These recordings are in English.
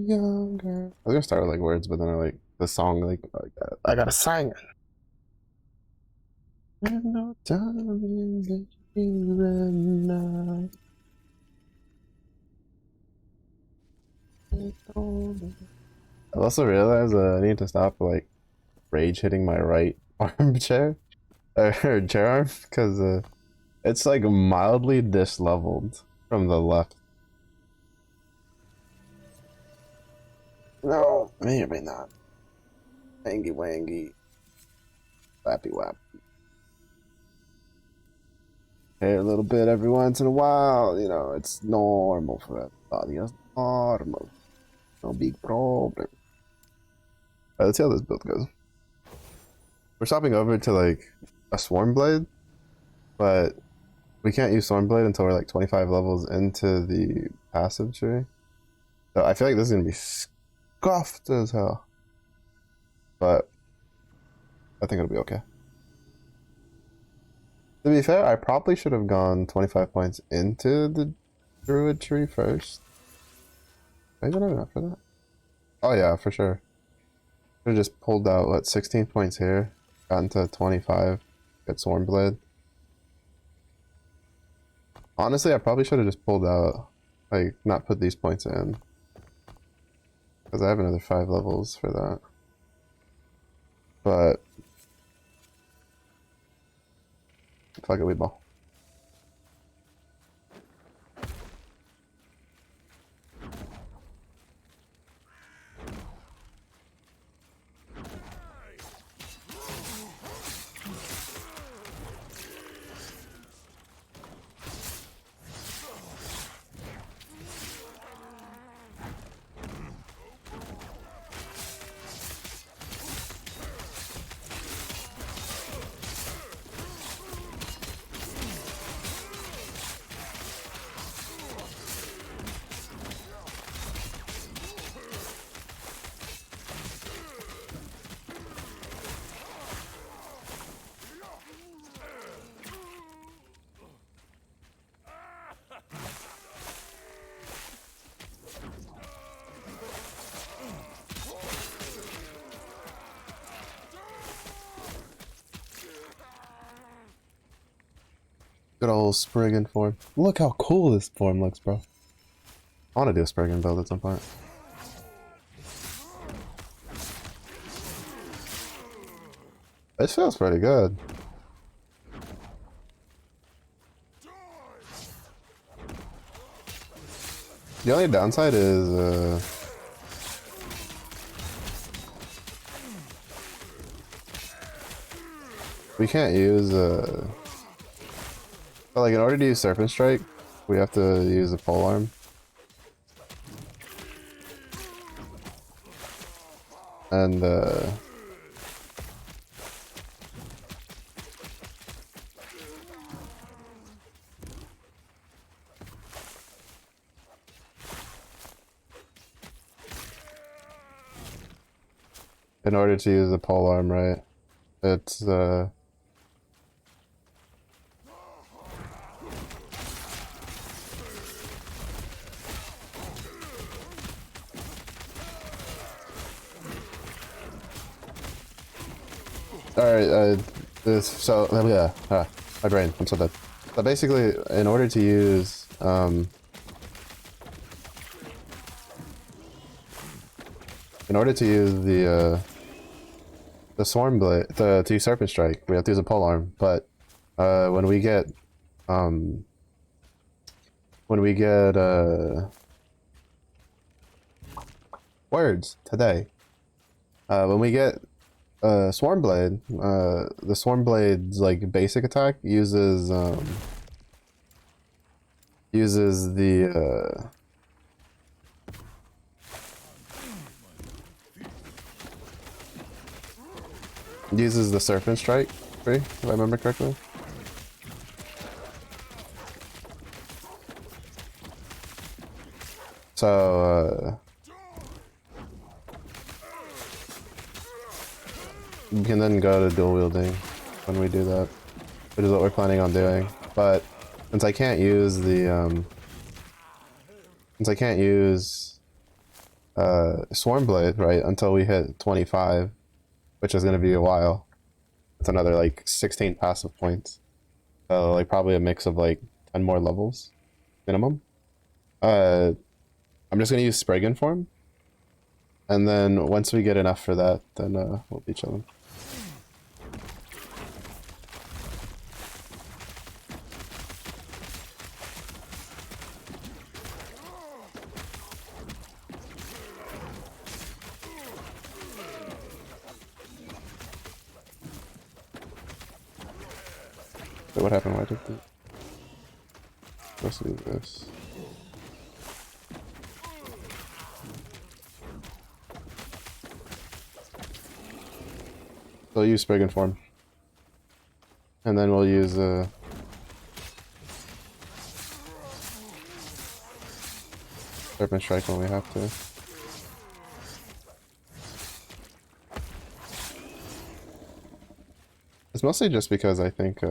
Younger. I was gonna start with like words, but then I like the song. Like I gotta sing it. No time that you and I also realized I need to stop like rage hitting my right armchair or chair arm because it's like mildly disleveled from the left. No, may or may not. Wangy wangy, wappy wap. Hey, a little bit every once in a while, you know, it's normal for everybody. It's normal. No big problem. Alright, let's see how this build goes. We're swapping over to like a swarm blade, but we can't use swarm blade until we're like 25 levels into the passive tree. So I feel like this is gonna be scuffed as hell, but I think it'll be okay. To be fair, I probably should have gone 25 points into the druid tree first. Maybe not enough for that. Oh yeah, for sure. Should have just pulled out, what, 16 points here, gotten to 25, get Swarm Blade. Honestly, I probably should have just pulled out, like, not put these points in. Because I have another 5 levels for that. But fuck it, we ball. Good old Spriggan form. Look how cool this form looks, bro. I want to do a Spriggan build at some point. This feels pretty good. The only downside is we can't use like in order to use Serpent Strike, we have to use a pole arm. And in order to use the pole arm, right? It's Alright, so, yeah, my brain, I'm so dead. So basically, in order to use, in order to use the Swarm Blade, to use Serpent Strike, we have to use a pole arm, but, when we get, words today, when we get Swarm Blade, the Swarm Blade's like basic attack uses the uses the Serpent Strike tree, if I remember correctly. So We can then go to dual wielding when we do that, which is what we're planning on doing. But since I can't use the Swarm Blade, right, until we hit 25, which is gonna be a while. It's another like 16 passive points. So like probably a mix of like 10 more levels minimum. I'm just gonna use Spriggan form, and then once we get enough for that, then we'll be chilling. Wait, what happened? Why did the... Let's do this. So we'll use Spriggan form. And then we'll use Serpent Strike when we have to. It's mostly just because I think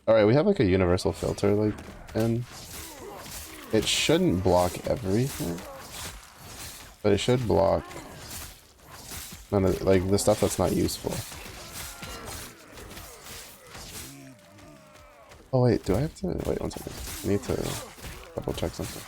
alright, we have like a universal filter like and it shouldn't block everything. But it should block none of like the stuff that's not useful. Oh wait, do I have to wait 1 second? I need to double check something.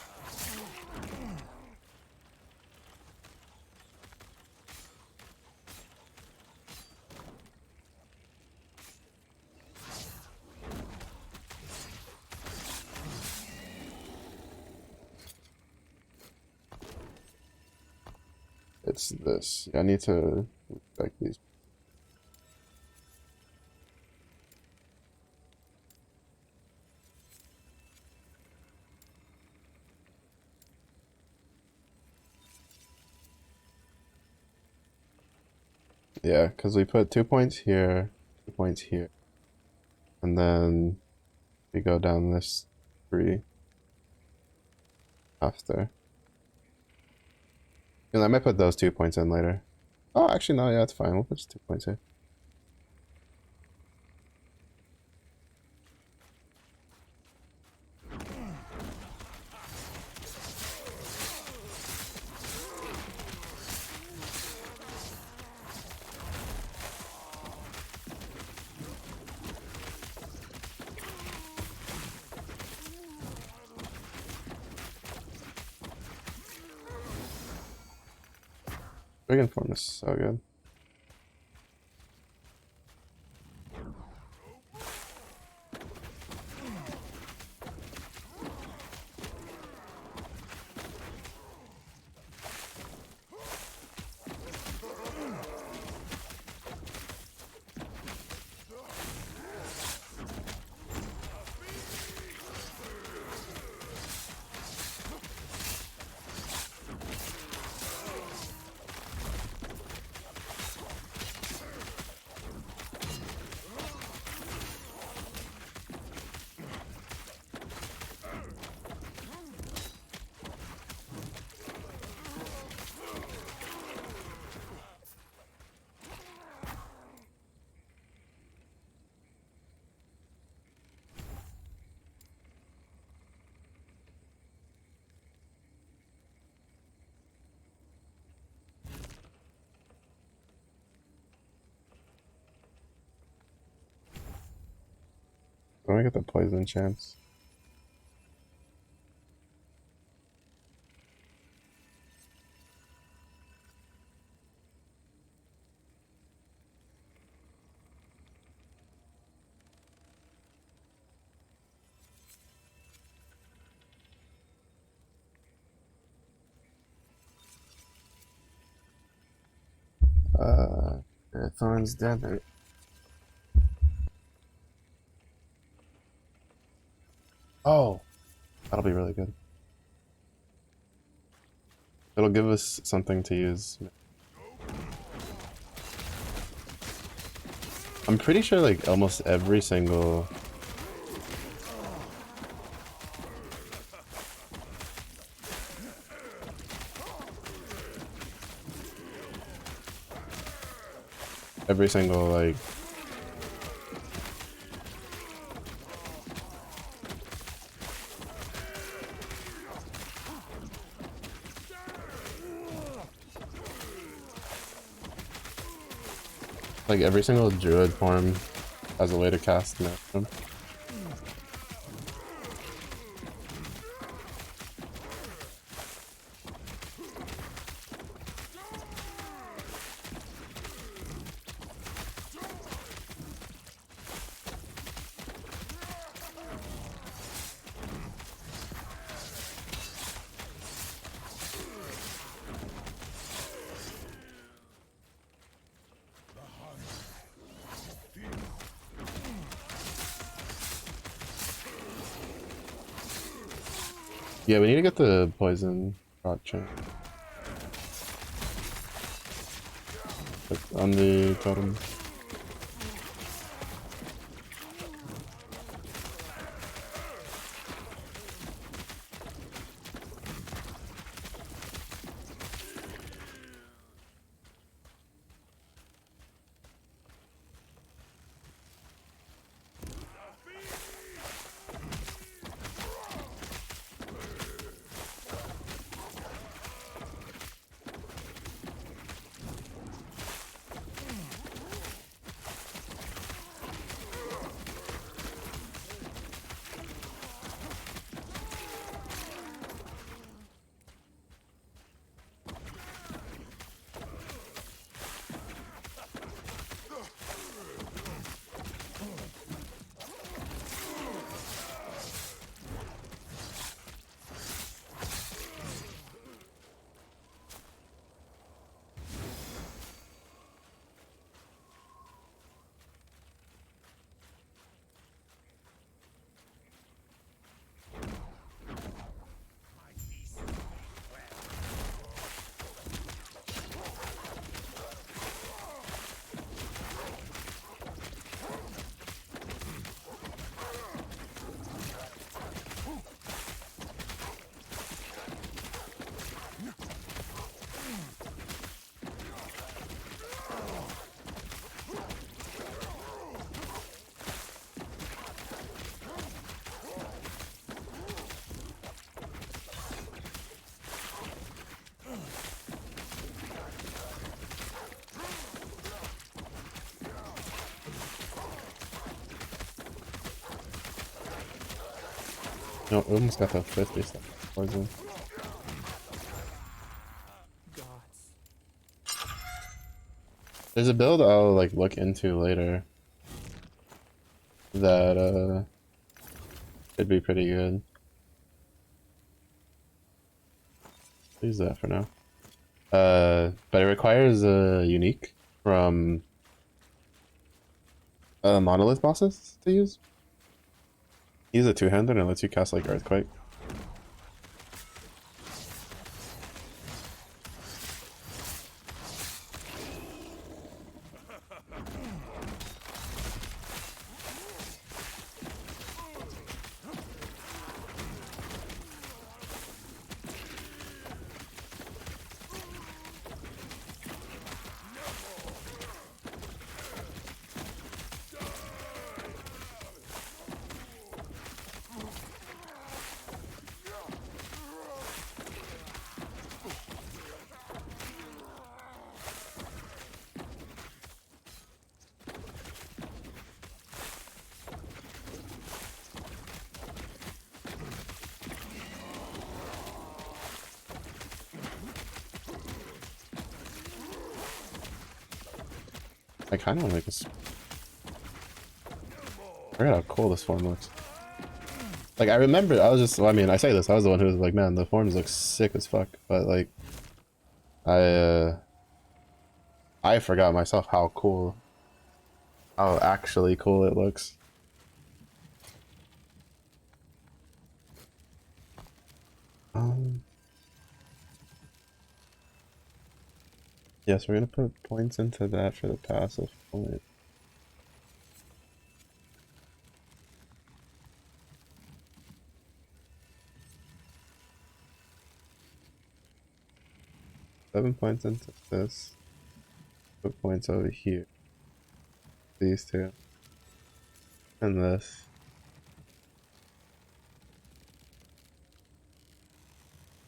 It's this. I need to check these. Yeah, because we put 2 points here, 2 points here, and then we go down this 3 after. And I might put those 2 points in later. Oh, actually, no, yeah, it's fine. We'll put just 2 points here. Spriggan form is so good. I want to get the poison chance. Thorn's dead. Oh, that'll be really good. It'll give us something to use. I'm pretty sure like almost every single every single like every single druid form has a way to cast them. Yeah, we need to get the poison rod chain on the totem. No, we almost got the 50 stuff. Poison. There's a build I'll like look into later that could be pretty good. Use that for now. But it requires a unique from monolith bosses to use. Use a two-handed and it lets you cast like Earthquake. I kind of want to make this. I forgot how cool this form looks. Like, I remember, I was just, well, I mean, I say this, I was the one who was like, man, the forms look sick as fuck, but like, I forgot myself how actually cool it looks. Yes, we're gonna put points into that for the passive point. Seven points into this. Put points over here. these two. And this.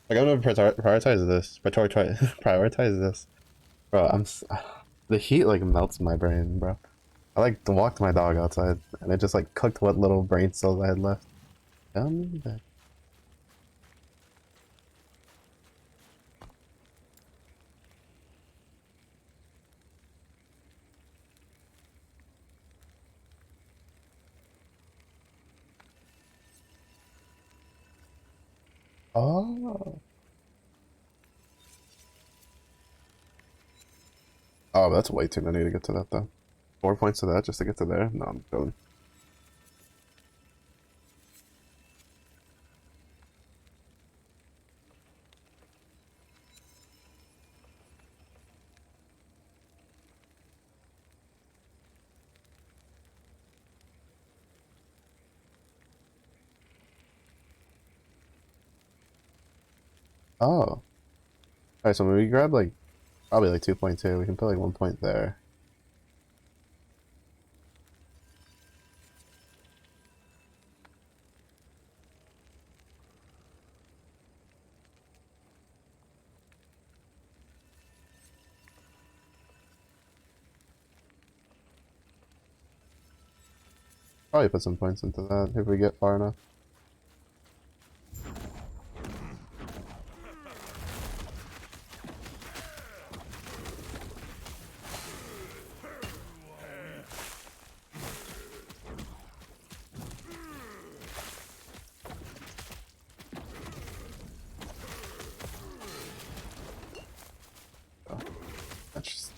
Like, I'm gonna prioritize this. Prioritize this. Bro, the heat, like, melts my brain, bro. I, like, walked my dog outside, and it just, like, cooked what little brain cells I had left. Tell me that. Oh. Oh, that's way too many to get to that, though. 4 points to that just to get to there? No, I'm going. Oh. Alright, so when we grab, like, probably, like, 2.2, we can put, like, 1 point there. Probably put some points into that if we get far enough. Oh, that's just...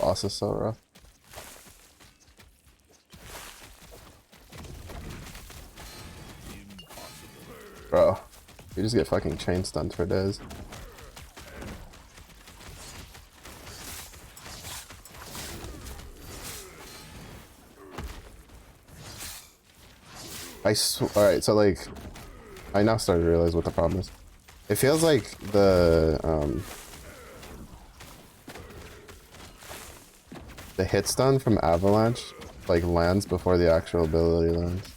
Boss is so rough. Bro, you just get fucking chain stunned for days. Alright, so like, I now started to realize what the problem is. It feels like the hit stun from Avalanche, like, lands before the actual ability lands.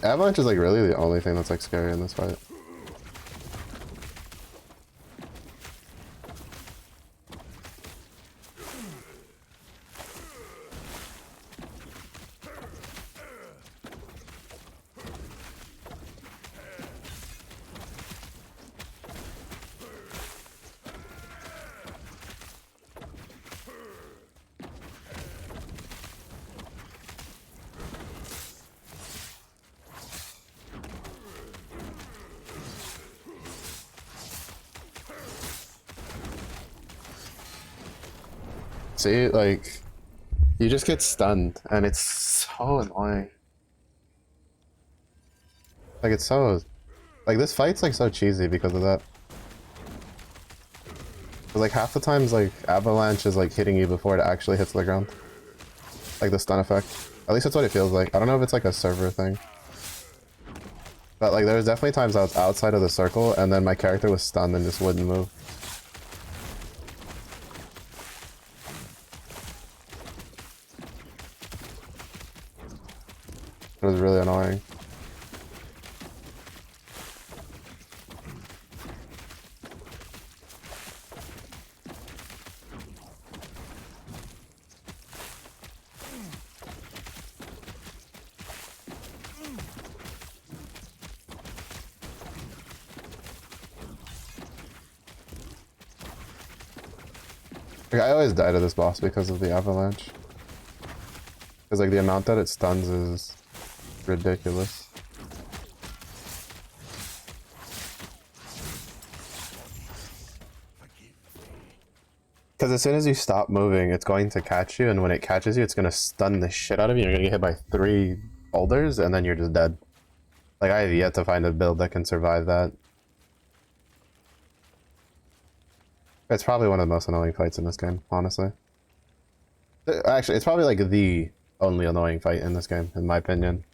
Avalanche is, like, really the only thing that's, like, scary in this fight. See, like, you just get stunned, and it's so annoying. Like, it's so... Like, this fight's, like, so cheesy because of that. Cause, like, half the times, like, Avalanche is, like, hitting you before it actually hits the ground. Like, the stun effect. At least that's what it feels like. I don't know if it's, like, a server thing. But, like, there's definitely times I was outside of the circle, and then my character was stunned and just wouldn't move. It was really annoying. Like, I always die to this boss because of the avalanche. Because, like, the amount that it stuns is ridiculous. Because as soon as you stop moving, it's going to catch you, and when it catches you, it's going to stun the shit out of you. You're going to get hit by 3 boulders, and then you're just dead. Like, I have yet to find a build that can survive that. It's probably one of the most annoying fights in this game, honestly. Actually, it's probably like the only annoying fight in this game, in my opinion.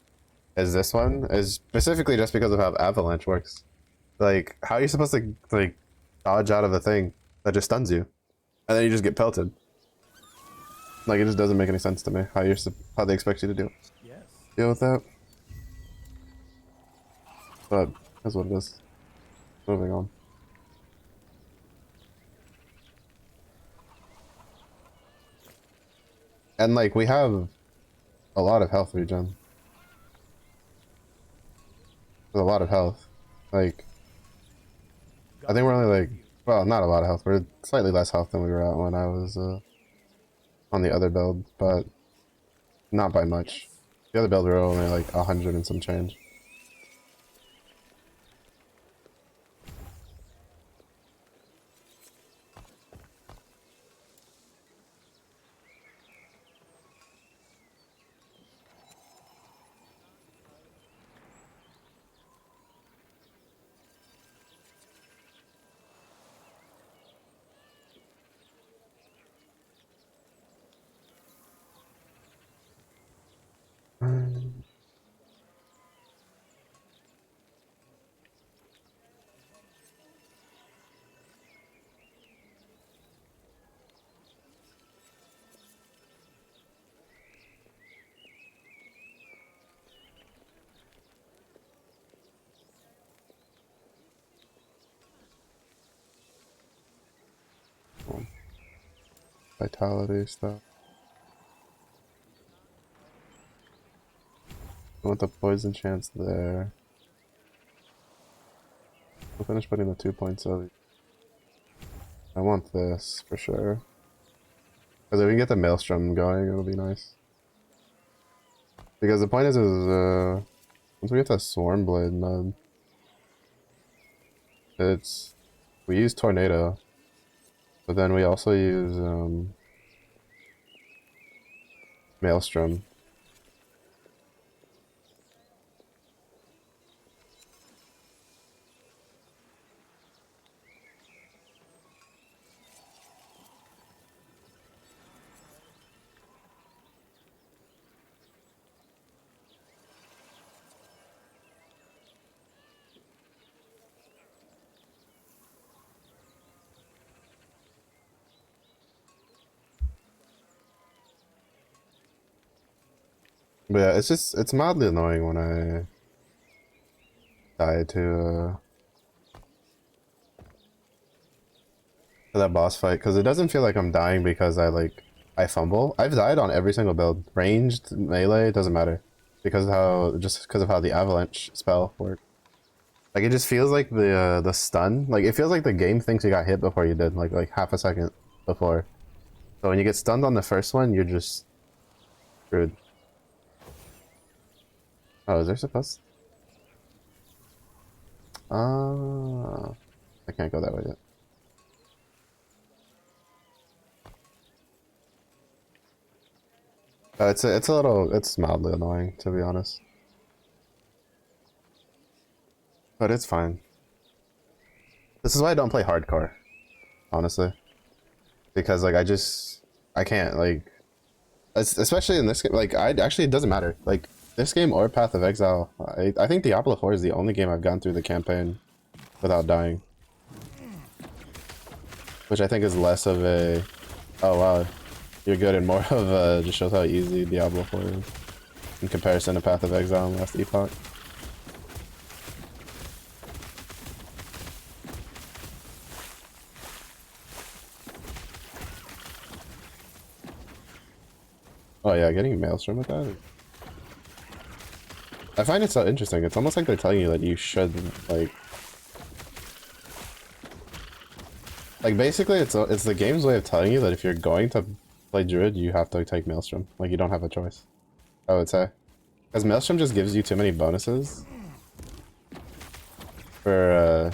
Is this one is specifically just because of how avalanche works. Like, how are you supposed to like dodge out of a thing that just stuns you, and then you just get pelted? Like, it just doesn't make any sense to me how they expect you to deal with that. But that's what it is. Moving on. And like, we have a lot of health regen. With a lot of health. Like, I think we're only like, well, not a lot of health. We're slightly less health than we were at when I was on the other build, but not by much. The other build we were only like 100 and some change. Vitality stuff. I want the poison chance there. We'll finish putting the 2 points of. I want this for sure. Because if we can get the maelstrom going, it'll be nice. Because the point is once we get the swarm blade mode, we use tornado, but then we also use maelstrom. But yeah, it's mildly annoying when I die to that boss fight, because it doesn't feel like I'm dying because I fumble. I've died on every single build, ranged, melee, it doesn't matter, because of how the avalanche spell works. Like, it just feels like the stun, like it feels like the game thinks you got hit before you did, like half a second before. So when you get stunned on the first one, you're just screwed. Oh, is there supposed? I can't go that way yet. It's mildly annoying, to be honest. But it's fine. This is why I don't play hardcore, honestly. Because like I can't, like, especially in this game, like actually it doesn't matter. Like, this game or Path of Exile, I think Diablo 4 is the only game I've gone through the campaign without dying. Which I think is less of a, oh wow, you're good, and more of a, just shows how easy Diablo 4 is in comparison to Path of Exile and Last Epoch. Oh yeah, getting Maelstrom with that. I find it so interesting. It's almost like they're telling you that you should, like basically it's the game's way of telling you that if you're going to play Druid, you have to take Maelstrom. Like, you don't have a choice, I would say. Because Maelstrom just gives you too many bonuses for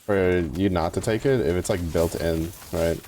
you not to take it if it's like built in, right?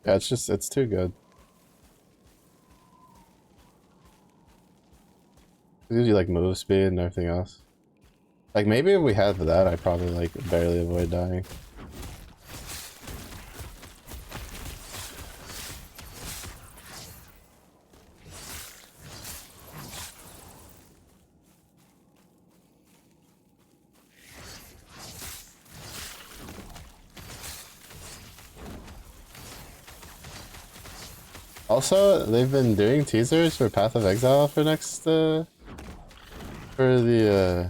Yeah, it's too good. It gives you like move speed and everything else. Like maybe if we had that, I'd probably like barely avoid dying. Also, they've been doing teasers for Path of Exile for next for the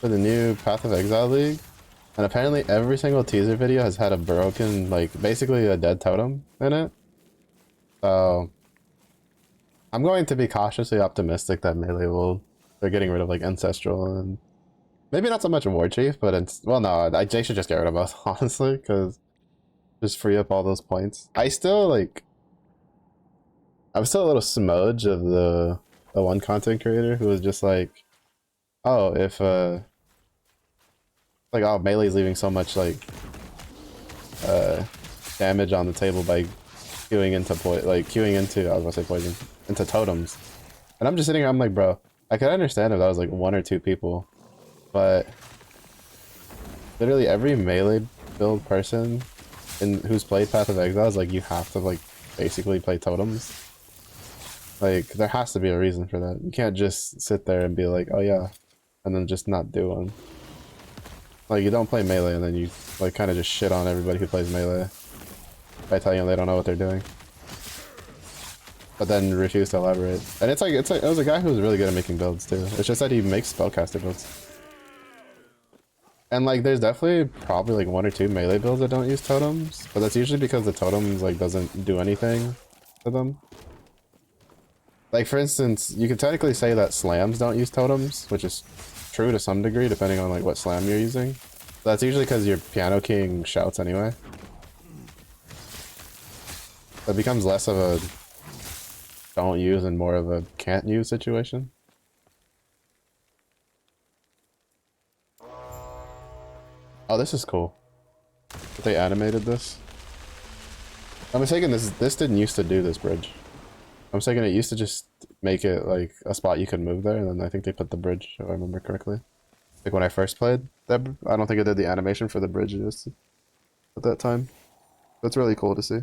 new Path of Exile League. And apparently every single teaser video has had a broken, like, basically a dead totem in it. So, I'm going to be cautiously optimistic that Melee will... They're getting rid of, like, Ancestral and... Maybe not so much War Chief, but it's... Well, no, they should just get rid of both, honestly, because... Just free up all those points. I still, like... I'm still a little smudge of the one content creator who was just like... Oh, if, like, oh, Melee's leaving so much, like... damage on the table by queuing into I was gonna say poison, into totems. And I'm just sitting here, I'm like, bro, I could understand if that was like 1 or 2 people, but literally every melee build person who's played Path of Exile is like, you have to like basically play totems. Like, there has to be a reason for that. You can't just sit there and be like, oh yeah, and then just not do one. Like, you don't play melee and then you like kind of just shit on everybody who plays melee by telling them they don't know what they're doing, but then refuse to elaborate. And it's like it was a guy who was really good at making builds too. It's just that he makes spellcaster builds. And like, there's definitely probably like 1 or 2 melee builds that don't use totems, but that's usually because the totems like doesn't do anything to them. Like, for instance, you could technically say that slams don't use totems, which is true to some degree depending on like what slam you're using. But that's usually because you're piano keying shouts anyway. So it becomes less of a don't use and more of a can't use situation. Oh, this is cool. They animated this. I'm mistaken, this didn't used to do this bridge. I'm mistaken, it used to just make it like a spot you could move there, and then I think they put the bridge, if I remember correctly. Like when I first played that, I don't think it did the animation for the bridge just at that time. That's really cool to see.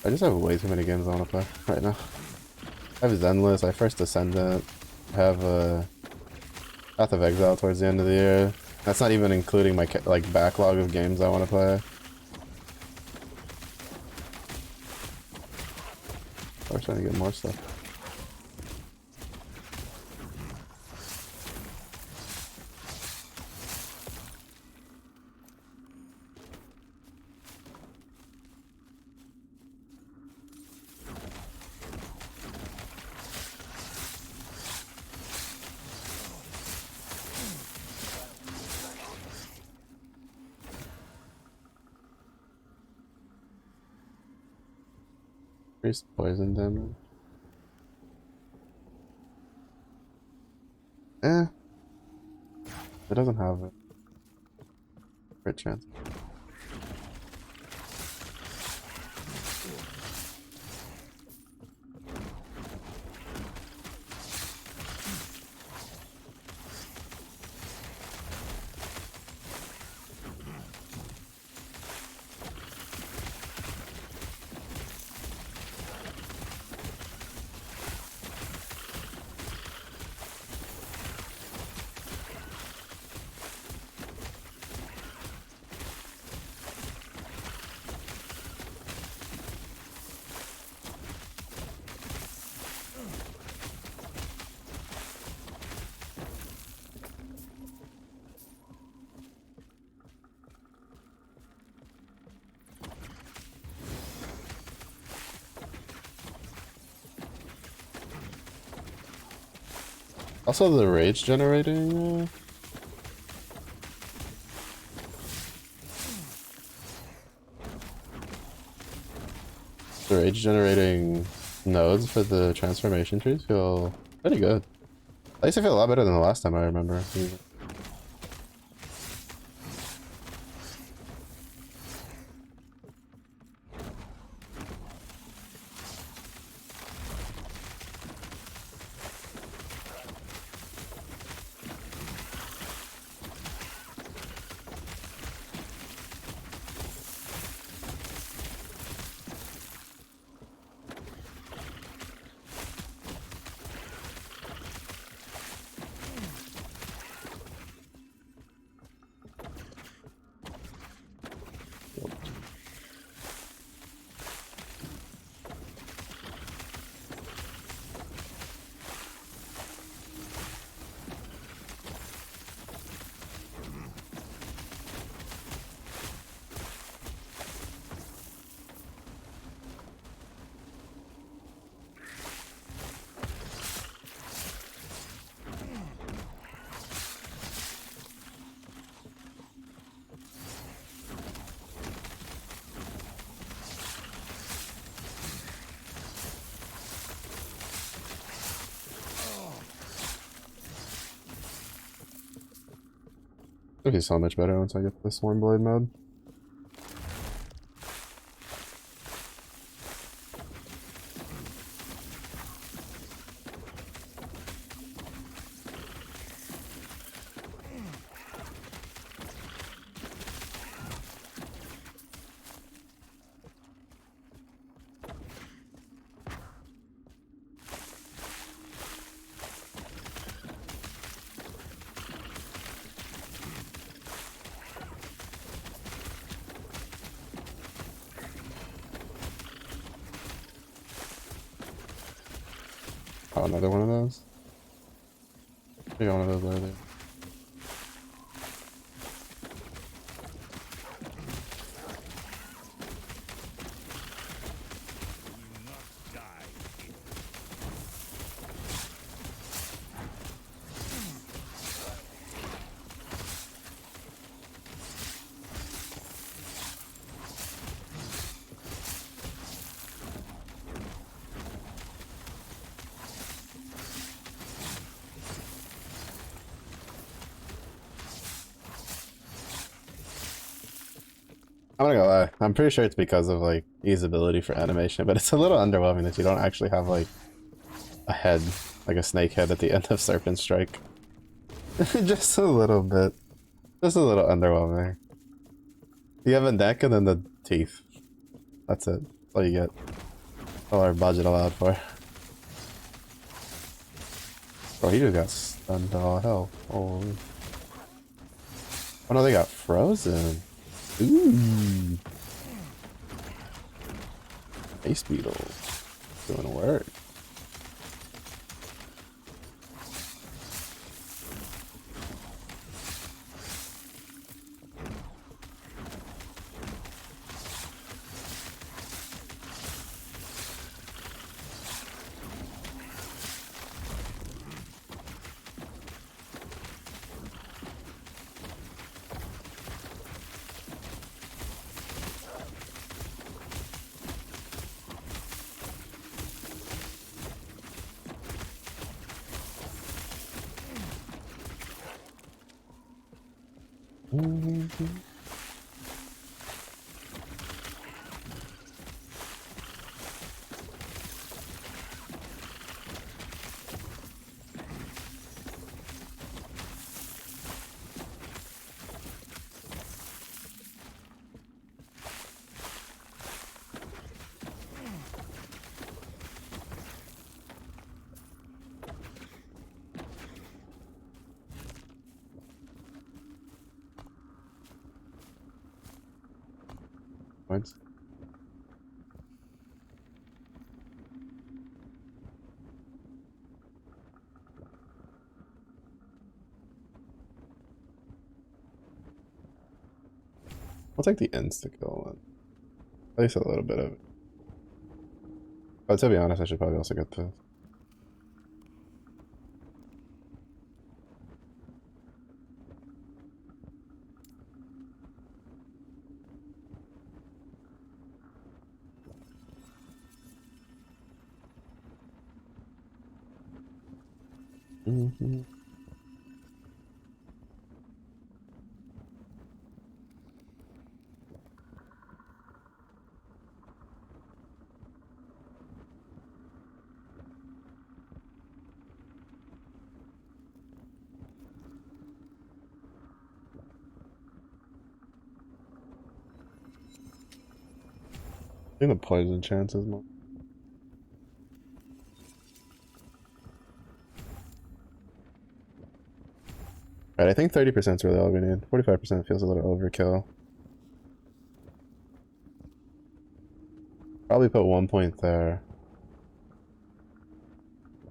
I just have way too many games I want to play right now. I have Zenless, I First Descendant, I have Path of Exile towards the end of the year. That's not even including my like backlog of games I want to play. I was trying to get more stuff. Increased poison damage. It doesn't have a crit chance. Also, the rage generating. The rage generating nodes for the transformation trees feel pretty good. At least I feel a lot better than the last time I remember. It'll be so much better once I get the Swarm Blade mode. Oh, another one of those? I got one of those earlier. I'm not gonna lie, I'm pretty sure it's because of like usability for animation, but it's a little underwhelming that you don't actually have like a head, like a snake head at the end of Serpent Strike. Just a little bit. Just a little underwhelming. You have a neck and then the teeth. That's it. That's all you get. That's all our budget allowed for. Bro, he just got stunned to all hell. Holy. Oh no, they got frozen. Ooh. Space Beetle. Doing work. Points. I'll take the insta-kill one. At least a little bit of it. But to be honest, I should probably also get the... Mm-hmm. I think the poison chances more. Right, I think 30% is really all we need. 45% feels a little overkill. Probably put 1 point there.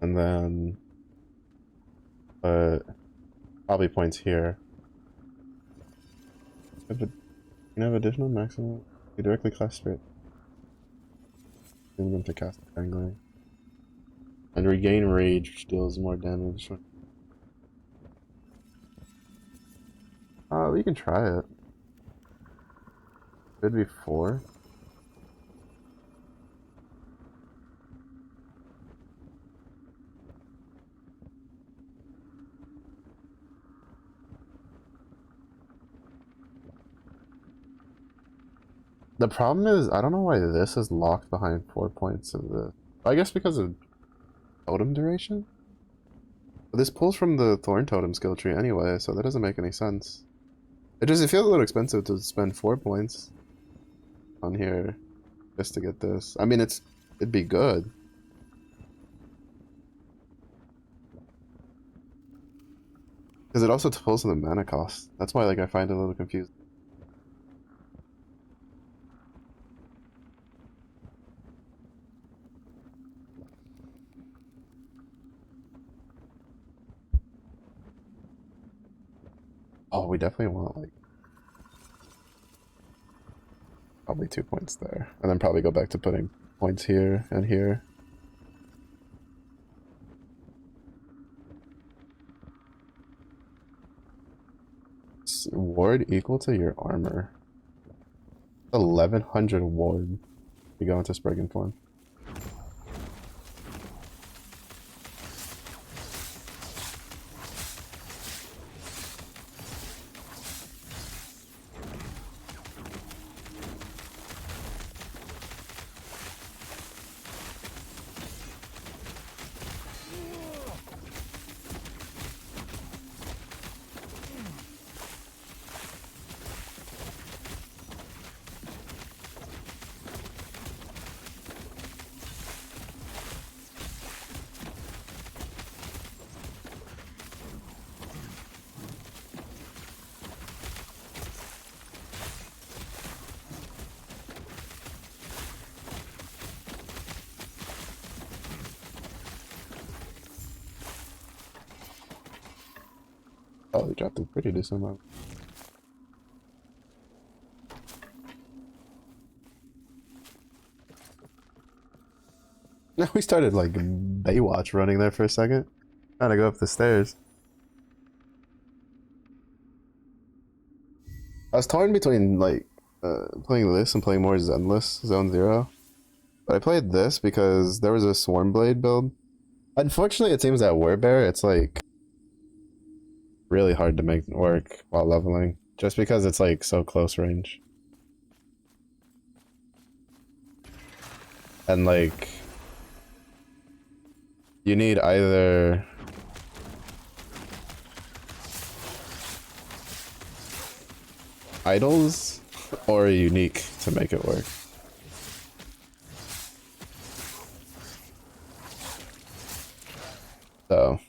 And then probably points here. You can have additional maximum. You directly cast straight. Using them to cast angling. And regain rage, which deals more damage. We can try it. Could be 4. The problem is, I don't know why this is locked behind 4 points of the. I guess because of totem duration? But this pulls from the Thorn Totem skill tree anyway, so that doesn't make any sense. It feels a little expensive to spend 4 points on here just to get this. I mean, it'd be good. Because it also pulls from the mana cost. That's why, like, I find it a little confused. Oh, we definitely want, like, probably 2 points there. And then probably go back to putting points here and here. Ward equal to your armor. 1100 ward. You go into Spriggan form. Oh, they dropped a pretty decent amount. Now we started like Baywatch running there for a second. Trying to go up the stairs. I was torn between like playing this and playing more Zenless Zone Zero. But I played this because there was a Swarm Blade build. Unfortunately, it seems that Werebear, it's like really hard to make work while leveling. Just because it's like so close range. And like you need either idols or a unique to make it work. So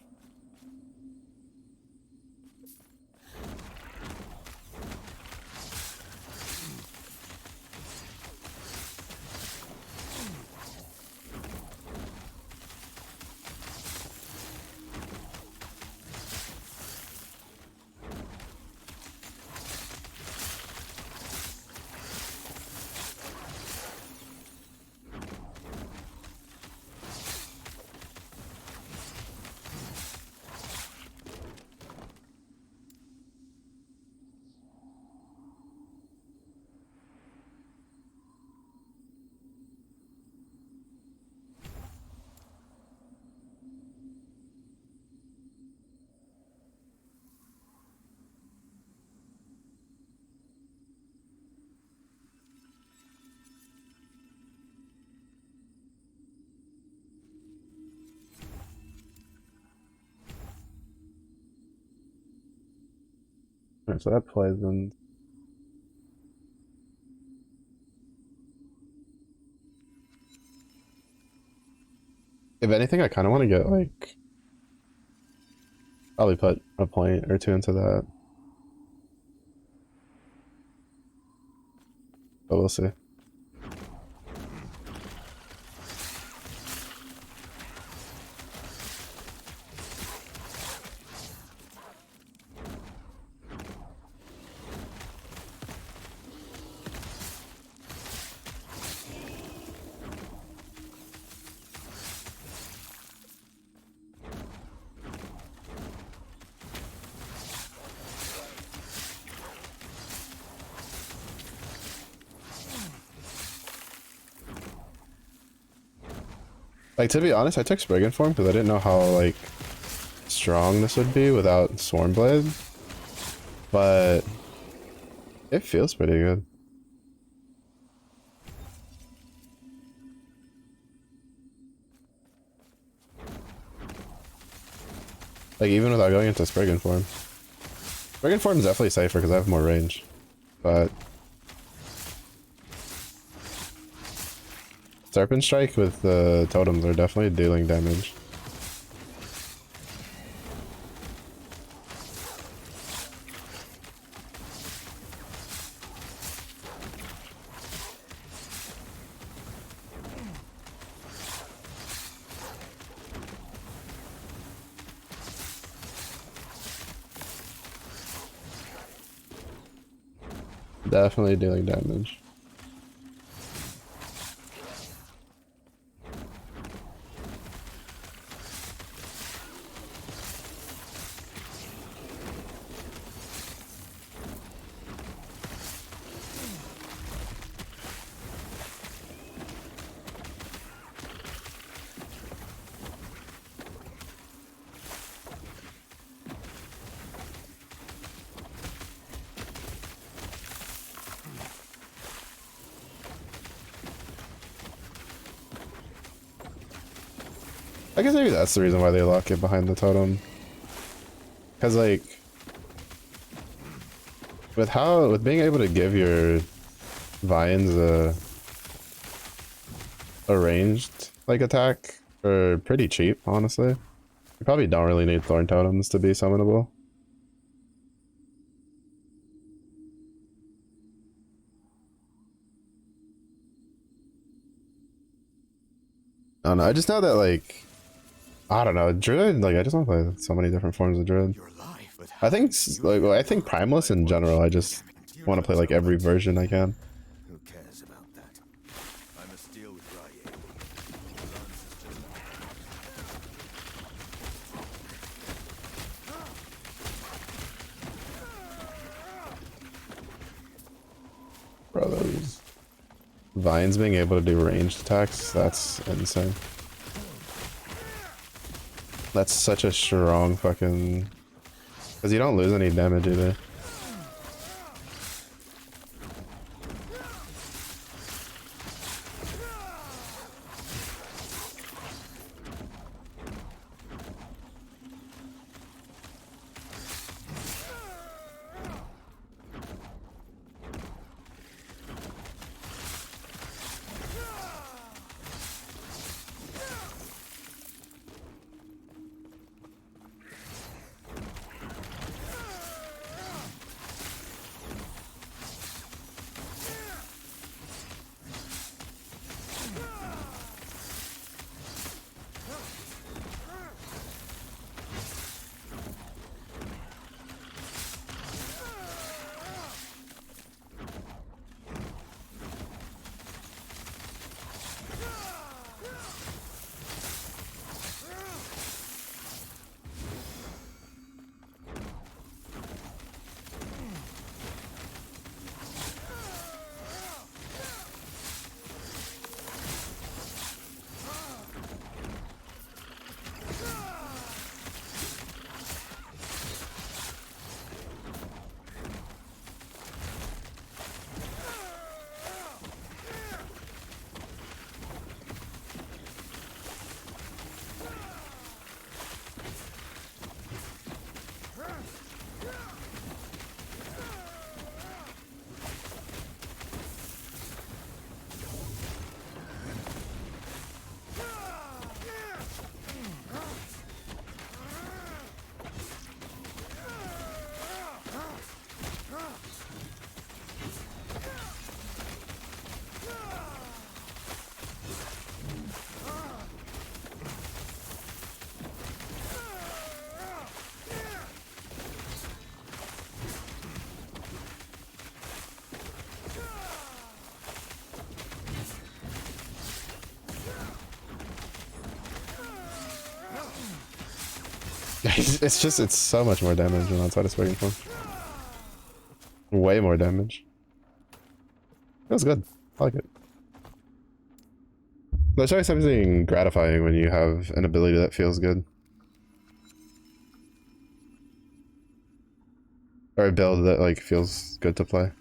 Alright, so that poisons. If anything, I kind of want to get like probably put a point or two into that, but we'll see. Like, to be honest, I took Spriggan form because I didn't know how, like, strong this would be without Swarmblade. But it feels pretty good. Like, even without going into Spriggan form. Spriggan form is definitely safer because I have more range. But Serpent Strike with the totems are definitely dealing damage. Definitely dealing damage. I guess maybe that's the reason why they lock it behind the totem. Cause like, with being able to give your vines a ranged like attack for pretty cheap, honestly. You probably don't really need thorn totems to be summonable. I don't know, I just know that like, I don't know, Druid, like I just want to play so many different forms of Druid. I think like, I think Primeless in general, I just want to play like every version I can. Who cares about that? I must deal with Rye. Bro, those vines being able to do ranged attacks, that's insane. That's such a strong fucking... Because you don't lose any damage either. It's just, it's so much more damage than outside of Speaking Form. Way more damage. Feels good. I like it. There's always something gratifying when you have an ability that feels good. Or a build that like feels good to play.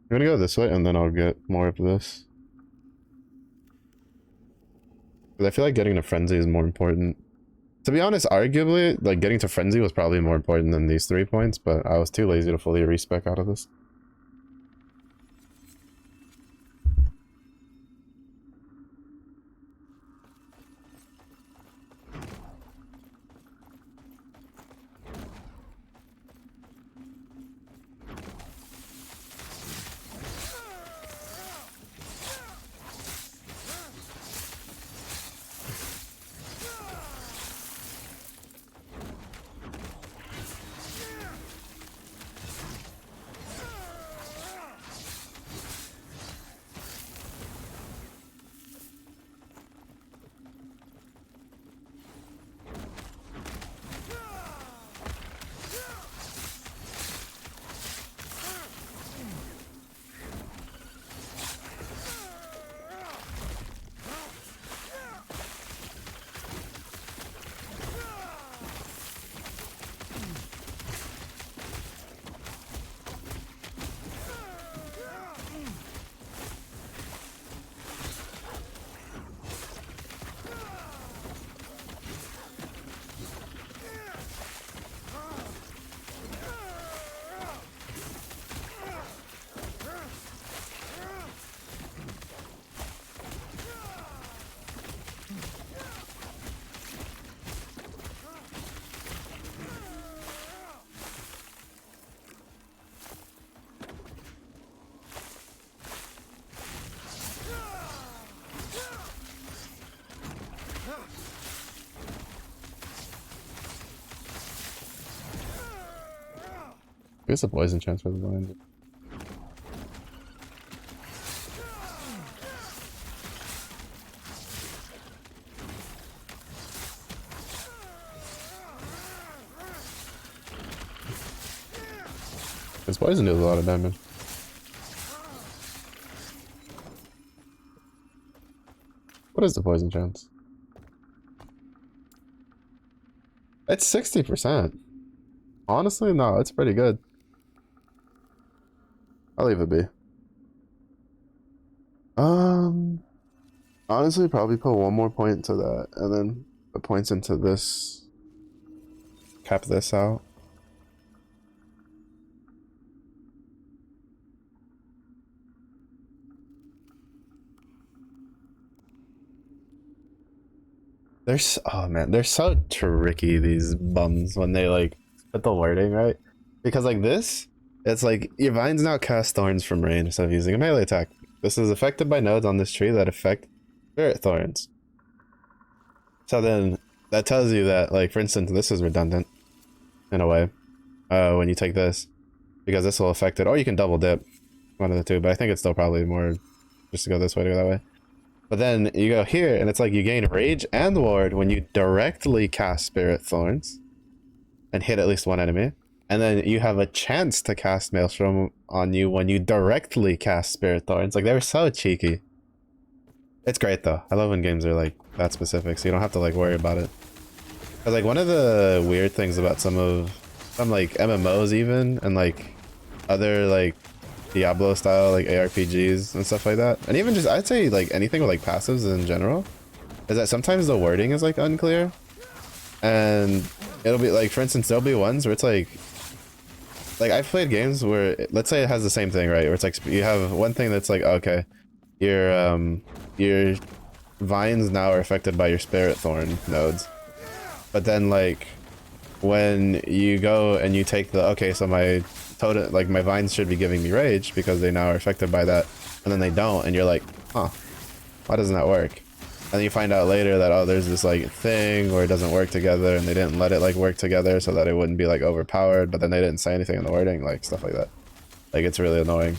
I'm gonna go this way and then I'll get more of this. Because I feel like getting to Frenzy is more important. To be honest, arguably, like getting to Frenzy was probably more important than these 3 points, but I was too lazy to fully respec out of this. Here's a poison chance for the blind. This poison deals a lot of damage. What is the poison chance? It's 60%. Honestly, no, it's pretty good. I'll leave it be. Honestly, probably put one more point into that, and then the points into this. Cap this out. Oh man, they're so tricky, these bums, when they like put the wording right. Because like this, it's like your vines now cast thorns from range instead of using a melee attack. This is affected by nodes on this tree that affect spirit thorns. So then that tells you that, like, for instance, this is redundant in a way when you take this, because this will affect it, or you can double dip, one of the two, but I think it's still probably more just to go this way to go that way. But then you go here, and it's like you gain Rage and Ward when you directly cast Spirit Thorns and hit at least one enemy. And then you have a chance to cast Maelstrom on you when you directly cast Spirit Thorns. Like, they're so cheeky. It's great, though. I love when games are, like, that specific, so you don't have to, like, worry about it. Because, like, one of the weird things about some, like, MMOs even, and, like, other, like, Diablo style like ARPGs and stuff like that, and even just I'd say like anything with like passives in general, is that sometimes the wording is like unclear, and it'll be like, for instance, there'll be ones where it's like I've played games where let's say it has the same thing, right, where it's like you have one thing that's like, okay, your vines now are affected by your spirit thorn nodes, but then like when you go and you take the, okay, so my totem, like my vines should be giving me rage because they now are affected by that, and then they don't, and you're like, huh, why doesn't that work? And then you find out later that, oh, there's this like thing where it doesn't work together, and they didn't let it like work together so that it wouldn't be like overpowered, but then they didn't say anything in the wording, like stuff like that. Like, it's really annoying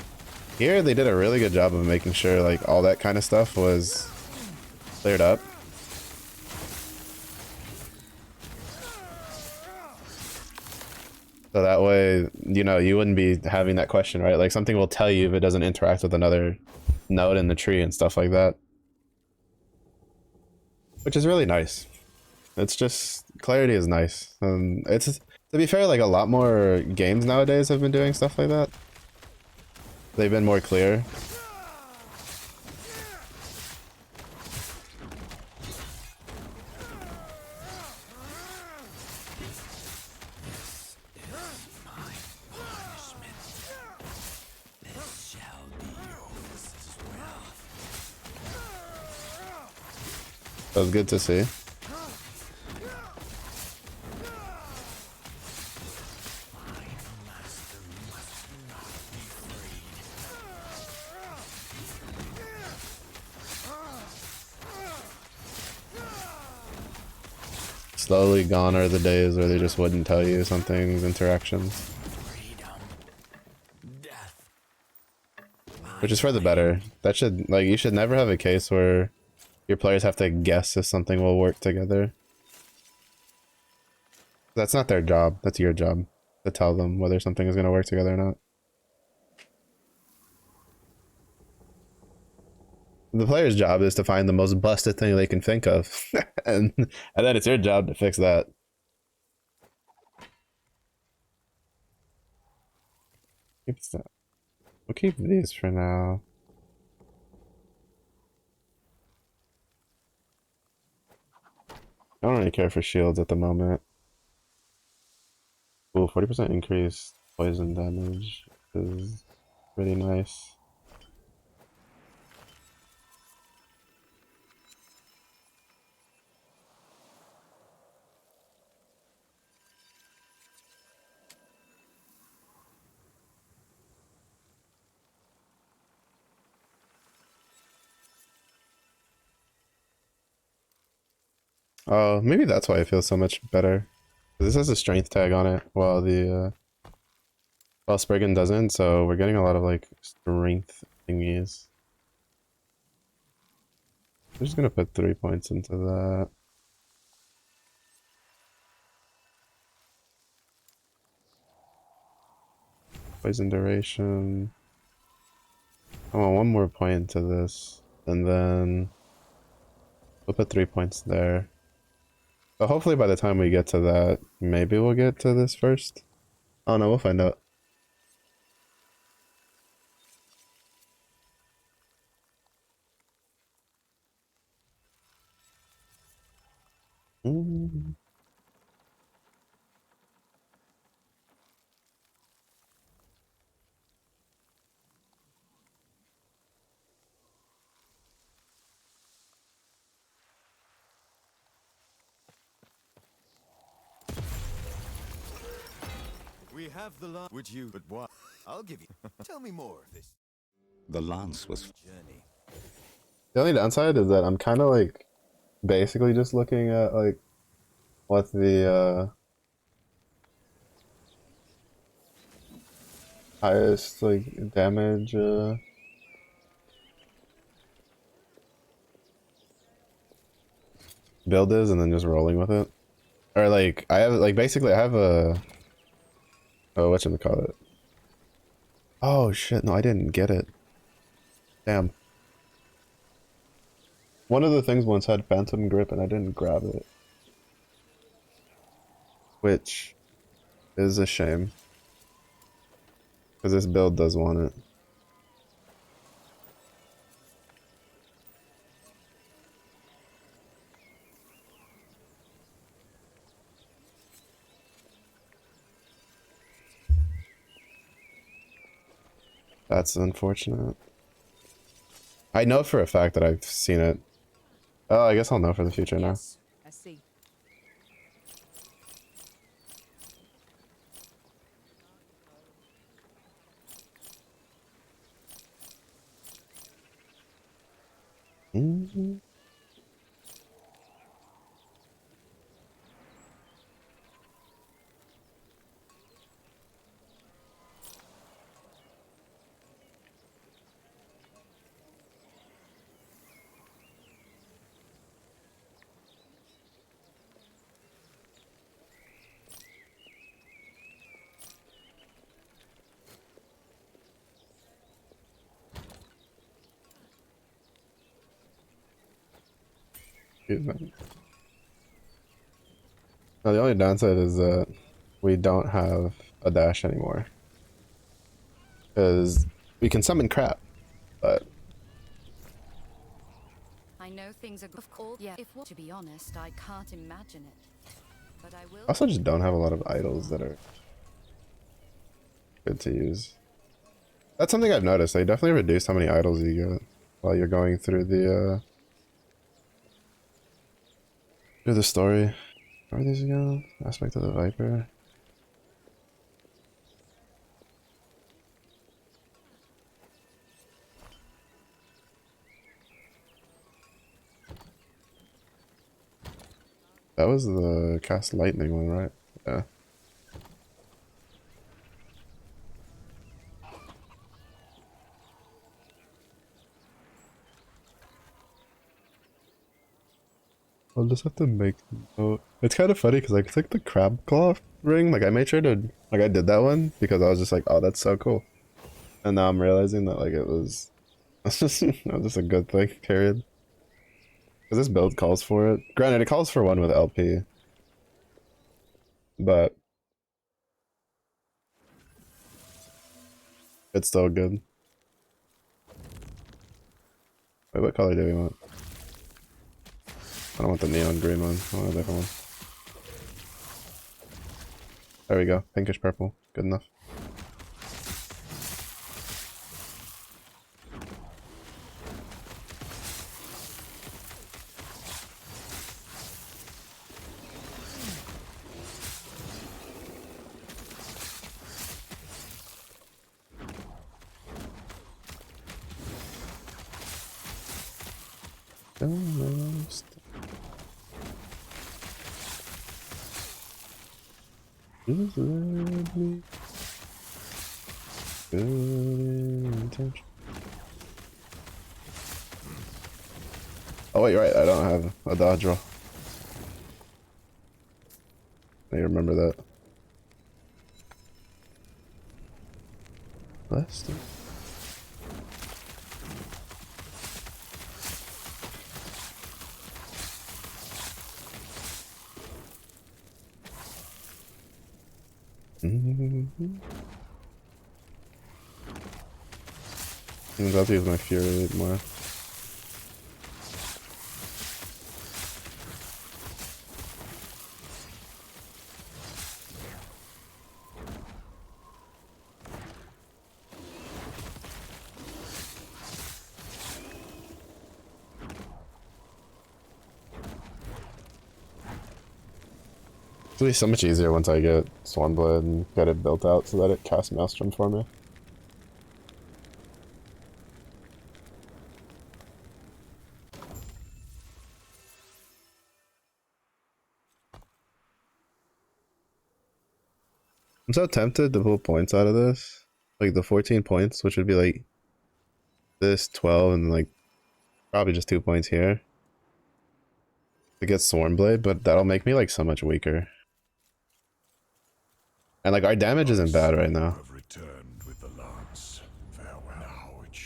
Here they did a really good job of making sure like all that kind of stuff was cleared up. So that way, you know, you wouldn't be having that question, right? Like something will tell you if it doesn't interact with another node in the tree and stuff like that. Which is really nice. It's just, clarity is nice. It's, to be fair, like a lot more games nowadays have been doing stuff like that. They've been more clear. That was good to see. Slowly gone are the days where they just wouldn't tell you something's interactions. Which is for the better. That should, like, you should never have a case where your players have to guess if something will work together. That's not their job, that's your job to tell them whether something is going to work together or not. The player's job is to find the most busted thing they can think of, and then it's your job to fix that. We'll keep these for now. I don't really care for shields at the moment. Ooh, 40% increase poison damage is pretty nice. Oh, maybe that's why it feels so much better. This has a strength tag on it, while the while Spriggan doesn't, so we're getting a lot of like strength thingies. I'm just gonna put 3 points into that. Poison duration. I want 1 more point into this, and then we'll put 3 points there. But hopefully by the time we get to that, maybe we'll get to this first. Oh no, we'll find out. We have the lance. Would you? But what? I'll give you. Tell me more of this The lance was journey. The only downside is that I'm kind of like basically just looking at like what the highest like damage build is, and then just rolling with it. Or like I have like basically I have a whatchamacallit. Oh shit, no, I didn't get it. Damn. One of the things once had Phantom Grip and I didn't grab it. Which is a shame. Because this build does want it. That's unfortunate. I know for a fact that I've seen it. Oh, I guess I'll know for the future now. Yes, I see. Mm-hmm. Excuse me. Now, the only downside is that we don't have a dash anymore. Because we can summon crap, but I know things are of course. Yeah, if to be honest, I can't imagine it. But I will. I also just don't have a lot of idols that are good to use. That's something I've noticed. They definitely reduced how many idols you get while you're going through the story. Where are these again? Aspect of the Viper. That was the cast lightning one, right? Yeah. I'll just have to make note. It's kind of funny because like it's like the crab claw ring. Like I made sure to like I did that one because I was just like, oh, that's so cool. And now I'm realizing that like it was just a good thing. Period. Because this build calls for it. Granted, it calls for one with LP, but it's still good. Wait, what color do we want? I don't want the neon green one. I want a different one. There we go. Pinkish purple. Good enough. Almost. Just let me good intention. Oh wait, you're right. I don't have a dodge roll. I remember that. Blessed. I'm about to use my fury more. It'll be so much easier once I get Swarmblade and get it built out so that it casts Maelstrom for me. I'm so tempted to pull points out of this. Like the 14 points, which would be like this 12 and like probably just 2 points here. To get Swarmblade, but that'll make me like so much weaker. And like our damage isn't bad right now.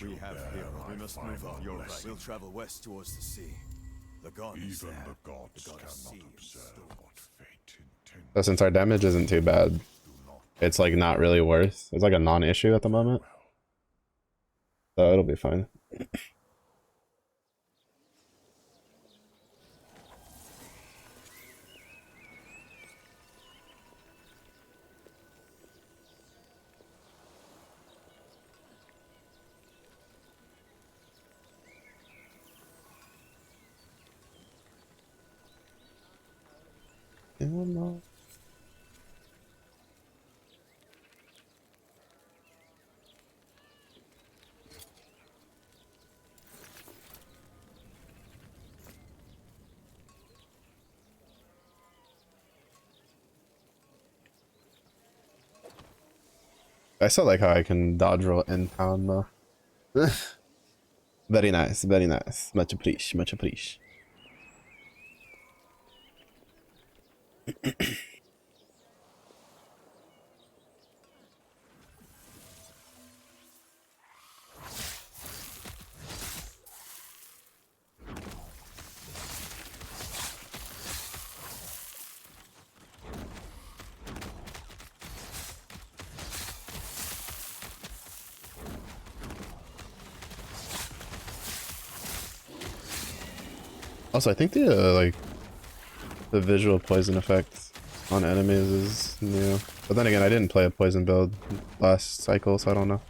We have here. We must move on. You're right. We'll travel west towards the sea. The god is there. The god of sea is still what fate intends. So since our damage isn't too bad, it's like not really worth. It's like a non-issue at the moment. So it'll be fine. I still like how I can dodge roll in town though. Very nice, very nice. Much appreciate, much appreciate. Also, I think the like the visual poison effect on enemies is new. But then again, I didn't play a poison build last cycle, so I don't know.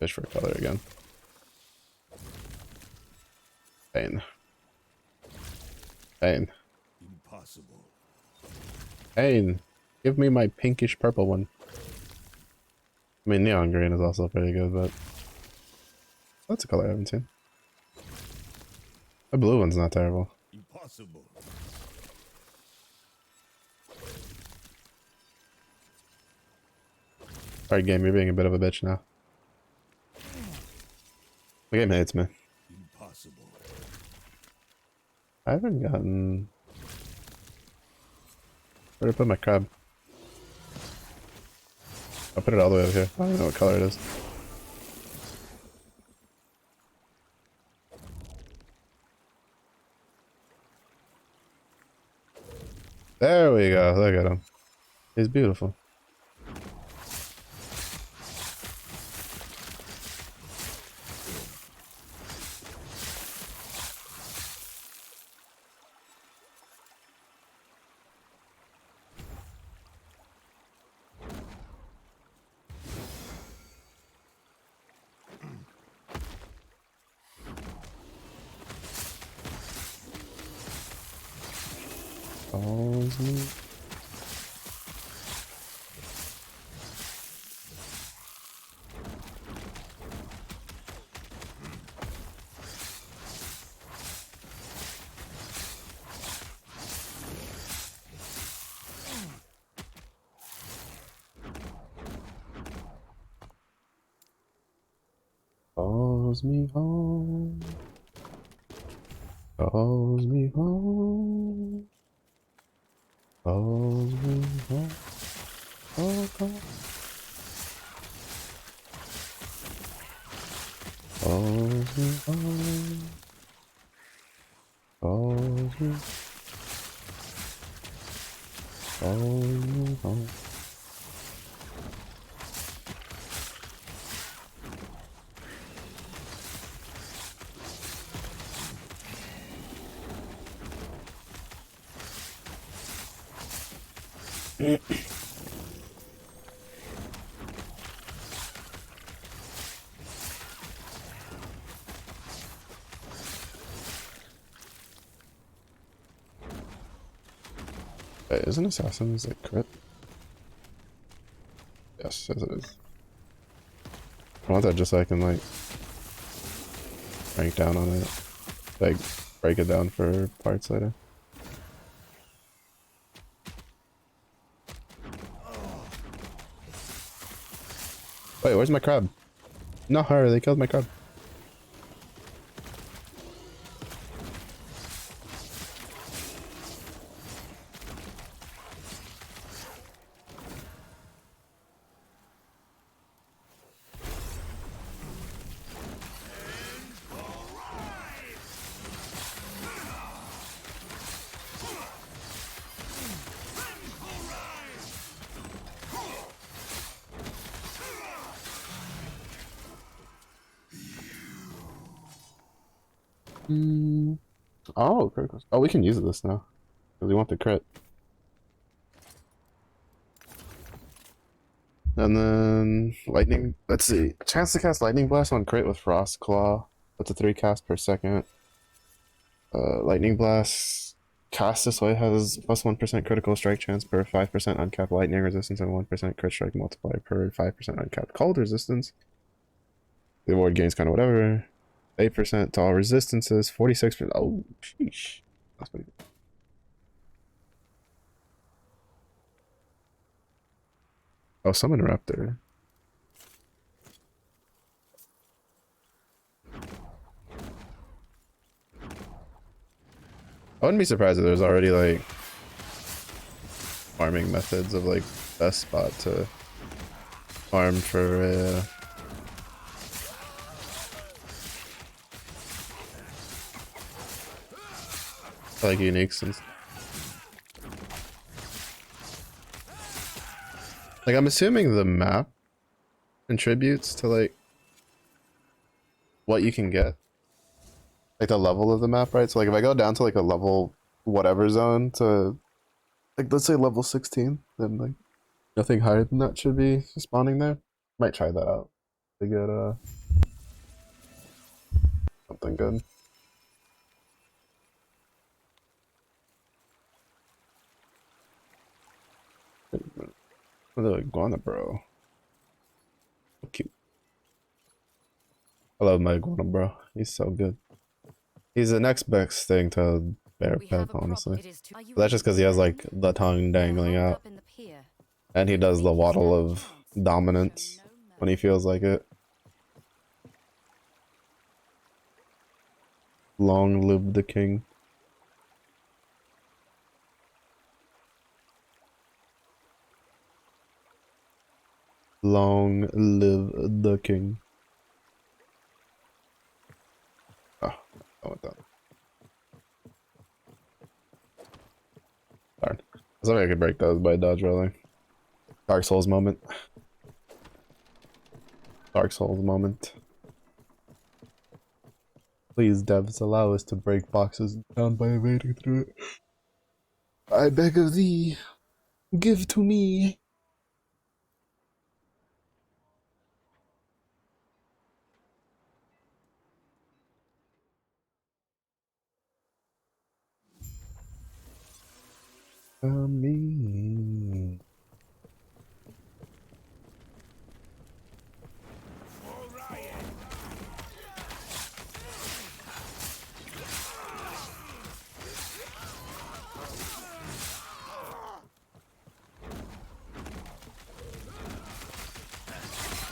Fish for color again. Pain. Pain. Impossible. Pain. Give me my pinkish purple one. I mean, neon green is also pretty good, but that's a color I haven't seen. The blue one's not terrible. Impossible. Alright, game, you're being a bit of a bitch now. The game hates me. Impossible. I haven't gotten... Where did I put my crab? I'll put it all the way over here. I don't even know what color it is. There we go. Look at him. He's beautiful. Calls me. Calls me home. Calls me home. Calls me home. Calls me home. Calls me. Calls me home. Wait, isn't Assassin's like crit? Yes, yes it is. I want that just so I can like rank down on it. Like break it down for parts later. Wait, where's my crab? No, her, they killed my crab. Oh, critical. Oh, we can use this now. Because we want the crit. And then lightning. Let's see. Chance to cast lightning blast on crit with frost claw. That's a 3 cast per second. Lightning blast cast this way has plus 1% critical strike chance per 5% uncapped lightning resistance and 1% crit strike multiplier per 5% uncapped cold resistance. The award gains kind of whatever. 8% to all resistances. 46%. Oh, sheesh. That's pretty good. Oh, summon raptor. I wouldn't be surprised if there's already like farming methods of like best spot to farm for like uniques and like I'm assuming the map contributes to like what you can get, like the level of the map, right? So like if I go down to like a level whatever zone to like let's say level 16, then like nothing higher than that should be spawning there. Might try that out to get something good. The iguana bro. So cute. I love my iguana bro. He's so good. He's the next best thing to bear pet, honestly. But that's just because he has like the tongue dangling out. And he does the waddle of dominance when he feels like it. Long live the king. Long live the king. Oh, I want that. Darn. I was hoping I could break those by dodge rolling. Dark Souls moment. Dark Souls moment. Please, devs, allow us to break boxes down by evading through it. I beg of thee, give to me. Me.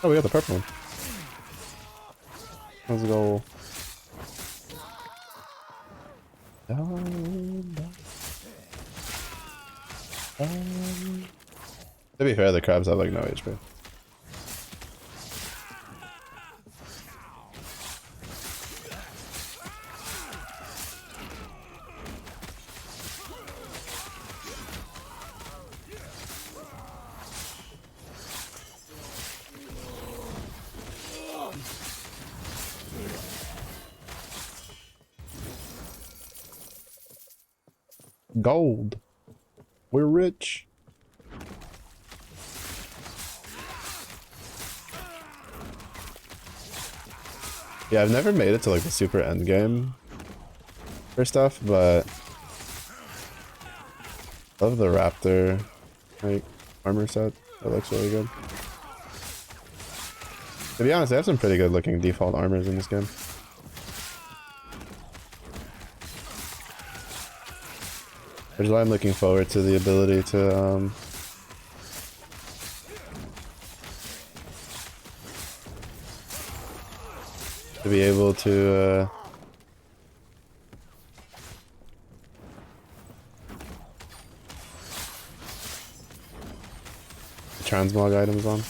Oh, we got the purple one. Let's go. Down, down. To be fair, the crabs have like no HP. Gold. We're rich. Yeah, I've never made it to like the super end game for stuff, but love the raptor like armor set. That looks really good. To be honest, they have some pretty good looking default armors in this game. Which is why I'm looking forward to the ability to be able to transmog items on.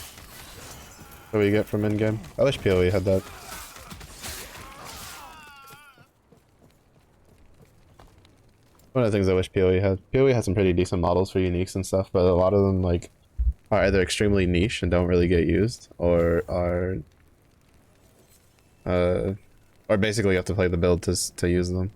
What we get from in-game. I wish PoE had that. One of the things I wish PoE had. PoE had some pretty decent models for uniques and stuff, but a lot of them like are either extremely niche and don't really get used, or basically you have to play the build to use them.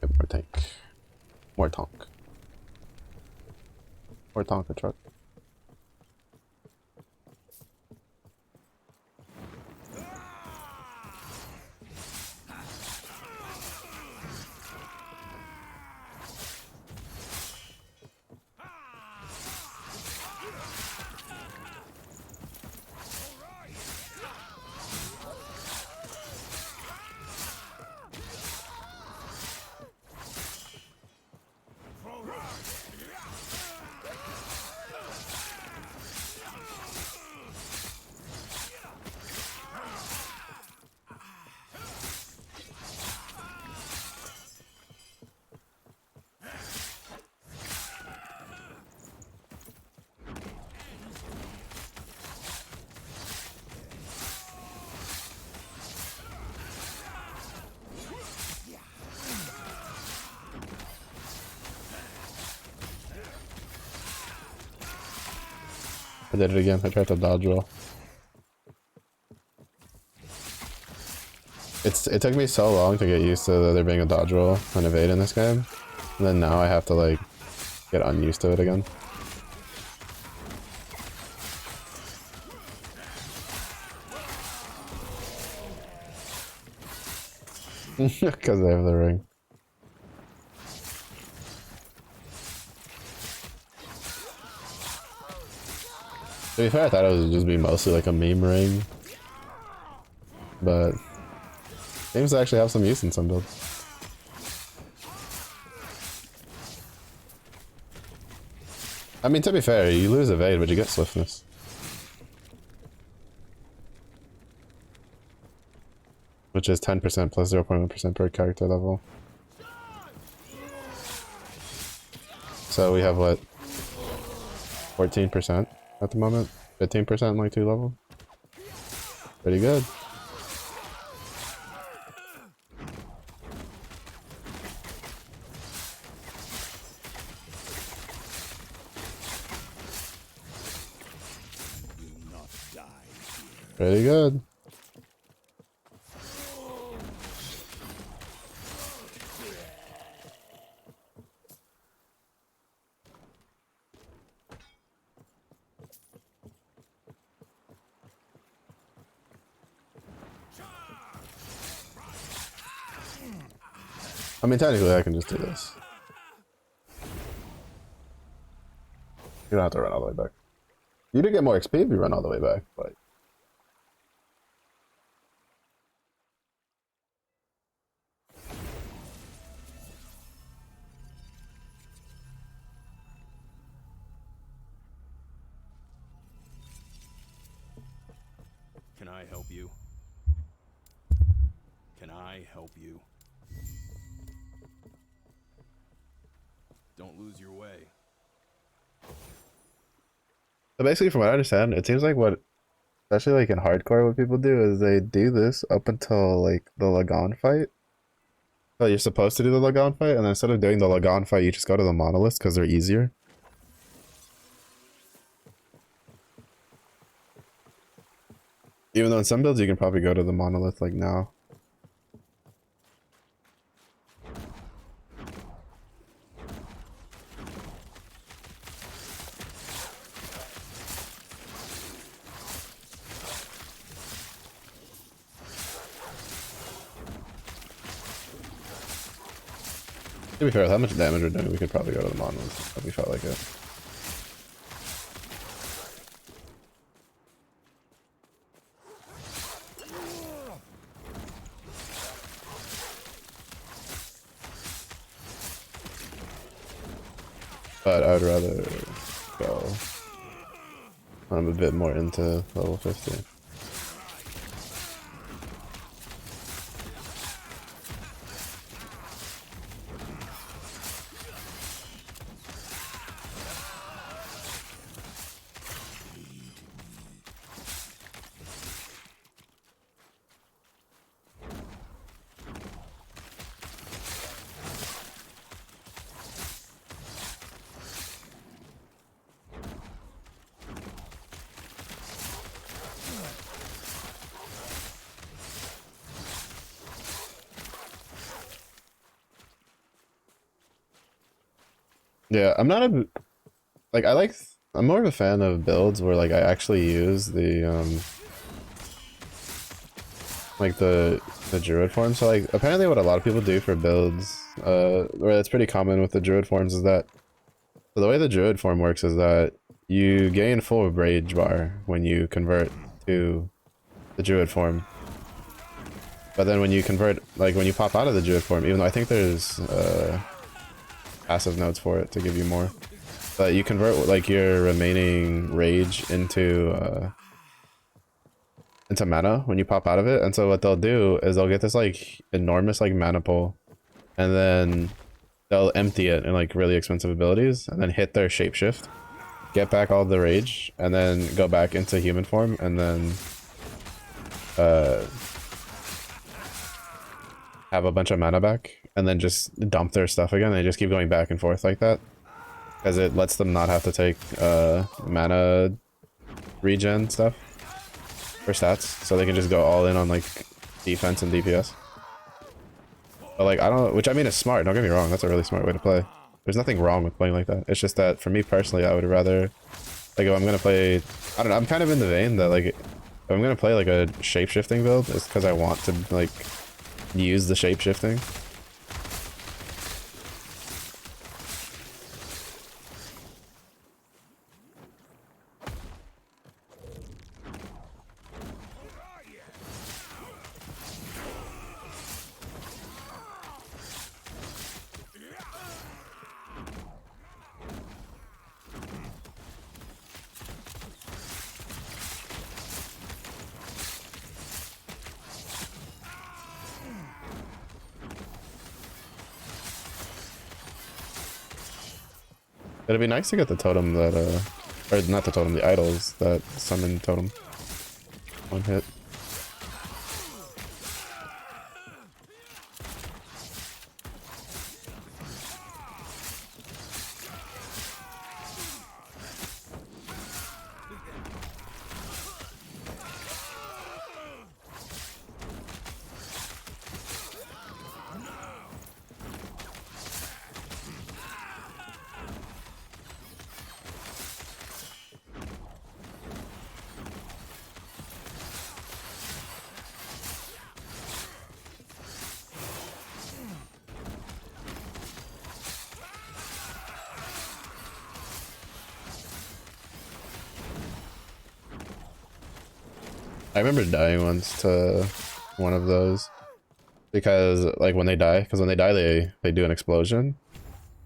More tank. More tonk. More Tonka truck. I did it again. I tried to dodge roll. It took me so long to get used to there being a dodge roll and evade in this game. And then now I have to like get unused to it again. Because they have the ring. To be fair, I thought it would just be mostly like a meme ring. But seems to actually have some use in some builds. I mean, to be fair, you lose evade, but you get swiftness. Which is 10% plus 0.1% per character level. So we have what? 14% at the moment? 15% in like 2 level? Pretty good. Pretty good. I mean, technically I can just do this. You don't have to run all the way back. You do get more XP if you run all the way back, but... Can I help you? Can I help you? Don't lose your way. So basically, from what I understand, it seems like what, especially like in hardcore, what people do is they do this up until like the Lagan fight. So you're supposed to do the Lagan fight, and then instead of doing the Lagan fight, you just go to the monoliths because they're easier. Even though in some builds you can probably go to the monolith like now. To be fair, with how much damage we're doing, we could probably go to the monolith if we felt like it. But I'd rather go when I'm a bit more into level 50. Yeah, I'm not a like I'm more of a fan of builds where like I actually use the like the druid form. So like apparently what a lot of people do for builds where that's pretty common with the druid forms is that so the way the druid form works is that you gain full rage bar when you convert to the druid form. But then when you convert, like when you pop out of the druid form, even though I think there's passive nodes for it to give you more, but you convert like your remaining rage into mana when you pop out of it. And so what they'll do is they'll get this like enormous like mana pool, and then they'll empty it in like really expensive abilities, and then hit their shapeshift, get back all the rage, and then go back into human form, and then have a bunch of mana back, and then just dump their stuff again. They just keep going back and forth like that because it lets them not have to take mana regen stuff for stats, so they can just go all in on like defense and DPS. But like I don't, which I mean is smart. Don't get me wrong, that's a really smart way to play. There's nothing wrong with playing like that. It's just that for me personally, I would rather like if I'm gonna play, I don't know. I'm kind of in the vein that like if I'm gonna play like a shape-shifting build, it's because I want to like use the shape-shifting. It'd be nice to get the totem that, or not the totem, the idols that summon totem. One hit. I remember dying once to one of those because like when they die, they do an explosion,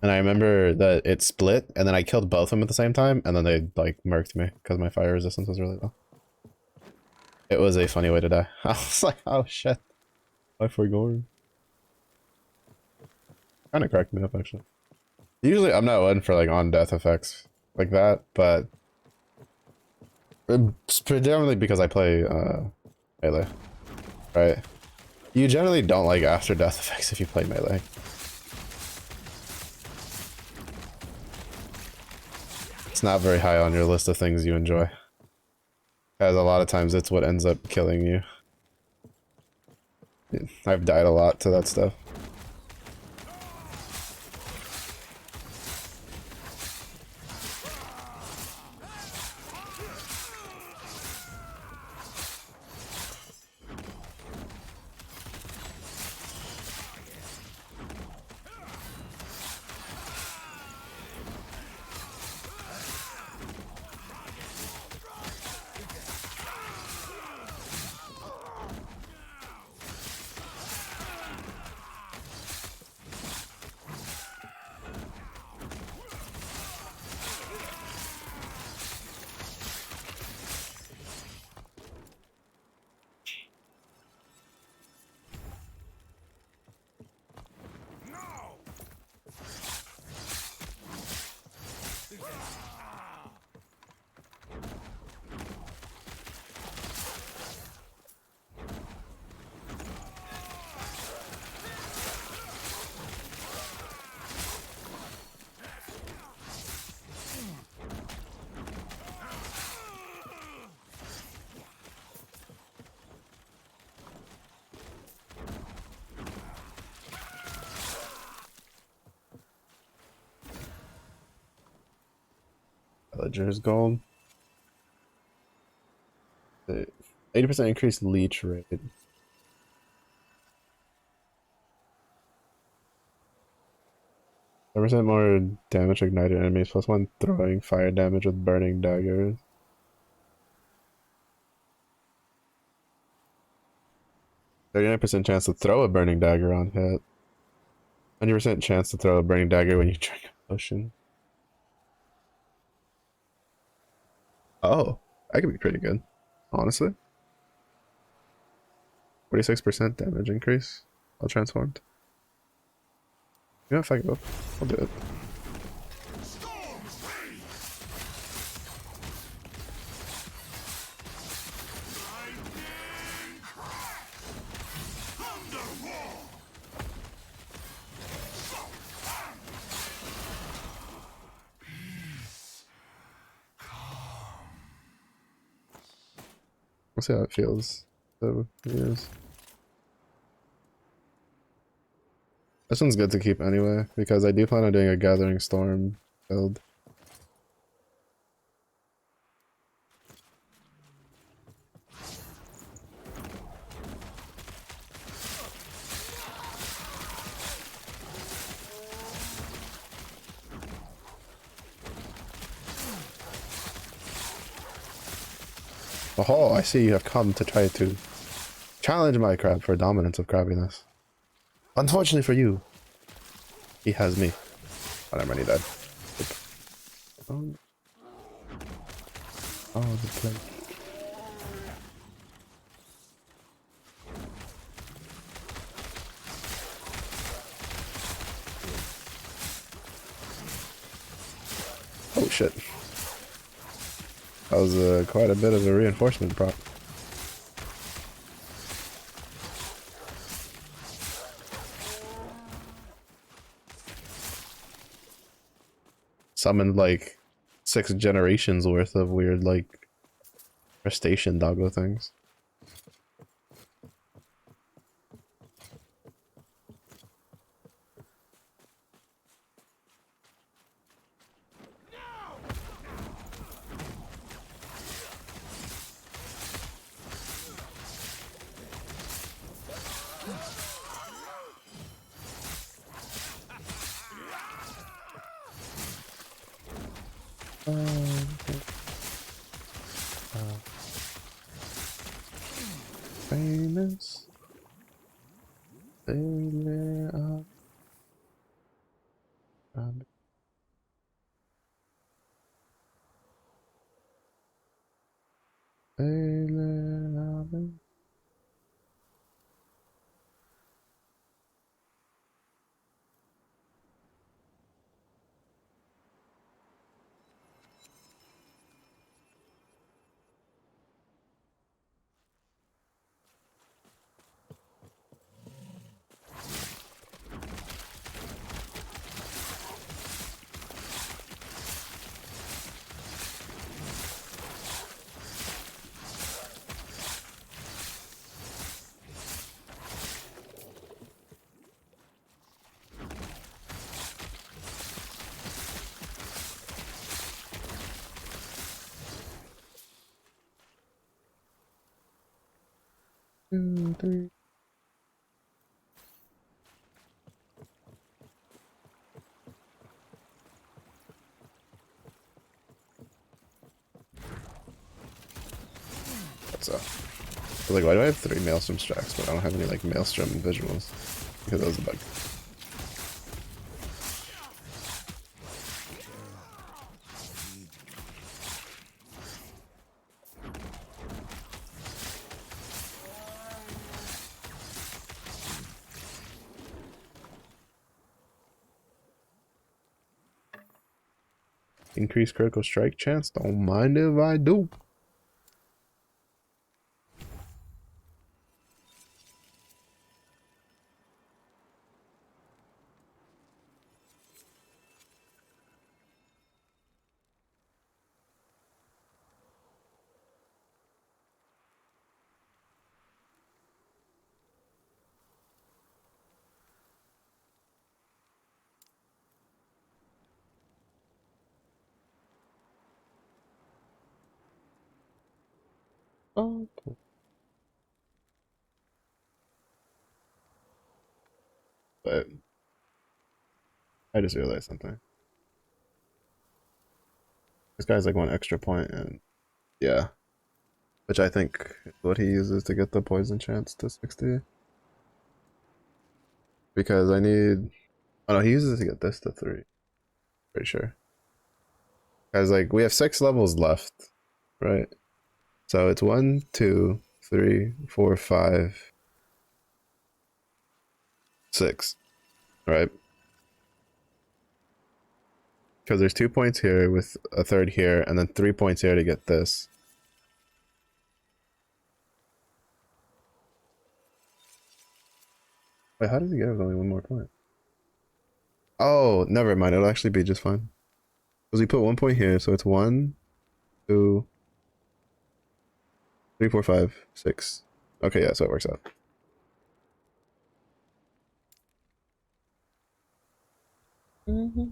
and I remember that it split, and then I killed both of them at the same time, and then they like murked me because my fire resistance was really low. It was a funny way to die. I was like, oh shit, I forgot. Kind of cracked me up actually. Usually I'm not one for like on death effects like that, but it's predominantly because I play melee, right? You generally don't like after death effects if you play melee. It's not very high on your list of things you enjoy, as a lot of times it's what ends up killing you. I've died a lot to that stuff. Villager's gold. 80% increased leech rate. 10% more damage ignited enemies, +1 throwing fire damage with burning daggers. 39% chance to throw a burning dagger on hit. 100% chance to throw a burning dagger when you drink a potion. Oh, that could be pretty good, honestly. 46% damage increase while transformed. You know, if I go, I'll do it. We'll see how it feels. So, yes. This one's good to keep anyway, because I do plan on doing a Gathering Storm build. Oh, I see you have come to try to challenge my crab for dominance of crabbiness. Unfortunately for you, he has me. Oh, never mind, he died. Oh, oh the plague. Oh shit. That was quite a bit of a reinforcement prop. Summoned like 6 generations worth of weird like crustacean doggo things. Famous failure of failure of two, three. What's up? I was like, why do I have 3 Maelstrom stacks, but I don't have any like Maelstrom visuals? Because that was a bug. Increase critical strike chance? Don't mind if I do. Oh, cool. But I just realized something. This guy's like 1 extra point, and yeah. Which I think is what he uses to get the poison chance to 60. Because I need... Oh no, he uses it to get this to 3. Pretty sure. Because like, we have 6 levels left, right? So it's 1, 2, 3, 4, 5, 6, right? Because there's 2 points here with a 3rd here, and then 3 points here to get this. Wait, how does he get it with only 1 more point? Oh, never mind. It'll actually be just fine. Because we put 1 point here, so it's 1, 2, 3, 4, 5, 6. Okay, yeah, so it works out. Mm-hmm.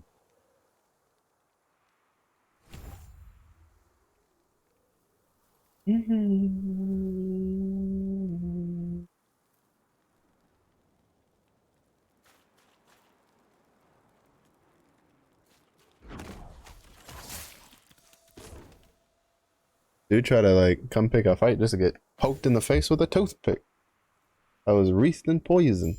Mm-hmm. Dude try to like come pick a fight just to get poked in the face with a toothpick. I was wreathed in poison.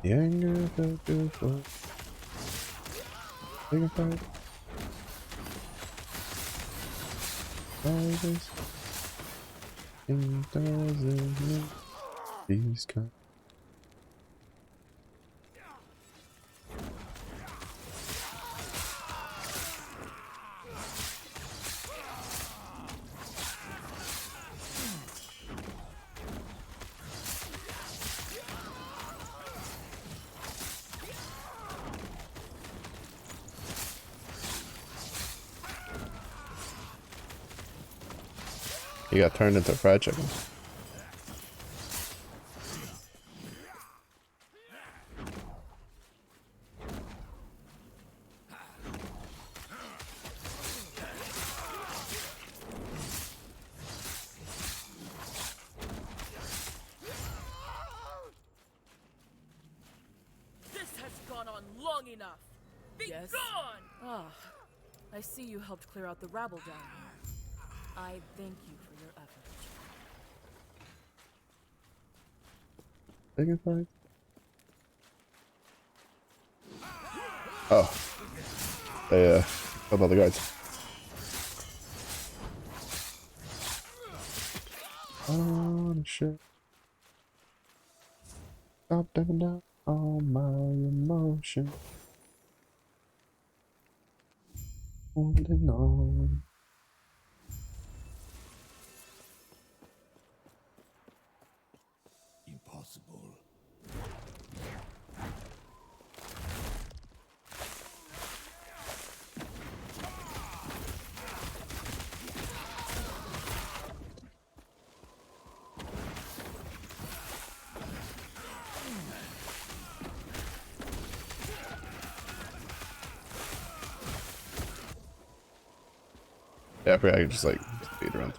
The anger felt beautiful. Take a fight. Tigers. In thousands. These kind. He got turned into fried chicken. This has gone on long enough. Be gone! Ah, I see you helped clear out the rabble down here. I thank you for your efforts. Take a fight. Oh. They killed all the guards. Oh shit. Stop diving down all my emotion. Holding on. Impossible. Yeah, I forgot I could just like speed around.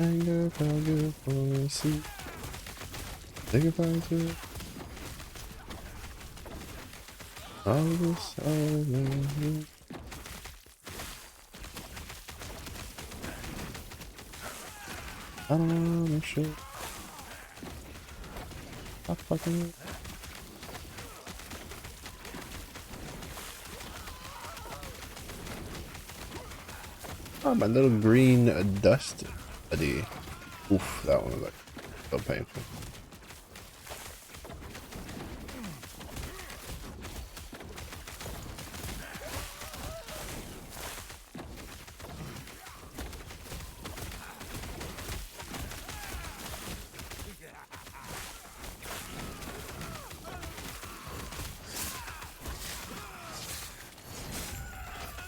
Anger felt good for a seat. Take a fight to it. All this over. I don't know shit. Stop fucking it. Oh, my little green dust buddy. Oof, that one was like so painful.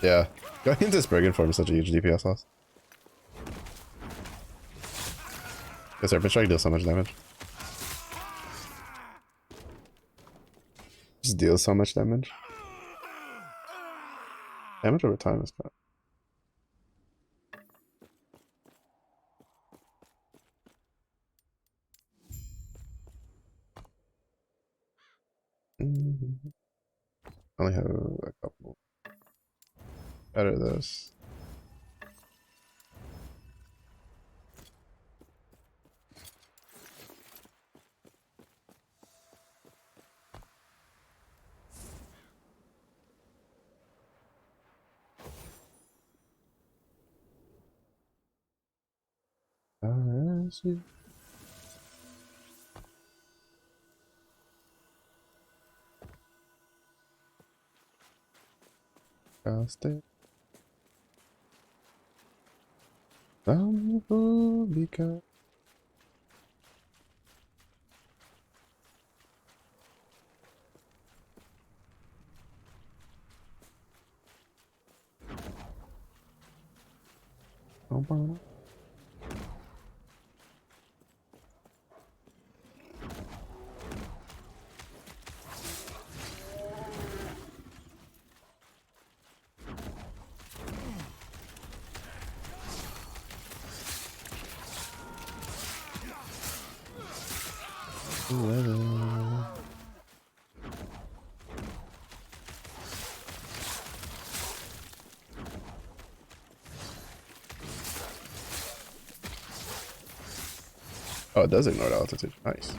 Yeah, going into this brigand form is such a huge DPS loss. Because our strike deals so much damage. Just deals so much damage. Damage over time is kind of... only have a couple. Better this. Stay. Because oh, it does ignore altitude. Nice.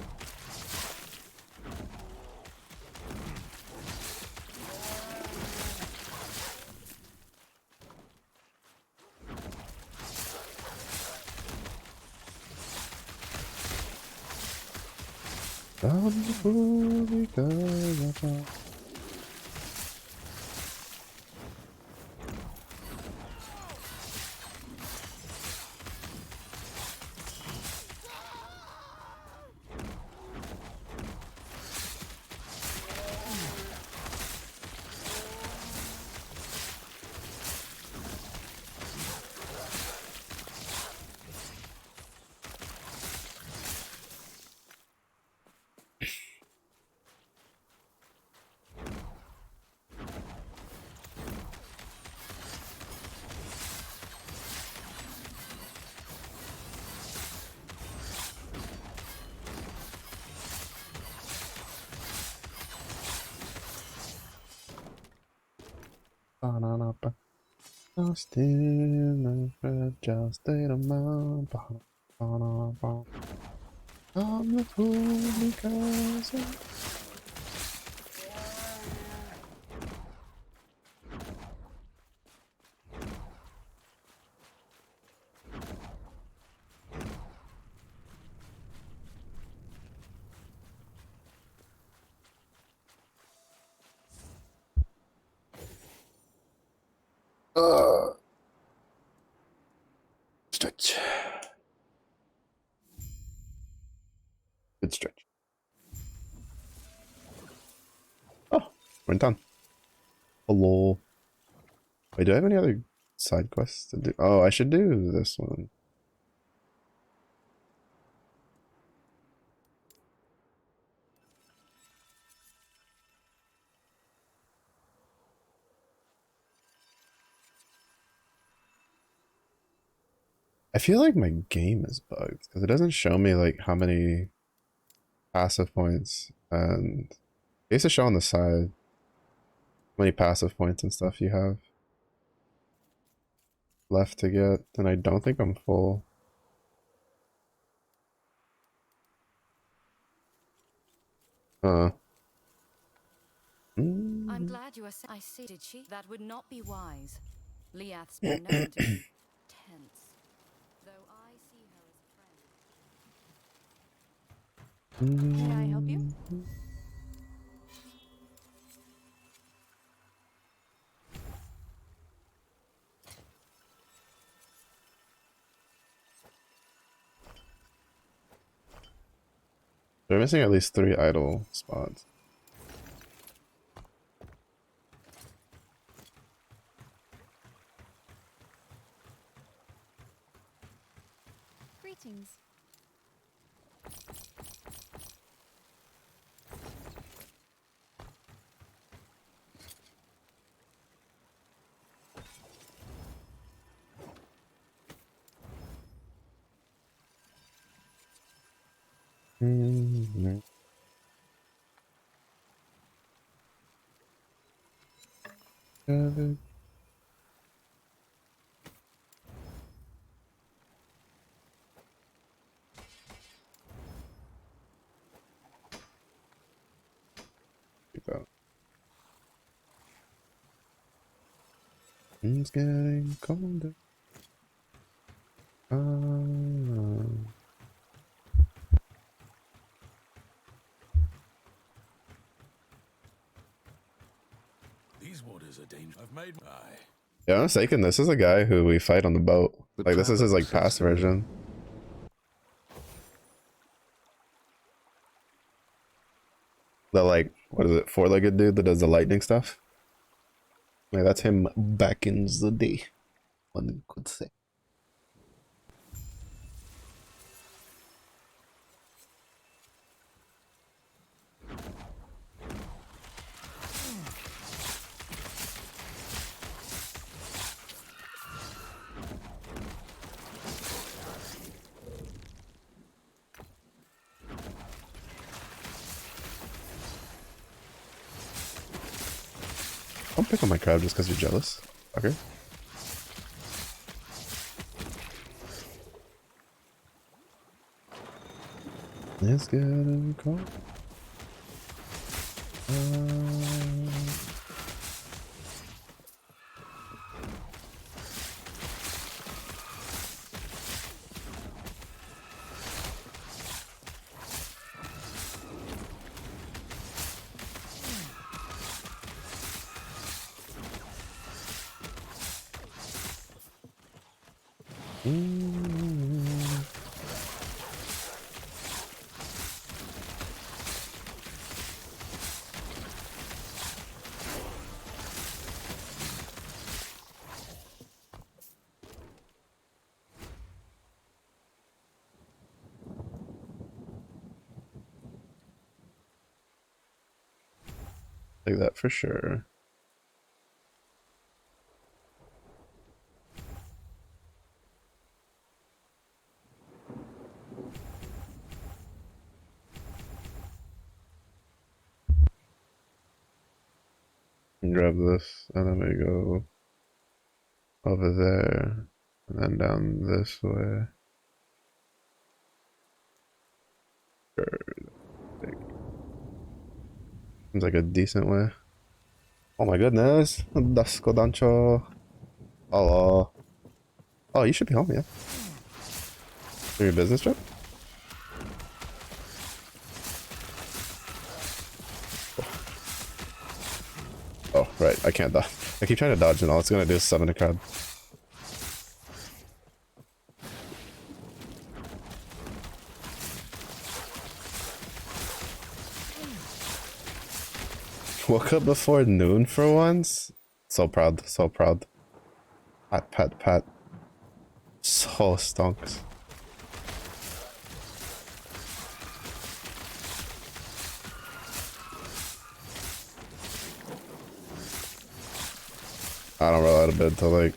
Lost in a fragile state of mind. I'm the fool because stretch. Good stretch. Oh, we're done. Hello. Wait, do I have any other side quests to do? Oh, I should do this one. I feel like my game is bugged because it doesn't show me like how many passive points, and it used to show on the side how many passive points and stuff you have left to get, and I don't think I'm full. I'm glad you are. I see. Did she? That would not be wise. Liath's been known to be tense, though I see her as a friend. May I help you? They're missing at least 3 idle spots. Greetings. Here we go. It's getting colder. These waters are dangerous. I've made my. Yeah, I'm mistaken. This is a guy who we fight on the boat. The Like, this is his, traveler like, past sensible. version. The, like, what is it? Four-legged dude that does the lightning stuff? Yeah, that's him back in the day. One could say. Don't pick on my crab just because you're jealous. Okay. Let's get a call. Like that for sure. Grab this, and then we go over there, and then down this way. Seems like a decent way. Oh my goodness. Dasko Dancho. Hello. Oh, you should be home, yeah. For your business trip? Oh, right. I can't dodge. I keep trying to dodge and all it's gonna do is summon a crab. Woke up before noon for once. So proud, so proud. Pat, pat, pat. So stonks. I don't roll out of bed till like,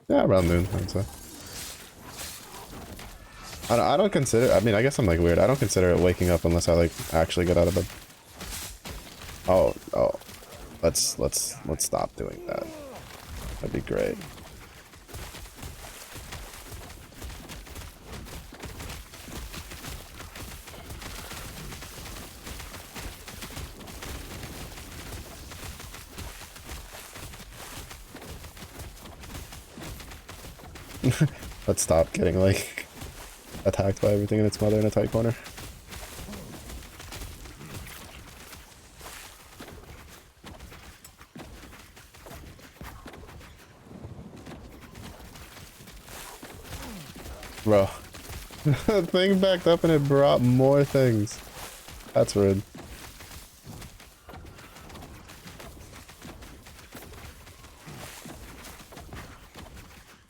yeah, around noon, I'd say. I don't consider, I mean, I guess I'm like weird. I don't consider it waking up unless I like actually get out of bed. Oh, let's stop doing that. That'd be great. Let's stop getting like attacked by everything and its mother in a tight corner. Bro. The thing backed up and it brought more things. That's rude.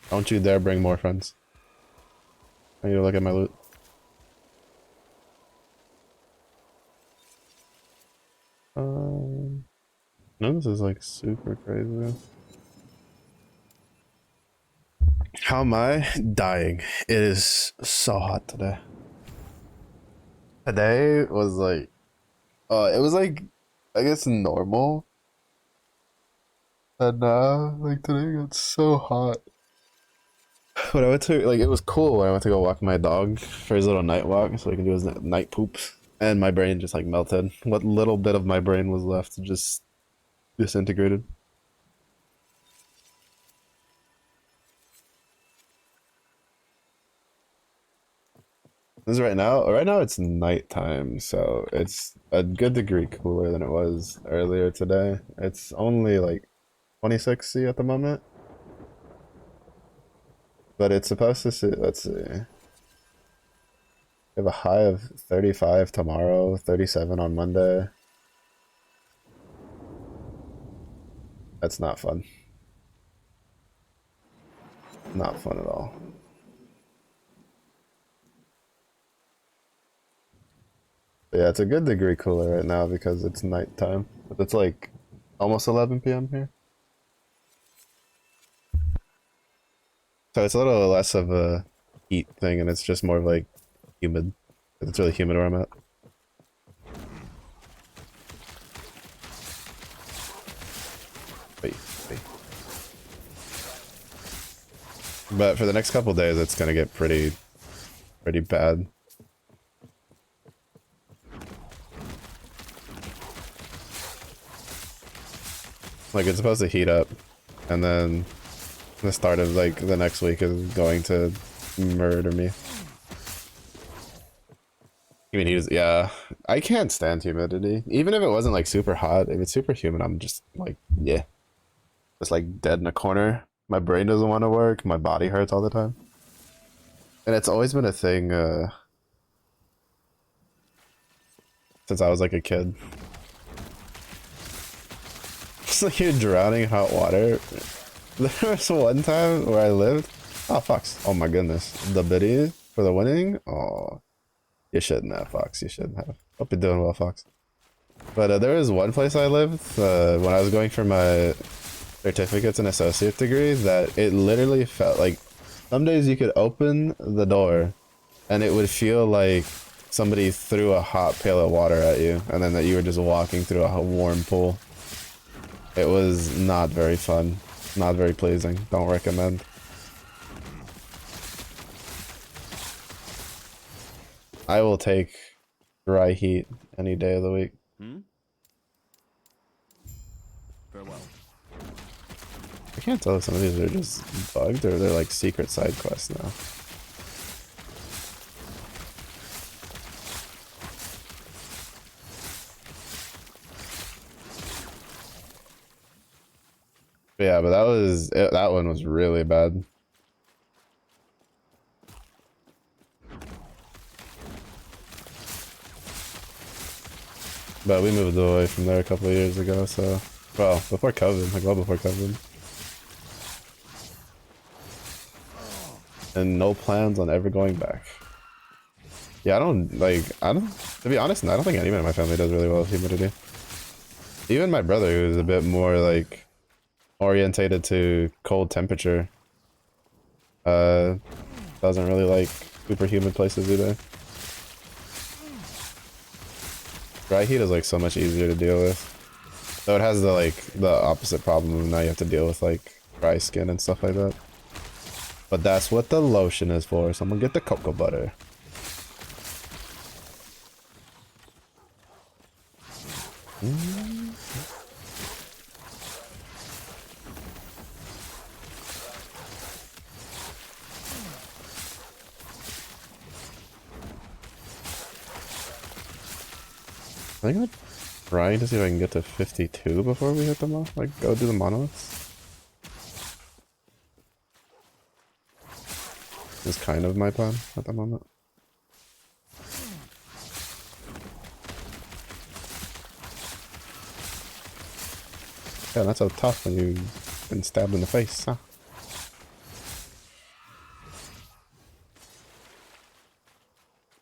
Don't you dare bring more friends. I need to look at my loot. None of this is like super crazy. How am I? Dying. It is so hot today. Today was like, it was like, I guess normal. And like today got so hot. When I went to, like, it was cool when I went to go walk my dog for his little night walk so he can do his night poops. And my brain just like melted. What little bit of my brain was left just disintegrated. This is right now. Right now it's nighttime, so it's a good degree cooler than it was earlier today. It's only like 26C at the moment. But it's supposed to see, let's see. We have a high of 35 tomorrow, 37 on Monday. That's not fun. Not fun at all. But yeah, it's a good degree cooler right now because it's nighttime. But it's like almost 11 p.m. here. So it's a little less of a heat thing and it's just more of like humid. It's really humid where I'm at. Wait. But for the next couple days, it's gonna get pretty bad. Like it's supposed to heat up, and then the start of like the next week is going to murder me. Yeah, I can't stand humidity. Even if it wasn't like super hot, if it's super humid, I'm just like, yeah. Just like dead in a corner. My brain doesn't want to work, my body hurts all the time. And it's always been a thing, since I was like a kid. It's like you're drowning in hot water. There was one time where I lived. Oh, Fox. Oh my goodness. The biddy for the winning? Oh. You shouldn't have, Fox. You shouldn't have. Hope you're doing well, Fox. But there was one place I lived when I was going for my certificates and associate degree that it literally felt like some days you could open the door and it would feel like somebody threw a hot pail of water at you and then that you were just walking through a warm pool. It was not very fun. Not very pleasing. Don't recommend. I will take dry heat any day of the week. Farewell. I can't tell if some of these are just bugged or they're like secret side quests now. Yeah, but that one was really bad. But we moved away from there a couple of years ago, so well, before COVID, like well before COVID. And no plans on ever going back. Yeah, to be honest, I don't think anyone in my family does really well with humidity. Even my brother, who's a bit more like orientated to cold temperature, doesn't really like super humid places either. Dry heat is like so much easier to deal with. So it has the opposite problem of now you have to deal with like dry skin and stuff like that. But that's what the lotion is for, so I'm gonna get the cocoa butter. I think I'm trying to see if I can get to 52 before we hit the like go do the monoliths. Is kind of my plan at the moment. Yeah, that's so tough when you've been stabbed in the face, huh?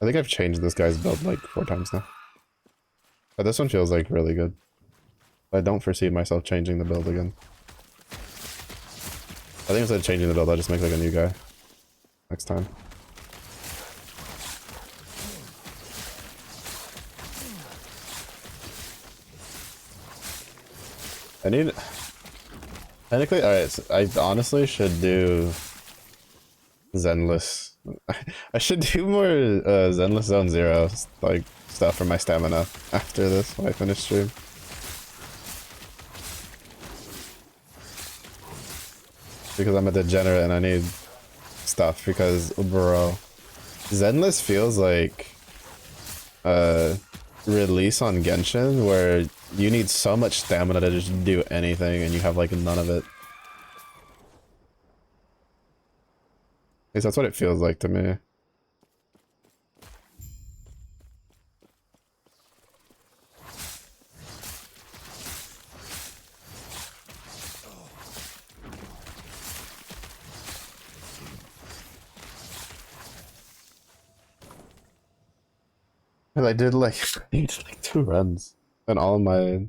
I think I've changed this guy's build like 4 times now. But this one feels like really good. I don't foresee myself changing the build again. I think instead of changing the build, I'll just make like a new guy next time. Technically, alright, so I honestly should do Zenless. I should do more Zenless Zone Zero like stuff for my stamina after this when I finish stream. Because I'm a degenerate and I need stuff because bro, Zenless feels like release on Genshin where you need so much stamina to just do anything and you have like none of it. At least that's what it feels like to me. And I did like 2 runs and all of my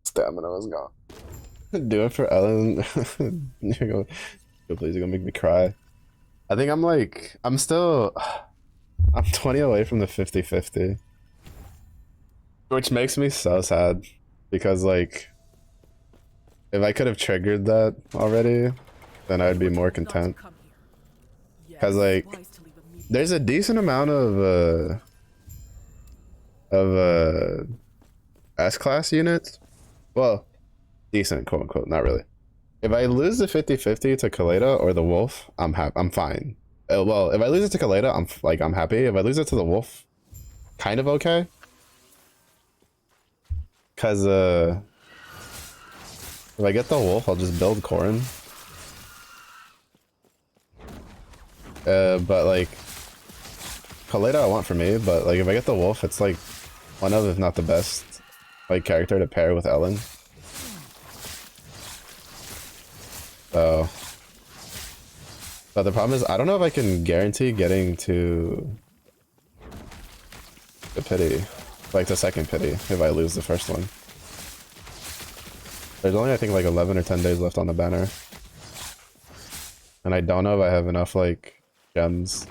stamina was gone. Do it for Ellen. You're gonna, please, you're gonna make me cry. I think I'm still, I'm 20 away from the 50-50. Which makes me so sad. Because like, if I could have triggered that already, then I'd be more content. Because like, there's a decent amount of S-class units. Well, decent, quote unquote, not really. If I lose the 50-50 to Kaleda or the Wolf, I'm fine. Well, if I lose it to Kaleda, I'm happy. If I lose it to the Wolf, kind of okay. Cause if I get the Wolf, I'll just build Corrin. But like Kaleda I want for me, but like if I get the Wolf, it's like one of, if not the best, like character to pair with Ellen. So, but the problem is I don't know if I can guarantee getting to the pity, like the second pity, if I lose the first one. There's only I think like 11 or 10 days left on the banner, and I don't know if I have enough like gems.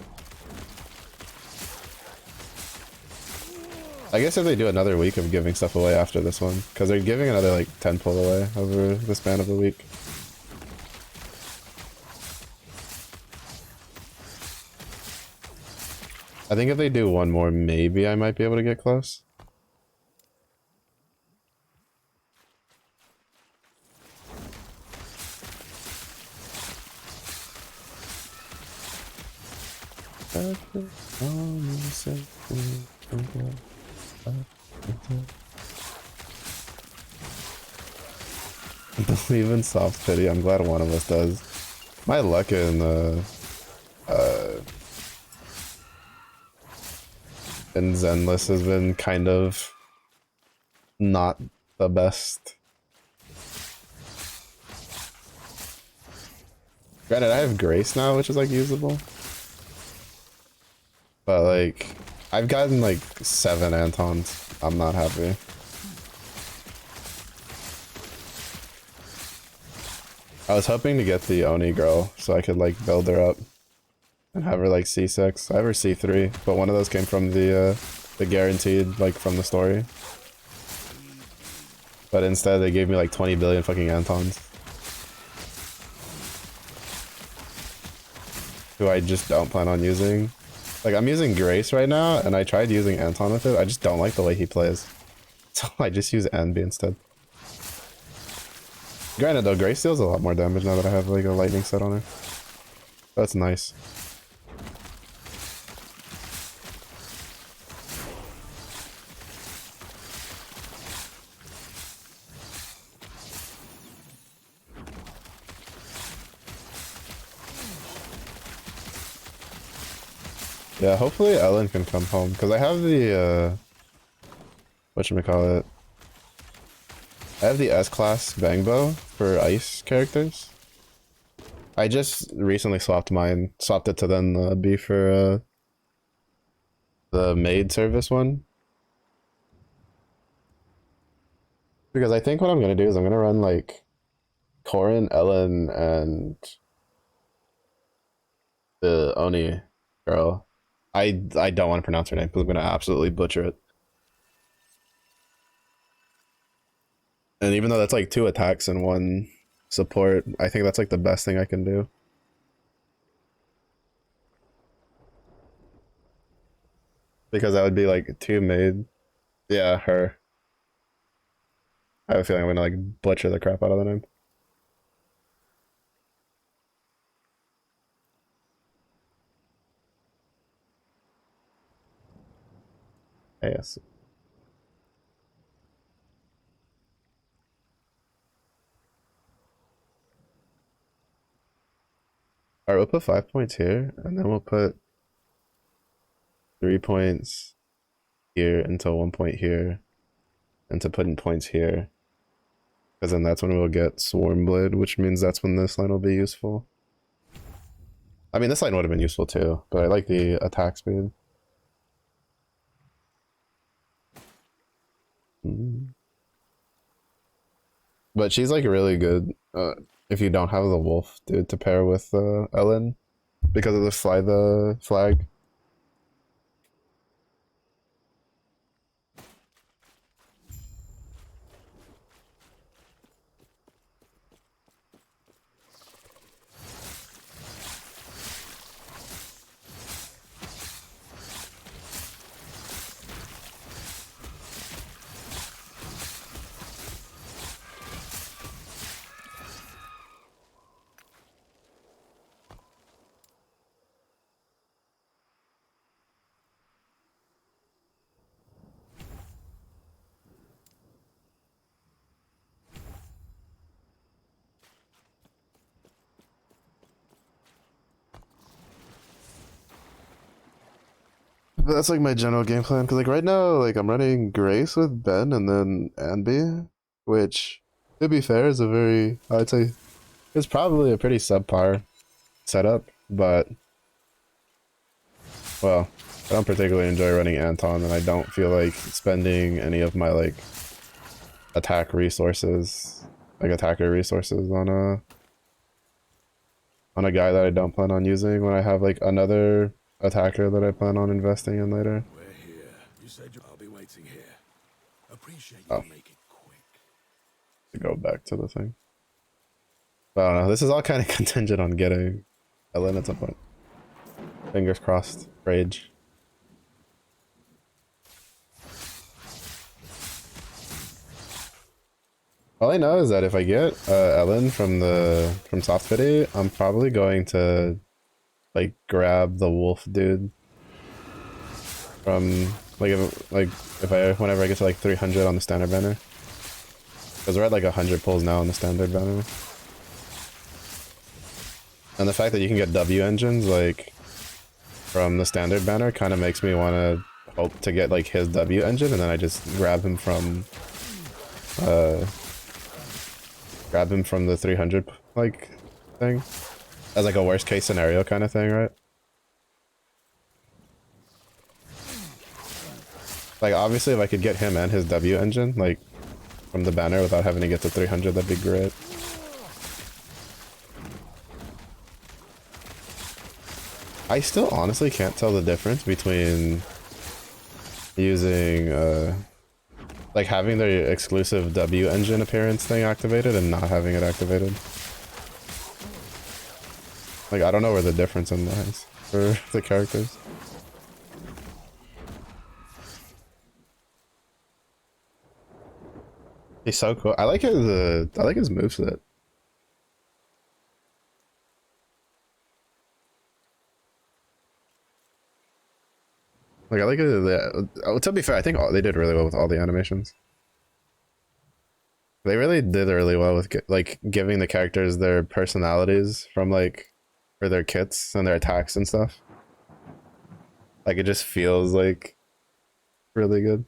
I guess if they do another week of giving stuff away after this one, because they're giving another like 10 pull away over the span of the week. I think if they do one more, maybe I might be able to get close. Believe in soft pity. I'm glad one of us does. My luck in Zenless has been kind of not the best. Granted, I have Grace now, which is like usable. But like, I've gotten like 7 Antons. I'm not happy. I was hoping to get the Oni girl so I could like build her up and have her like C6. I have her C3, but one of those came from the guaranteed, like from the story. But instead they gave me like 20 billion fucking Antons. Who I just don't plan on using. Like I'm using Grace right now and I tried using Anton with it. I just don't like the way he plays. So I just use Enby instead. Granted though, Grace deals a lot more damage now that I have like a lightning set on her. That's nice. Yeah, hopefully Ellen can come home, because I have the, whatchamacallit, I have the S-class Bangbow for ice characters. I just recently swapped it to then be for, the maid service one. Because I think what I'm gonna do is I'm gonna run, like, Corrin, Ellen, and the Oni girl. I don't want to pronounce her name because I'm going to absolutely butcher it. And even though that's like 2 attacks in one support. I think that's like the best thing I can do. Because that would be like 2 made. Yeah, her. I have a feeling I'm gonna like butcher the crap out of the name. Yes. Alright, we'll put 5 points here, and then we'll put 3 points here until 1 point here, and to put in points here. Because then that's when we'll get Swarm Blade, which means that's when this line will be useful. I mean, this line would have been useful too, but I like the attack speed. But she's like really good if you don't have the wolf, dude, to pair with Ellen because of the flag. But that's like my general game plan, because like right now, like I'm running Grace with Ben and then Anby, which, to be fair, is a very, I'd say, it's probably a pretty subpar setup, but, well, I don't particularly enjoy running Anton, and I don't feel like spending any of my like attacker resources on a guy that I don't plan on using when I have like another attacker that I plan on investing in later. We're here. You said I'll be waiting here. Appreciate Oh. you make it quick. To go back to the thing. But I don't know. This is all kind of contingent on getting Ellen at some point. Fingers crossed. Rage. All I know is that if I get Ellen from Soft Pity, I'm probably going to like grab the wolf dude from whenever I get to like 300 on the standard banner, because we're at like 100 pulls now on the standard banner, and the fact that you can get W engines like from the standard banner kind of makes me want to hope to get like his W engine, and then I just grab him from the 300 like thing as like a worst case scenario kind of thing, right? Like obviously if I could get him and his W engine like from the banner without having to get to 300, that'd be great. I still honestly can't tell the difference between using like having the exclusive W engine appearance thing activated and not having it activated. Like, I don't know where the difference in that is for the characters. He's so cool. I like his moveset. Like, I like it. To be fair, I think they did really well with all the animations. They really did really well with like giving the characters their personalities from like, or their kits and their attacks and stuff. Like it just feels like really good.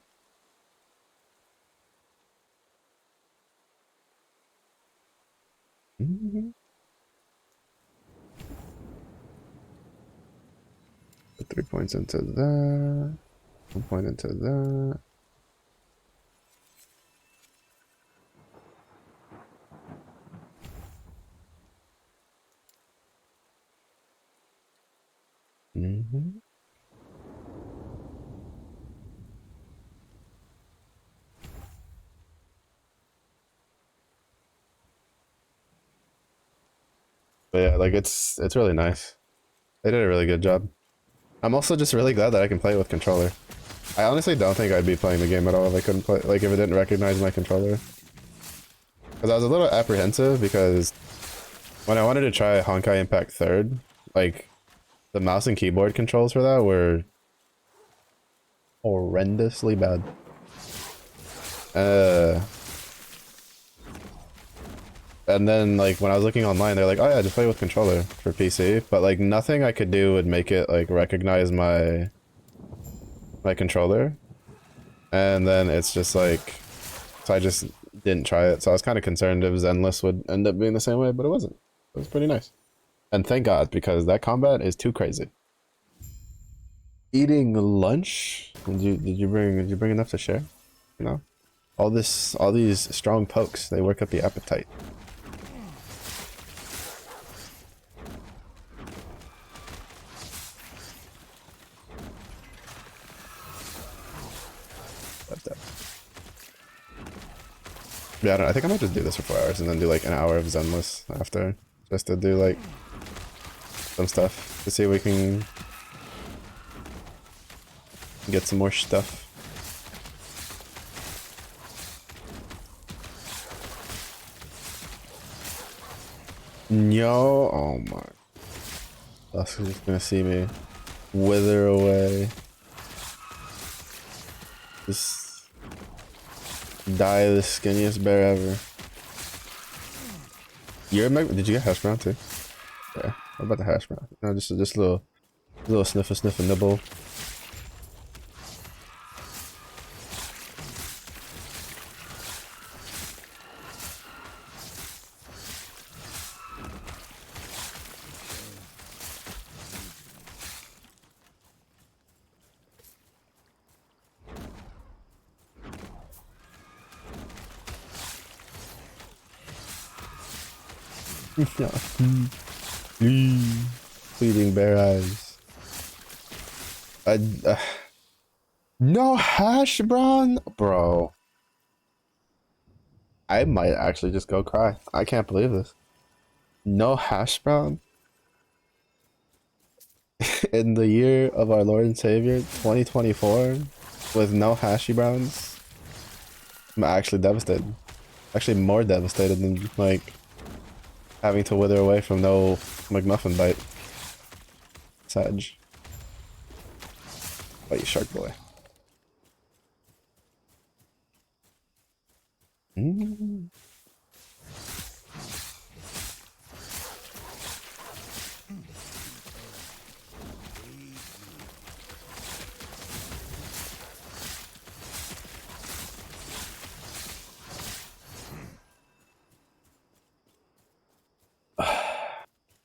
Put 3 points into that. 1 point into that. But yeah, like it's really nice. They did a really good job. I'm also just really glad that I can play with controller. I honestly don't think I'd be playing the game at all if I couldn't play, like if it didn't recognize my controller. Because I was a little apprehensive because when I wanted to try Honkai Impact 3rd, like the mouse and keyboard controls for that were horrendously bad. And then like when I was looking online, they're like, "Oh yeah, just play with controller for PC." But like nothing I could do would make it like recognize my controller. And then it's just like, so I just didn't try it. So I was kind of concerned if Zenless would end up being the same way, but it wasn't. It was pretty nice. And thank God, because that combat is too crazy. Eating lunch? Did you bring enough to share? You know? All these strong pokes, they work up the appetite. Yeah, I think I might just do this for 4 hours and then do like an hour of Zenless after, just to do like some stuff to see if we can get some more stuff. Yo, oh my, that's just gonna see me wither away. Just die the skinniest bear ever. Did you get hash brown too? Yeah, how about the hash brown? No, just a little sniff a nibble. Pleading bear eyes. No hash brown, bro. I might actually just go cry. I can't believe this. No hash brown in the year of our Lord and Savior 2024 with no hashy browns. I'm actually devastated. Actually more devastated than like having to wither away from no McMuffin bite. Sag. Oh, you shark boy.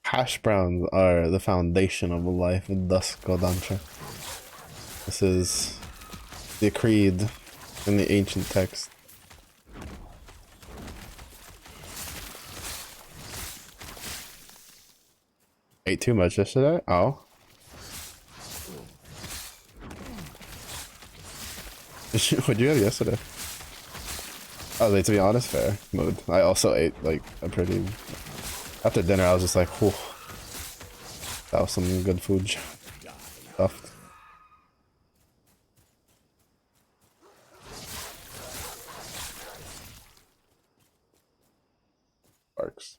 Hash browns are the foundation of life in Dusk Godancha. This is the creed in the ancient text. Ate too much yesterday? Oh. What'd you have yesterday? Oh, like, to be honest, fair mood. I also ate like a pretty... After dinner, I was just like, whew. That was some good food stuff. Sparks.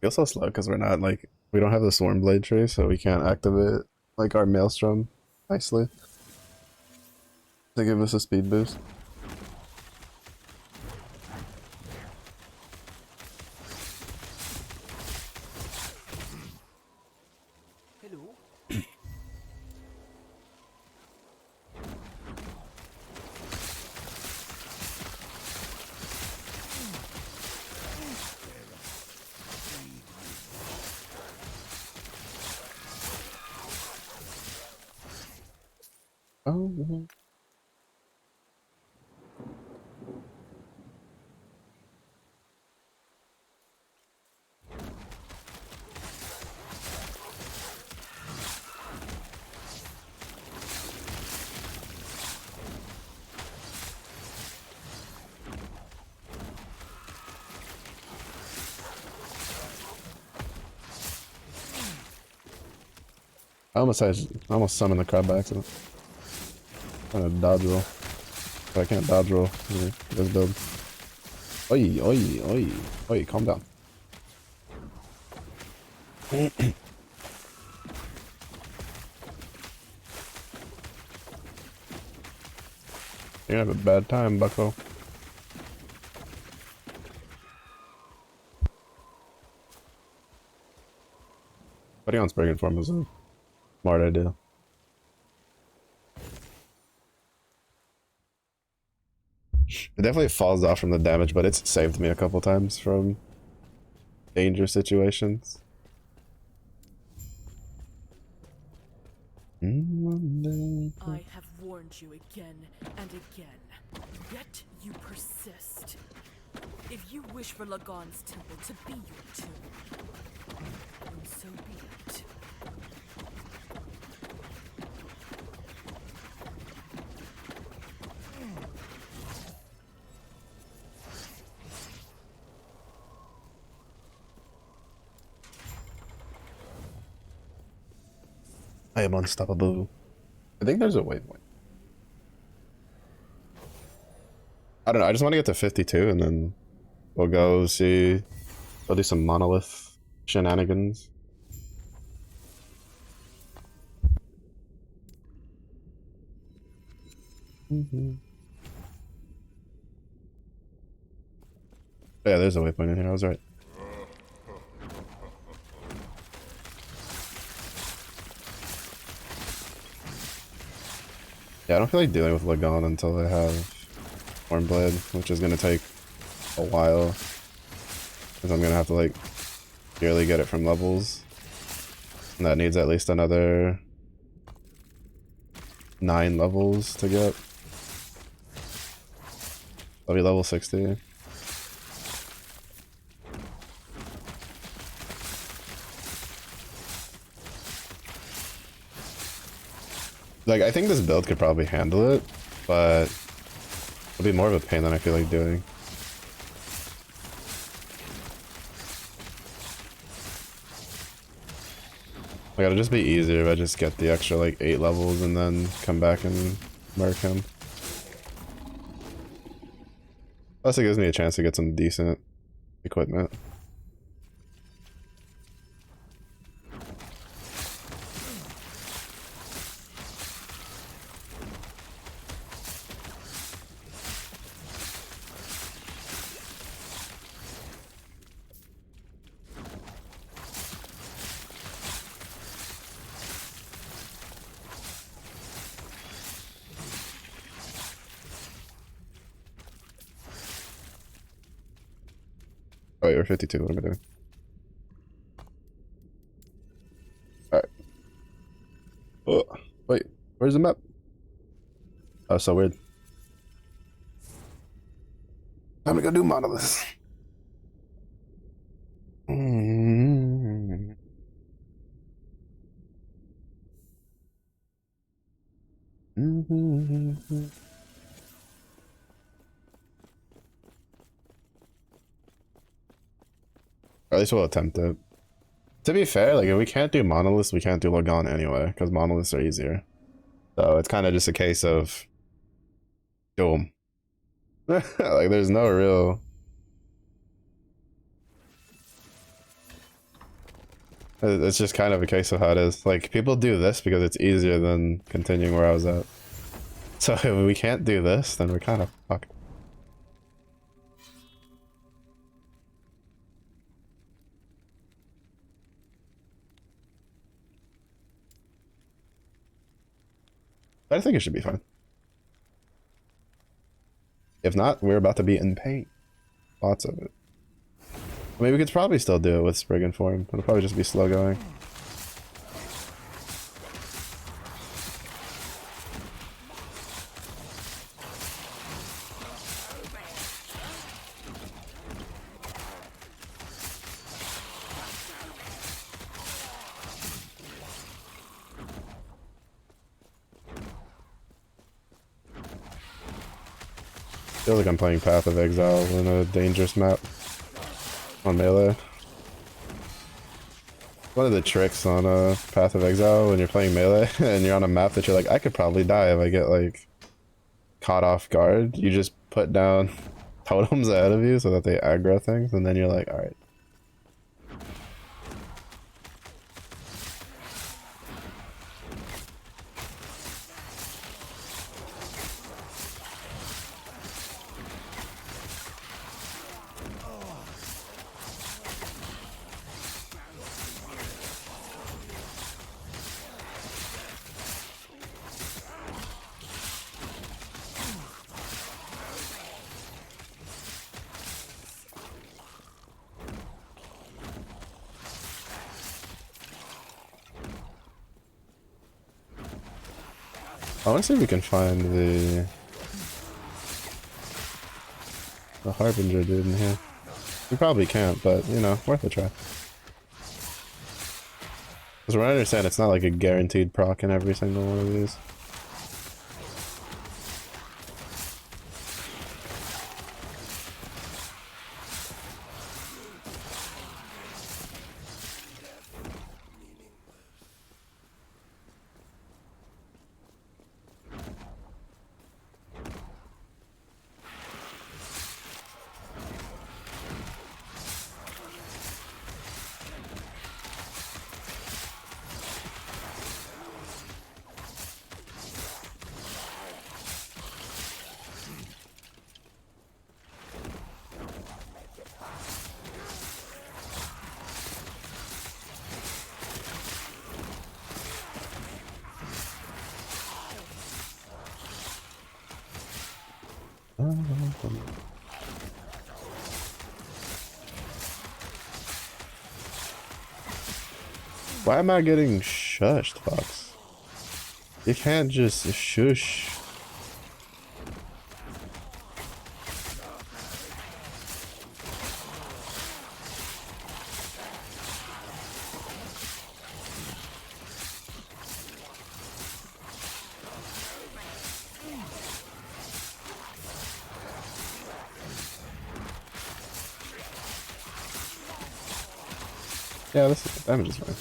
Feel so slow because we're not like, we don't have the Swarm Blade tree, so we can't activate like our Maelstrom nicely to give us a speed boost. Hello. Oh, I almost summoned the crab by accident. Trying to dodge roll. But I can't dodge roll in this build. Oi, oi, oi. Oi, calm down. You're gonna have a bad time, bucko. Putting on Spriggan form is a smart idea. It definitely falls off from the damage, but it's saved me a couple times from danger situations. I have warned you again and again, yet you persist. If you wish for Lagon's temple to be your tomb, then so be it. I am unstoppable. I think there's a waypoint. I don't know. I just want to get to 52 and then we'll go see. We'll do some monolith shenanigans. Yeah, there's a waypoint in here. I was right. Yeah, I don't feel like dealing with Lagon until I have Hornblade, which is gonna take a while. Because I'm gonna have to like yearly get it from levels. And that needs at least another 9 levels to get. I'll be level 60. Like, I think this build could probably handle it, but it'll be more of a pain than I feel like doing. Like, it'll just be easier if I just get the extra, like, 8 levels and then come back and murk him. Plus, it gives me a chance to get some decent equipment. Oh wait, we're 52, what am I doing? Alright. Oh, wait, where's the map? Oh, so weird. Time to go do monoliths. Or at least we'll attempt it. To be fair, like if we can't do monoliths, we can't do Lagon anyway, because monoliths are easier. So it's kind of just a case of do 'em. Like there's no real. It's just kind of a case of how it is. Like people do this because it's easier than continuing where I was at. So if we can't do this, then we're kind of fucked. But I think it should be fine. If not, we're about to be in pain. Lots of it. I mean, we could probably still do it with Spriggan form. It'll probably just be slow going. Feels like I'm playing Path of Exile in a dangerous map on melee. One of the tricks on Path of Exile when you're playing melee and you're on a map that you're like, I could probably die if I get like caught off guard. You just put down totems ahead of you so that they aggro things, and then you're like, alright. I want to see if we can find the Harbinger dude in here. We probably can't, but you know, worth a try. Because what I understand, it's not like a guaranteed proc in every single one of these. Why am I getting shushed, Fox? You can't just shush. Yeah, this damage is fine.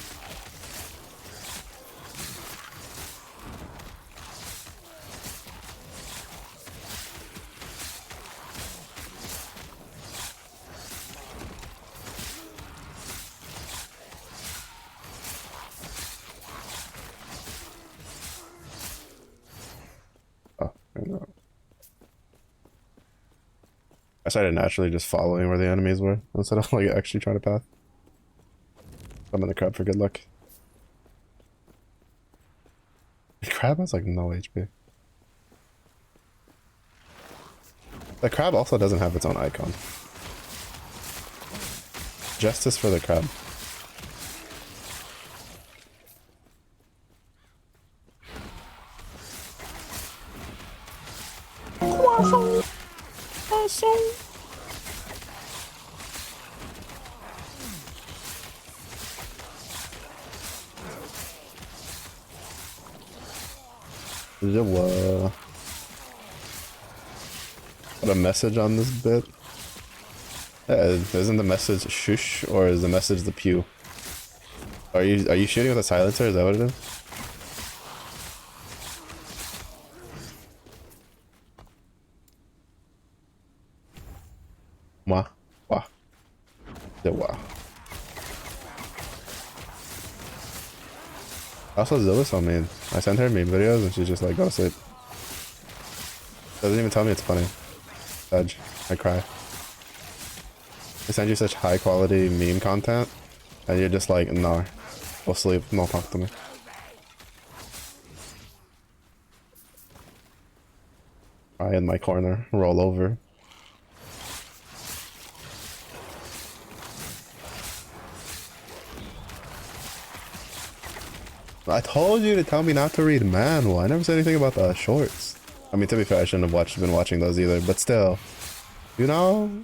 Oh, I know. I started naturally just following where the enemies were instead of like actually trying to path. I'm in the crab for good luck. The crab has like no HP. The crab also doesn't have its own icon. Justice for the crab. Got a message on this bit? Yeah, isn't the message shush or is the message the pew? Are you shooting with a silencer? Is that what it is? Wah. Wah. The wah. Also, Zilla saw me. I sent her meme videos and she's just like, go to sleep. Doesn't even tell me it's funny. Edge. I cry. I send you such high quality meme content and you're just like, nah. Go sleep. Don't talk to me. Cry in my corner. Roll over. I told you to tell me not to read manual. I never said anything about the shorts. I mean, to be fair, I shouldn't have been watching those either, but still. You know?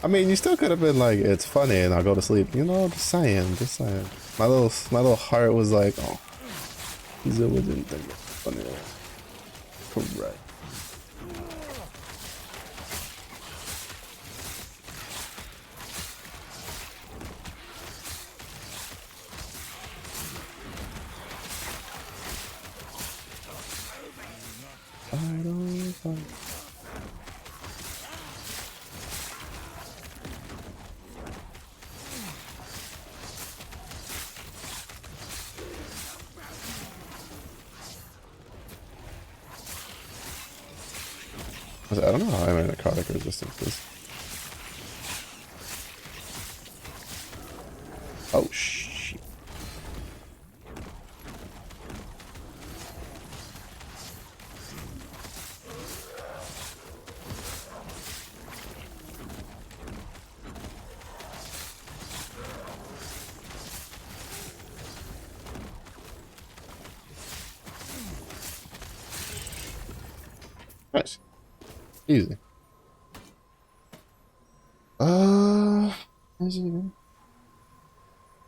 I mean, you still could have been like, it's funny and I'll go to sleep. You know, just saying, just saying. My little heart was like, oh. He's always in thing. Funny. Correct. I don't know how I made necrotic resistance is. Oh shit. Nice. Easy.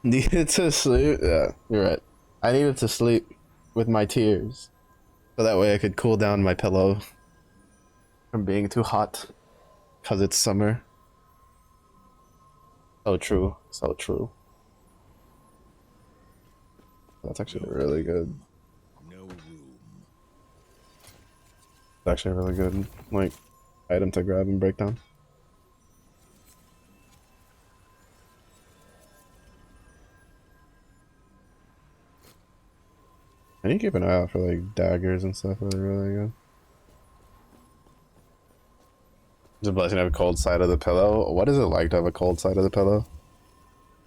Needed to sleep? Yeah, you're right. I needed to sleep with my tears. So that way I could cool down my pillow from being too hot. Because it's summer. So true. So true. That's actually really good. No room. It's actually a really good, like, item to grab and break down. And you keep an eye out for like daggers and stuff that are really good. It's a blessing to have a cold side of the pillow. What is it like to have a cold side of the pillow?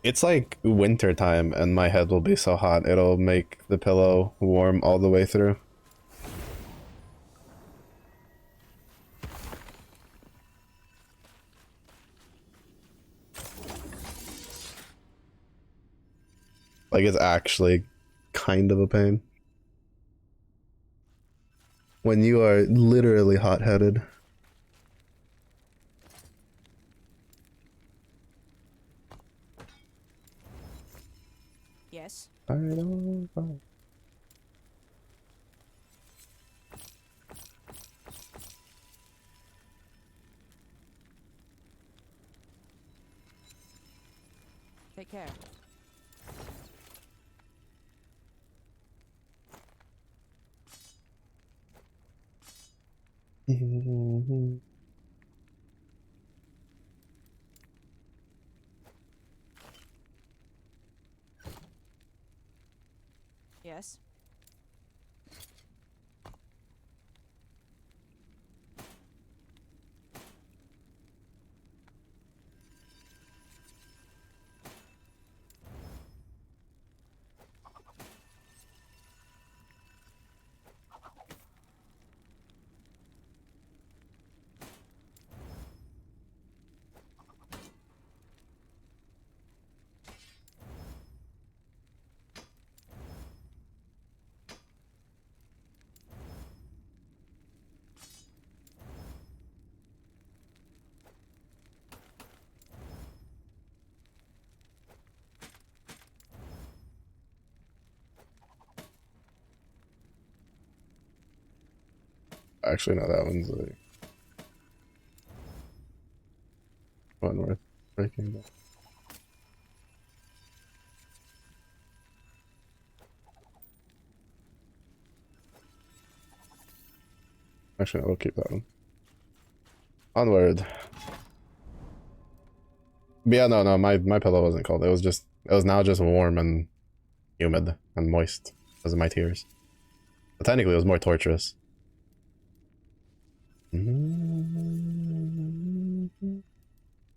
It's like winter time and my head will be so hot it'll make the pillow warm all the way through. Like it's actually kind of a pain. When you are literally hot-headed. Yes. I don't know. Take care. Yes. Actually, no, that one's like one worth breaking down. Actually, no, we'll keep that one. Onward. But yeah, no, my pillow wasn't cold. It was now just warm and humid and moist because of my tears. But technically, it was more torturous. I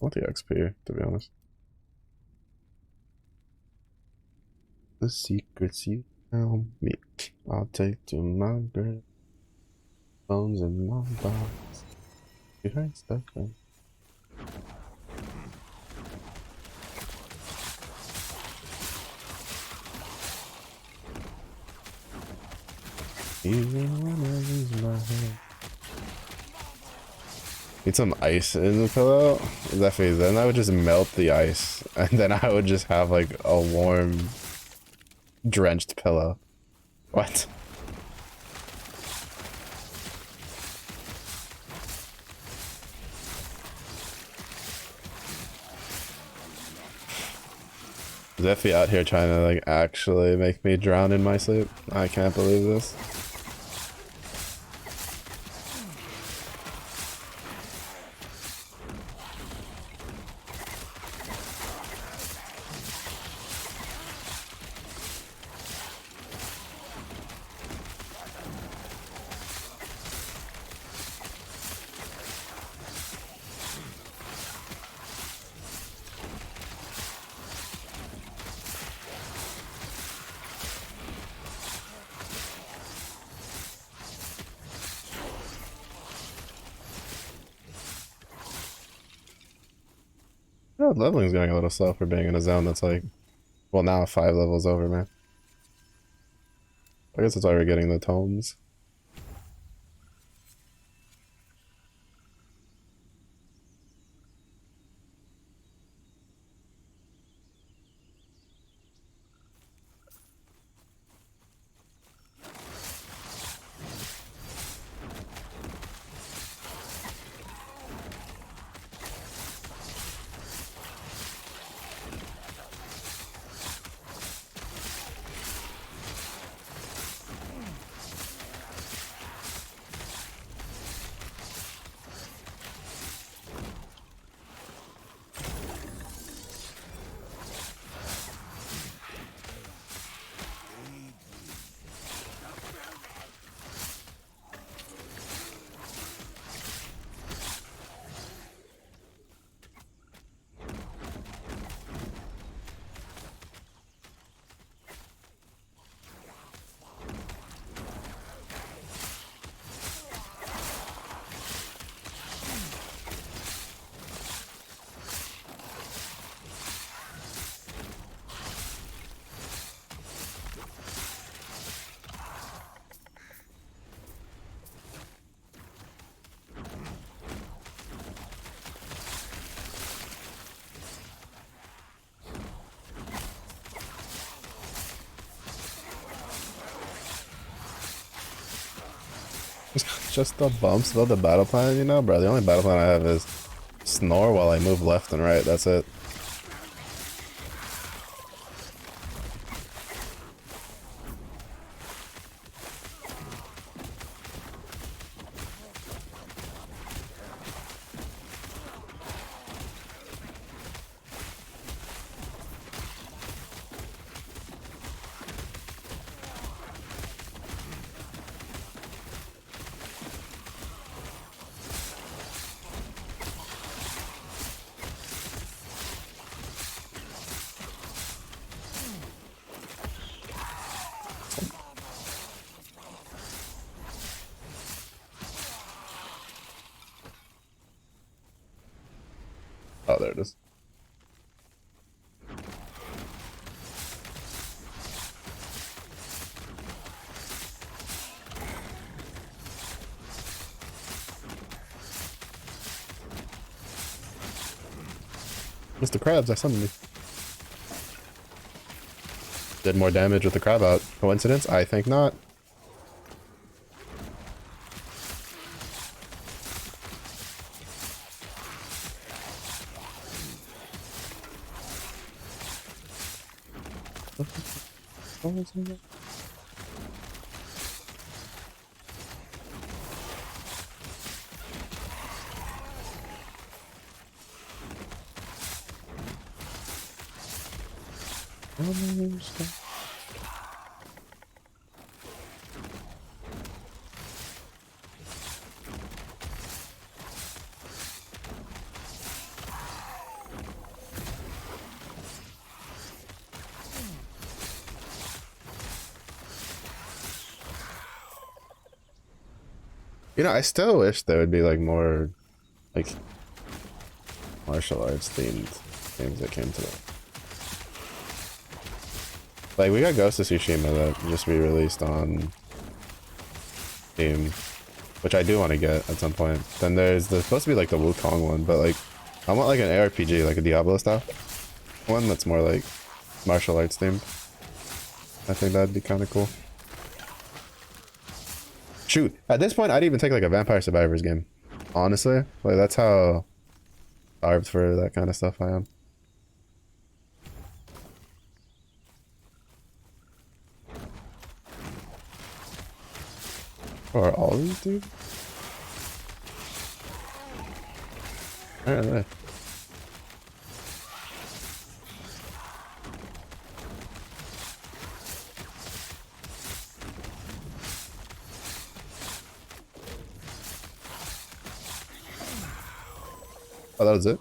want the XP, to be honest. The secrets you tell me, I'll take to my grave. Bones in my box. You heard stuff, man. Even when I lose my head. Need some ice in the pillow? Definitely. Then I would just melt the ice, and then I would just have like a warm, drenched pillow. What? Zeffy out here trying to like actually make me drown in my sleep. I can't believe this. Oh, leveling's going a little slow for being in a zone that's like, well, now 5 levels over, man. I guess it's why we're getting the tomes. Just the bumps above the battle plan, you know, bro. The only battle plan I have is snore while I move left and right. That's it. Oh, there it is. Mr. Krabs, I summoned you. Did more damage with the crab out. Coincidence? I think not. You know, I still wish there would be like more like martial arts themed games that came to it. Like we got Ghost of Tsushima that just re-released on Steam, which I do want to get at some point. Then there's supposed to be like the Wukong one, but like I want like an ARPG, like a Diablo style one that's more like martial arts themed. I think that'd be kind of cool. Shoot, at this point, I'd even take like a Vampire Survivors game. Honestly, like that's how starved for that kind of stuff I am. Or are all these dudes? Where are they? Oh, that was it?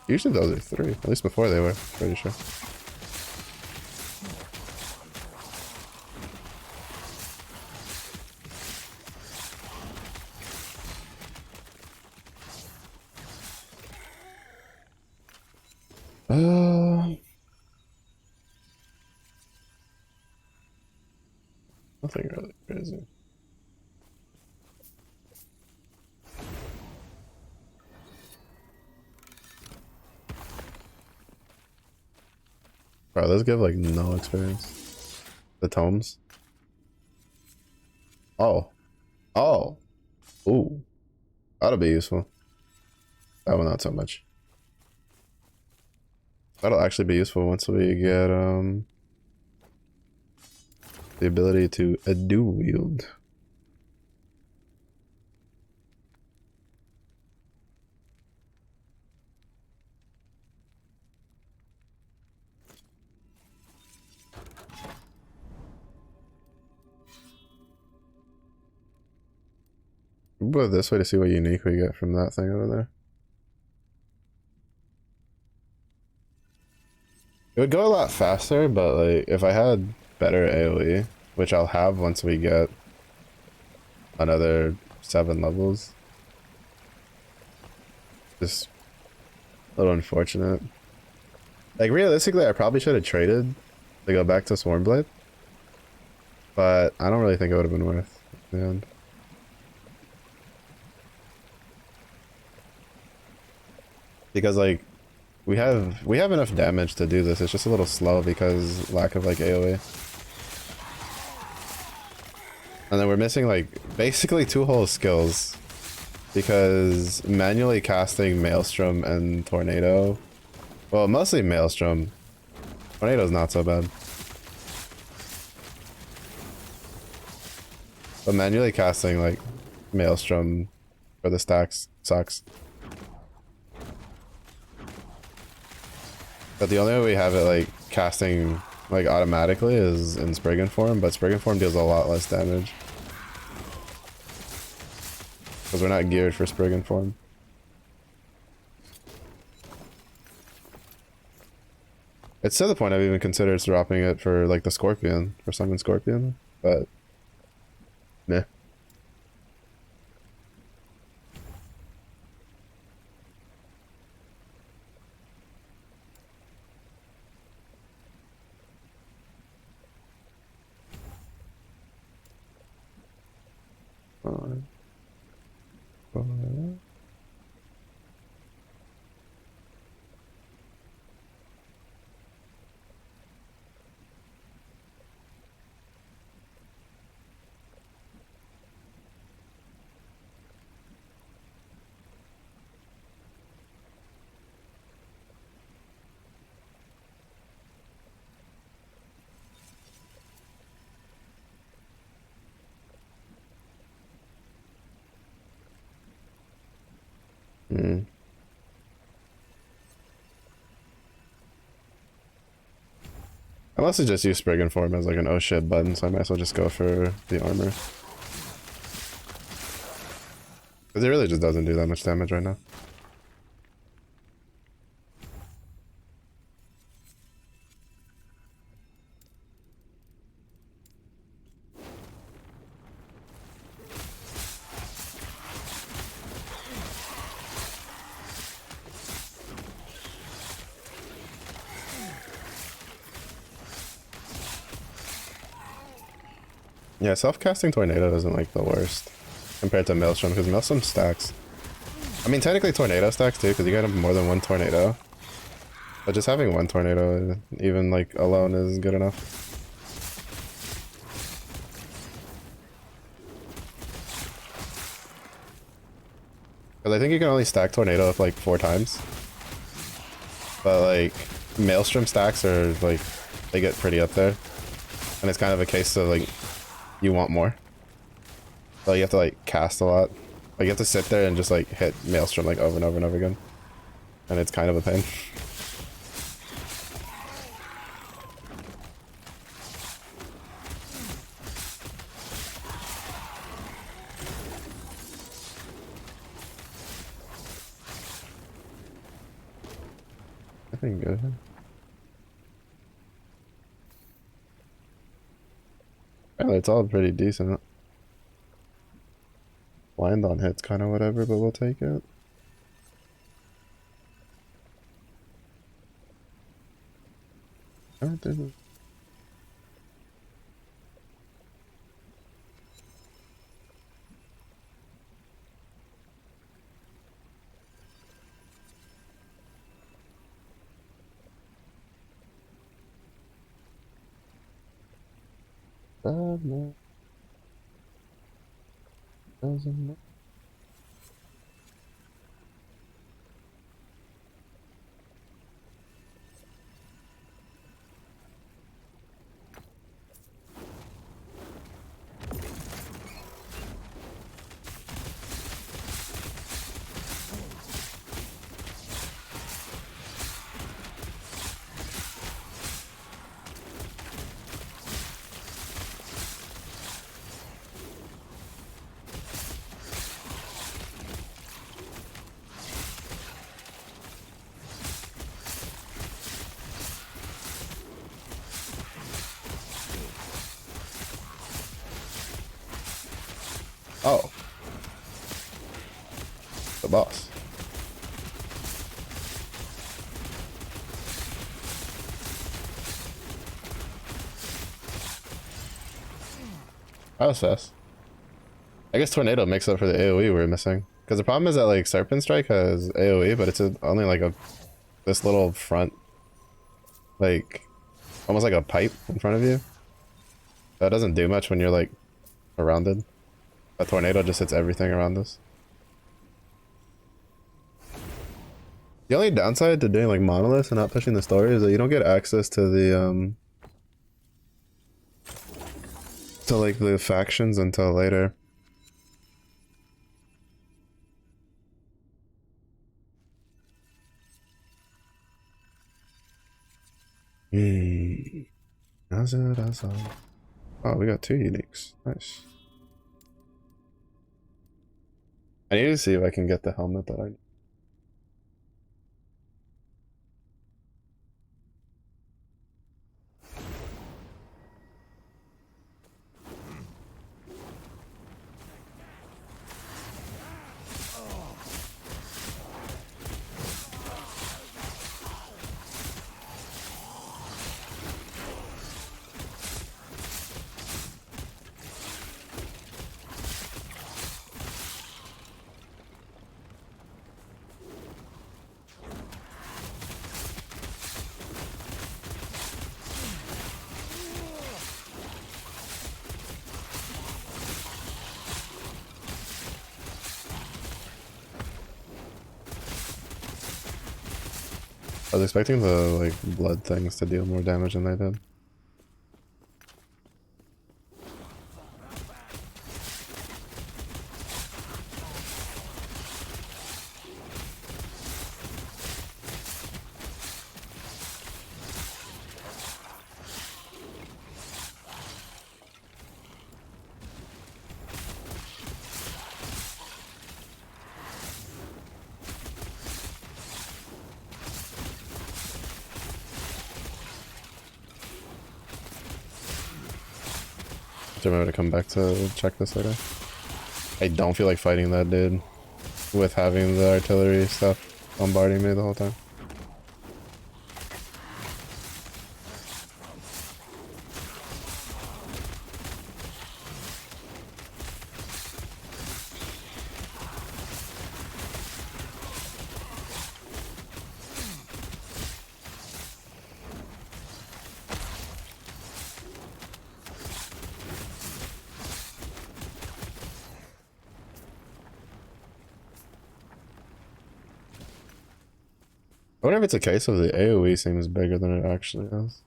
Usually those are 3. At least before they were, pretty sure. Nothing really crazy. Bro, those give like no experience. The tomes. Oh. Oh. Ooh. That'll be useful. That one not so much. That'll actually be useful once we get the ability to dual wield. We'll go this way to see what unique we get from that thing over there. It would go a lot faster, but like if I had better AoE, which I'll have once we get another 7 levels. Just a little unfortunate. Like realistically, I probably should have traded to go back to Swarmblade, but I don't really think it would have been worth it in the end. Because like we have enough damage to do this. It's just a little slow because lack of like AoE. And then we're missing like basically 2 whole skills because manually casting Maelstrom and Tornado, well, mostly Maelstrom. Tornado's not so bad. But manually casting like Maelstrom for the stacks sucks. But the only way we have it like casting like automatically is in Spriggan form, but Spriggan form deals a lot less damage. Because we're not geared for Spriggan form. It's to the point I've even considered dropping it for like the Scorpion, for Summon Scorpion, but meh. I mostly just use Spriggan form as like an oh shit button, so I might as well just go for the armor. Because it really just doesn't do that much damage right now. Yeah, self-casting Tornado isn't like the worst compared to Maelstrom, because Maelstrom stacks. I mean, technically Tornado stacks too, because you get more than 1 Tornado. But just having 1 Tornado, even like alone, is good enough. Because I think you can only stack tornado up like 4 times. But like maelstrom stacks are like, they get pretty up there. And it's kind of a case of like you want more. So you have to like cast a lot. Like you have to sit there and just like hit maelstrom like over and over and over again. And it's kind of a pain. I think good. Apparently it's all pretty decent. Blind on hits kind of whatever, but we'll take it. Oh, didn't. Bad man. Doesn't matter. Oh. The boss. That was fast. I guess Tornado makes up for the AoE we're missing. Because the problem is that like Serpent Strike has AoE, but it's only like this little front, like almost like a pipe in front of you. That doesn't do much when you're like surrounded. A tornado just hits everything around us. The only downside to doing like monoliths and not pushing the story is that you don't get access to the to like the factions until later. That's all. Oh, we got 2 uniques. Nice. I need to see if I can get the helmet that I need. I was expecting the like blood things to deal more damage than they did. Do you remember to come back to check this later? I don't feel like fighting that dude with having the artillery stuff bombarding me the whole time. I wonder if it's a case of the AoE seems bigger than it actually is.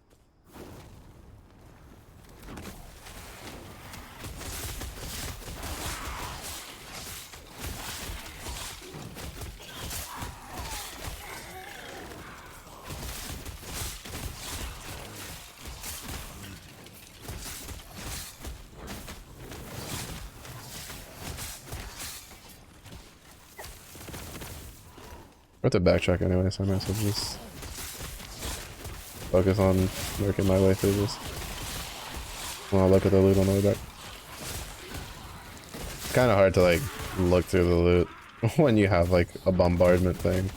I have to backtrack anyway, so I might as well just focus on working my way through this. When I look at the loot on the way back. It's kind of hard to like look through the loot when you have like a bombardment thing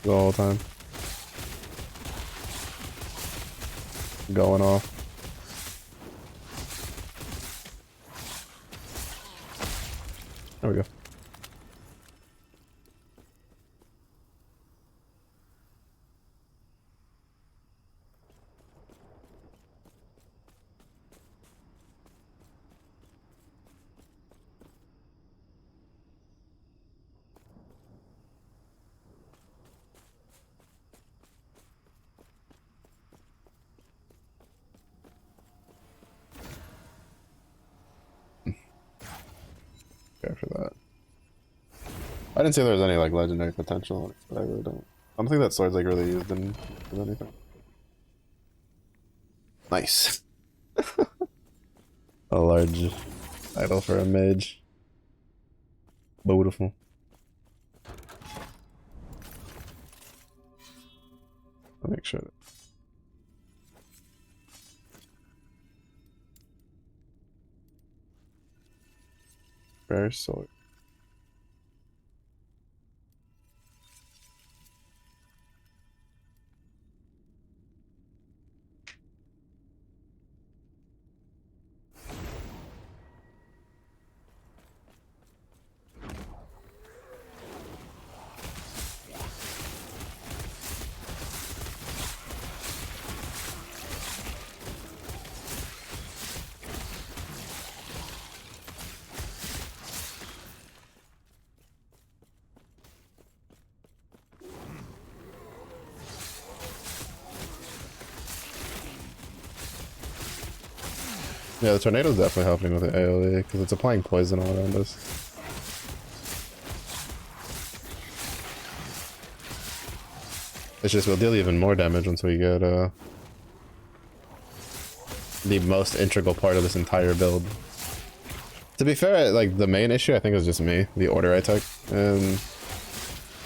the whole time going off. There we go. For that. I didn't say there was any like legendary potential on it, but I really don't. I don't think that sword's like really used in anything. Nice. A large idol for a mage. Beautiful. I'll make sure that rare sword. Yeah, the tornado's definitely helping with the AoE because it's applying poison all around us. It's just we'll deal even more damage once we get the most integral part of this entire build. To be fair, like the main issue I think is just me, the order I took, and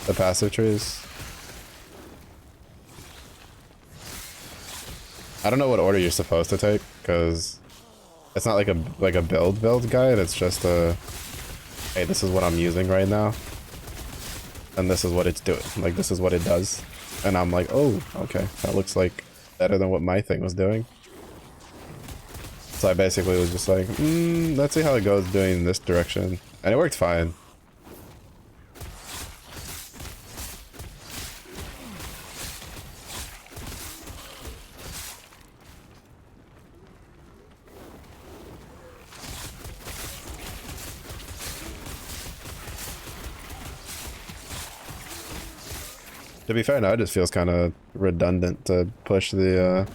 the passive trees. I don't know what order you're supposed to take because it's not like a build guide. It's just a hey, this is what I'm using right now, and this is what it's doing. Like this is what it does, and I'm like, oh, okay, that looks like better than what my thing was doing. So I basically was just like, let's see how it goes doing in this direction, and it worked fine. To be fair, now it just feels kind of redundant to push the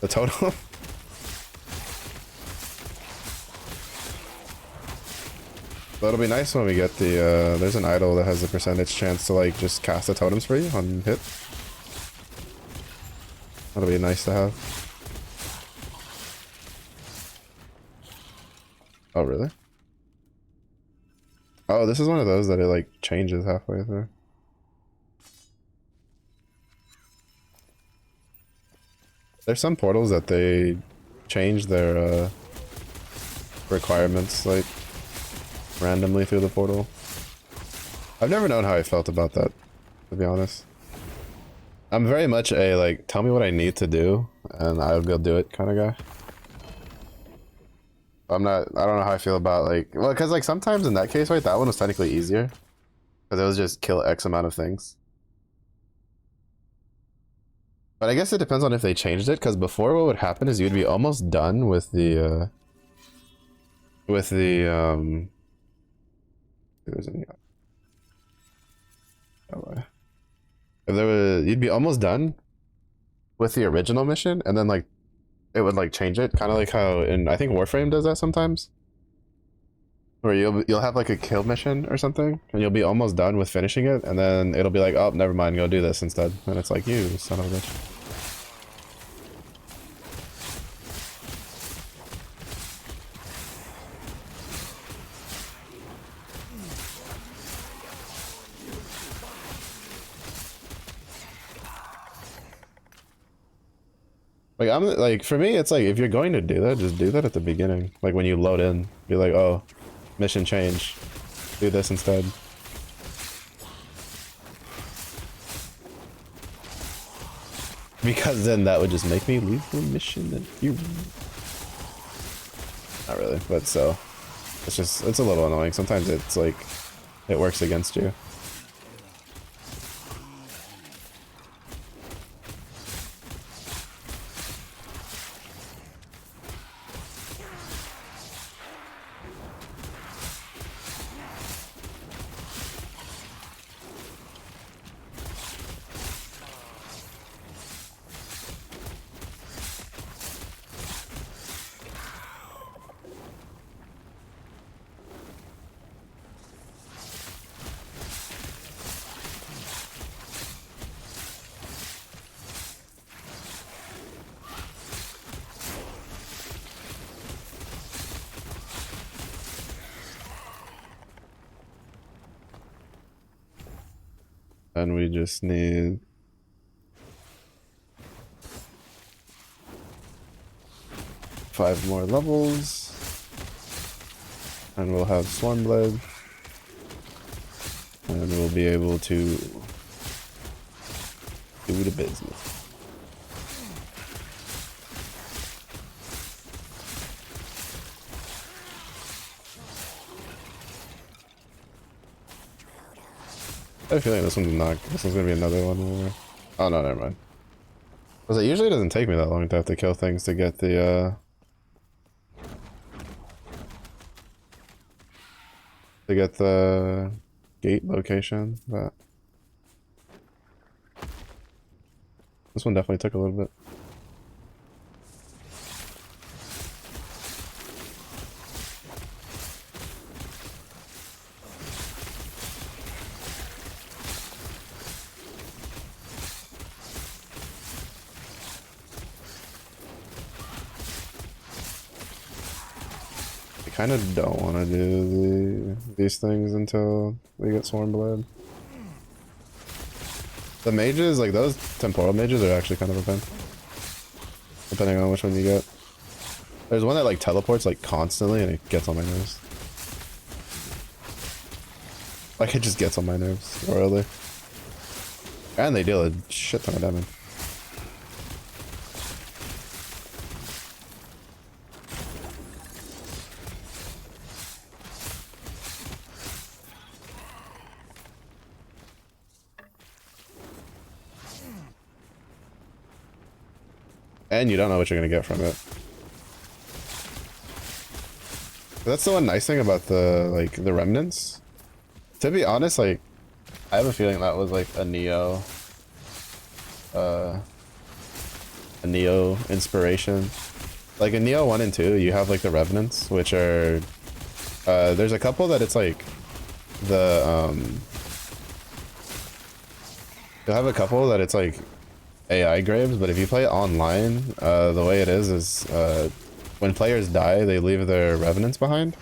totem. But it'll be nice when we get the, there's an idol that has a percentage chance to like just cast the totems for you on hit. That'll be nice to have. Oh, really? Oh, this is one of those that it like changes halfway through. There's some portals that they change their requirements like randomly through the portal. I've never known how I felt about that, to be honest. I'm very much a like tell me what I need to do and I'll go do it kind of guy. I don't know how I feel about like, well, because like sometimes in that case, right, that one was technically easier because it was just kill X amount of things. But I guess it depends on if they changed it, because before what would happen is you'd be almost done with the if there was, you'd be almost done with the original mission, and then like it would like change it, kind of like how in I think Warframe does that sometimes, where you'll have like a kill mission or something, and you'll be almost done with finishing it, and then it'll be like, oh, never mind, go do this instead, and it's like, you son of a bitch. Like, I'm like, for me, it's like, if you're going to do that, just do that at the beginning. Like, when you load in, be like, oh, mission change. Do this instead. Because then that would just make me leave the mission and you. Not really, but so. It's just, it's a little annoying. Sometimes it's like, it works against you. And we just need 5 more levels, and we'll have Swarmblade, and we'll be able to do the business. I have a feeling this one's gonna be another one more. Oh no, never mind. Because it usually doesn't take me that long to have to kill things to get the gate location, but this one definitely took a little bit. I kind of don't want to do these things until we get Swarmblade. The mages, like those temporal mages, are actually kind of a pain, depending on which one you get. There's one that like teleports like constantly, and it gets on my nerves. Like it just gets on my nerves royally, and they deal a shit ton of damage. And you don't know what you're gonna get from it. That's the one nice thing about the remnants. To be honest, like I have a feeling that was like a Neo inspiration. Like in Neo 1 and 2, you have like the revenants, which are there's a couple that it's like the you'll have a couple that it's like AI graves, but if you play online, the way it is when players die, they leave their revenants behind,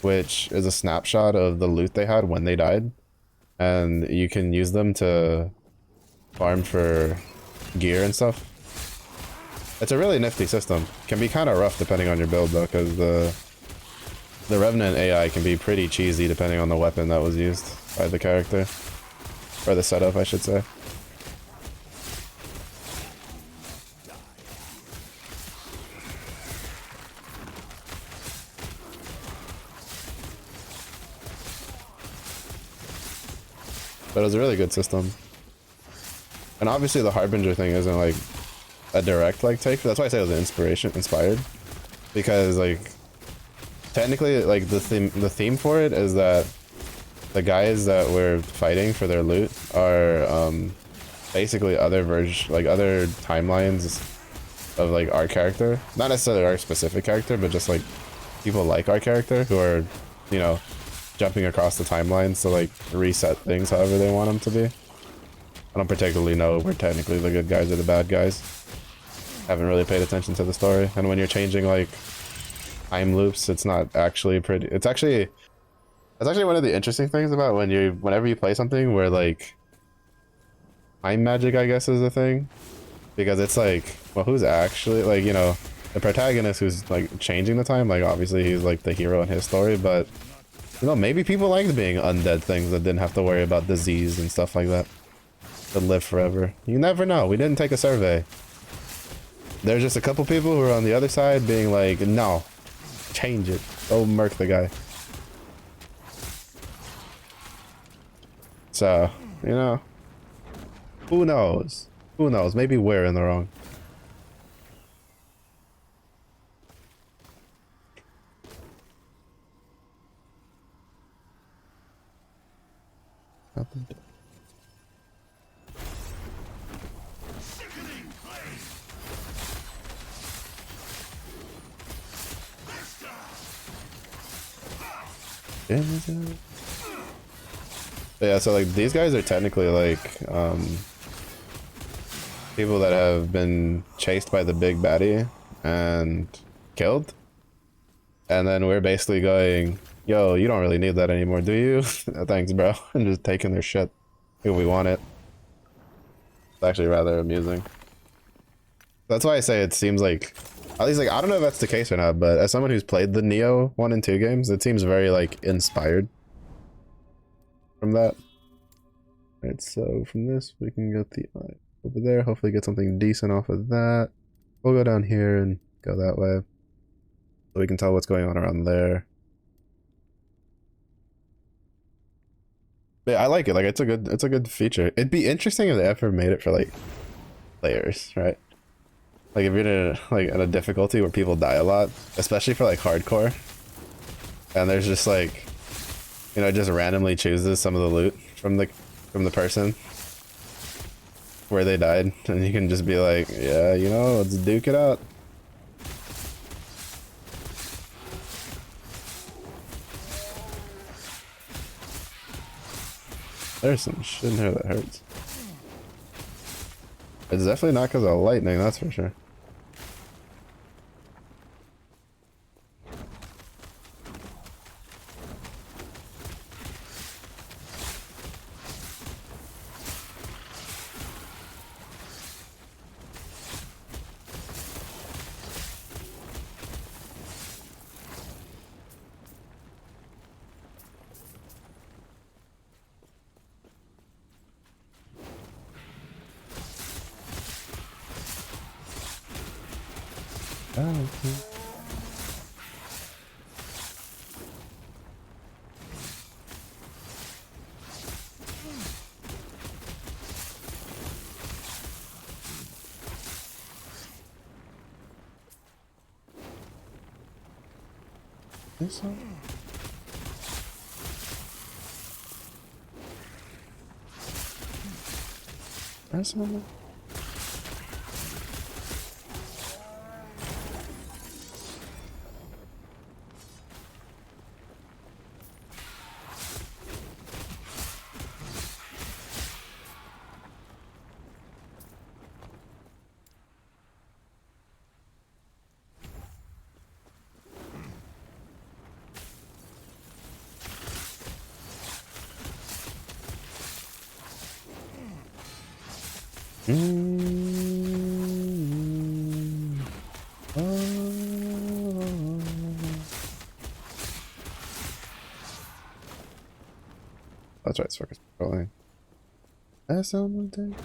which is a snapshot of the loot they had when they died, and you can use them to farm for gear and stuff. It's a really nifty system. Can be kind of rough depending on your build though, because the revenant AI can be pretty cheesy depending on the weapon that was used by the character, or the setup, I should say. But it was a really good system. And obviously the Harbinger thing isn't like a direct like take. That's why I say it was inspired. Because like technically like the theme for it is that the guys that we're fighting for their loot are basically other like other timelines of like our character, not necessarily our specific character, but just like people like our character who are, you know, jumping across the timelines to like reset things however they want them to be. I don't particularly know if we're technically the good guys or the bad guys. Haven't really paid attention to the story, and when you're changing like time loops, it's not actually pretty. It's actually one of the interesting things about whenever you play something where like time magic, I guess, is a thing, because it's like, well, who's actually like, you know, the protagonist who's like changing the time, like obviously he's like the hero in his story, but you know, maybe people liked being undead things that didn't have to worry about disease and stuff like that, to live forever. You never know. We didn't take a survey. There's just a couple people who are on the other side being like, no, change it. Go murk the guy. So, you know, who knows? Who knows? Maybe we're in the wrong. Nothing. Yeah, so like these guys are technically like people that have been chased by the big baddie and killed, and then we're basically going, yo, you don't really need that anymore, do you? Thanks, bro. And just taking their shit if we want it. It's actually rather amusing. That's why I say it seems like, at least like, I don't know if that's the case or not, but as someone who's played the Neo 1 and 2 games, it seems very like inspired from that. Alright, so from this we can get the eye over there, hopefully get something decent off of that. We'll go down here and go that way, so we can tell what's going on around there. But yeah, I like it. Like it's a good feature. It'd be interesting if they ever made it for like players, right? Like if you're in a difficulty where people die a lot, especially for like hardcore, and there's just like, you know, it just randomly chooses some of the loot from the person where they died, and you can just be like, yeah, you know, let's duke it out. There's some shit in here that hurts. It's definitely not because of lightning, that's for sure. This one? That's one? That's right, circus patrolling. That's something.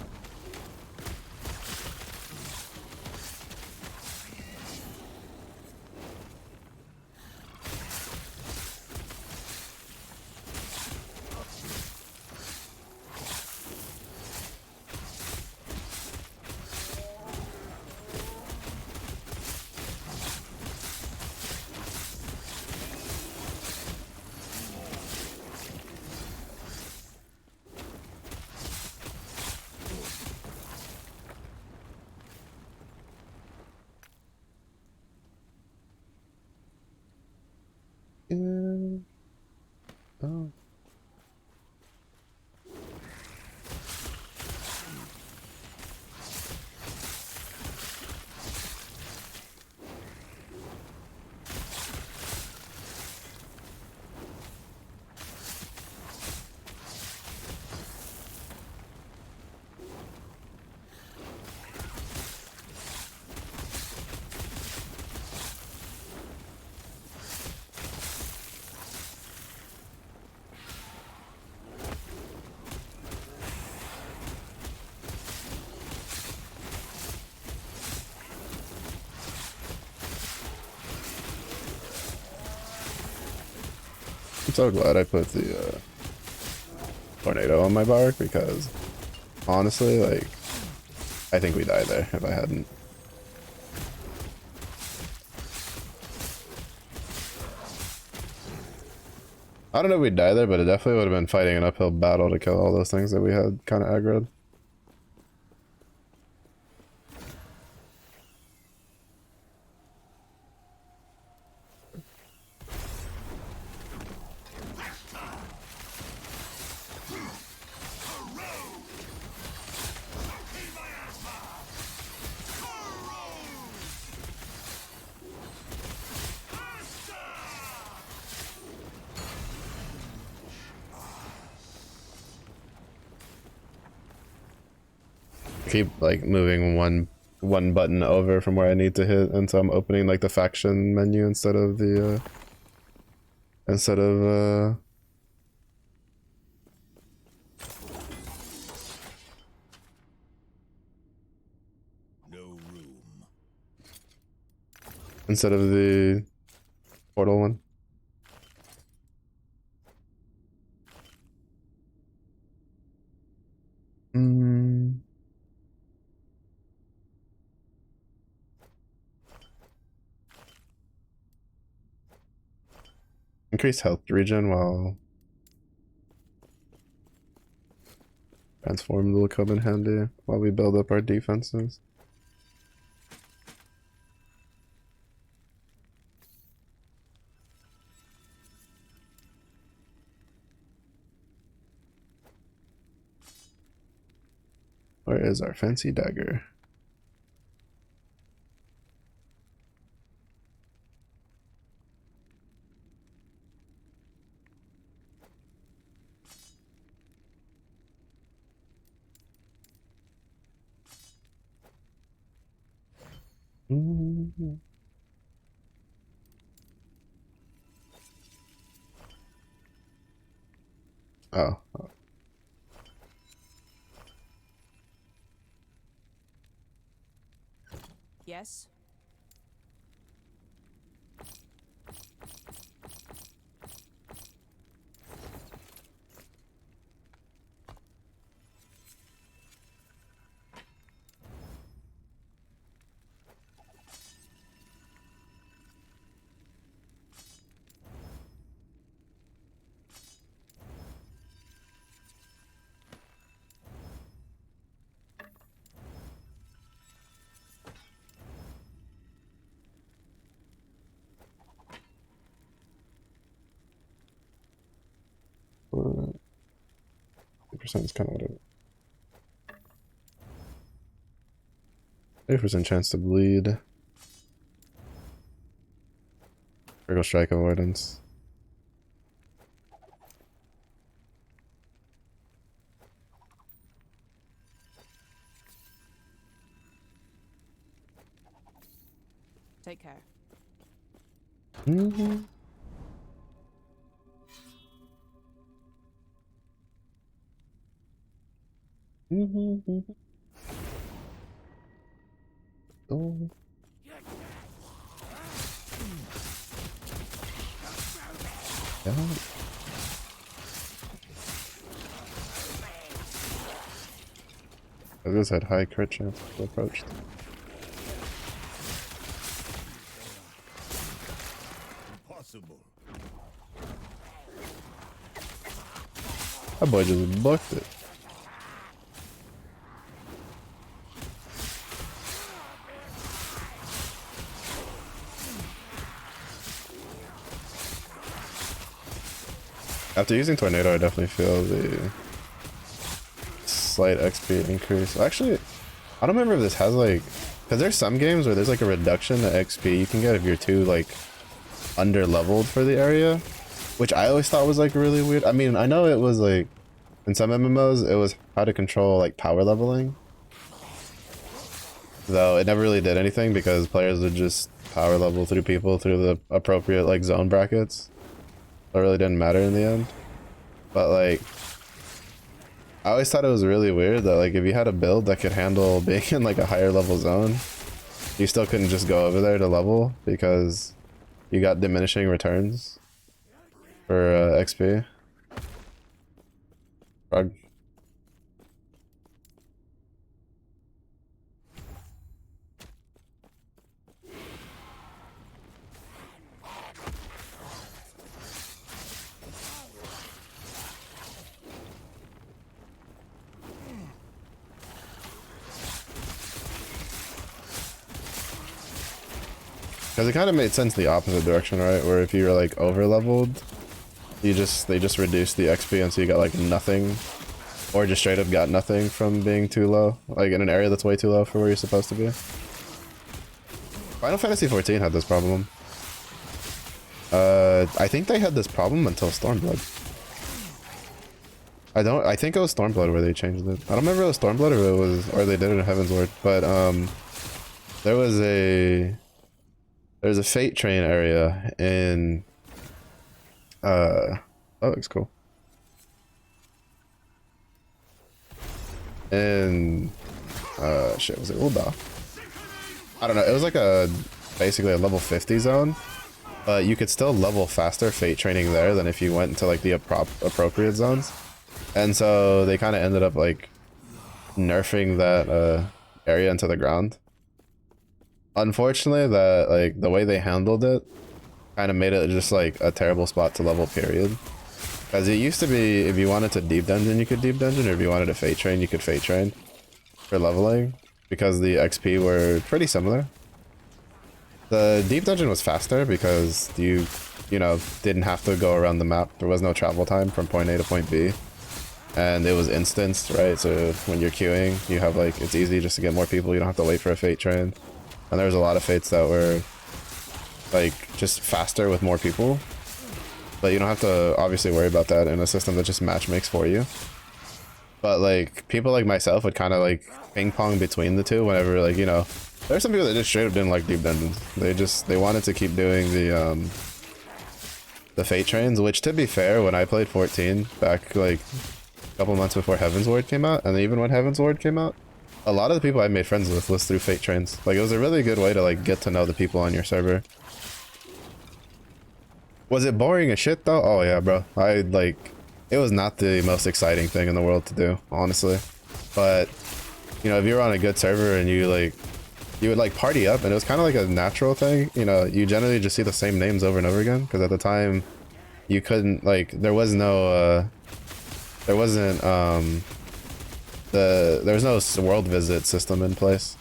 I'm so glad I put the tornado on my bark because honestly, like, I think we died there if I hadn't. I don't know if we'd die there, but it definitely would have been fighting an uphill battle to kill all those things that we had kind of aggroed. Keep like moving one button over from where I need to hit until I'm opening like the faction menu instead of the instead of the portal one. Increase health regen while transform will come in handy while we build up our defenses. Where is our fancy dagger? Oh. Yes. Percent is kind of what it. 30% chance to bleed. Critical strike avoidance. Take care. Oh. Yeah. I just had high crit chance to approach them. Impossible. That boy just booked it. After using Tornado, I definitely feel the slight XP increase. Actually, I don't remember if this has like, because there's some games where there's like a reduction to XP you can get if you're too like under leveled for the area, which I always thought was like really weird. I mean, I know it was like in some MMOs it was how to control like power leveling, though it never really did anything because players would just power level through people through the appropriate like zone brackets. It really didn't matter in the end. But like, I always thought it was really weird that like if you had a build that could handle being in like a higher level zone, you still couldn't just go over there to level because you got diminishing returns. for XP. Frog. Because it kind of made sense the opposite direction, right? Where if you were like over leveled, they just reduced the XP and so you got like nothing, or just straight up got nothing from being too low, like in an area that's way too low for where you're supposed to be. Final Fantasy XIV had this problem. I think they had this problem until Stormblood. I think it was Stormblood where they changed it. I don't remember if it was Stormblood or it was, or they did it in Heavensward, but there's a Fate Train area in that looks cool. And shit, was it Ulda? I don't know. It was like basically a level 50 zone, but you could still level faster Fate training there than if you went into like the appropriate zones. And so they kind of ended up like nerfing that area into the ground. Unfortunately, that like the way they handled it kind of made it just like a terrible spot to level, period. Because it used to be if you wanted to deep dungeon, you could deep dungeon, or if you wanted to Fate train, you could Fate train for leveling, because the XP were pretty similar. The deep dungeon was faster because you know, didn't have to go around the map. There was no travel time from point A to point B. And it was instanced, right? So when you're queuing, you have like, it's easy just to get more people. You don't have to wait for a Fate train. And there was a lot of Fates that were like just faster with more people. But you don't have to obviously worry about that in a system that just match makes for you. But like people like myself would kind of like ping pong between the two whenever, like, you know, there's some people that just straight up didn't like deep dungeons. They wanted to keep doing the Fate trains, which to be fair, when I played 14 back like a couple months before Heavensward came out, and even when Heavensward came out, a lot of the people I made friends with was through Fate trains. Like, it was a really good way to like get to know the people on your server. Was it boring as shit though? Oh yeah, bro. It was not the most exciting thing in the world to do, honestly. But, you know, if you were on a good server and you would like party up, and it was kind of like a natural thing, you know, you generally just see the same names over and over again, because at the time you couldn't, like, there was no world visit system in place.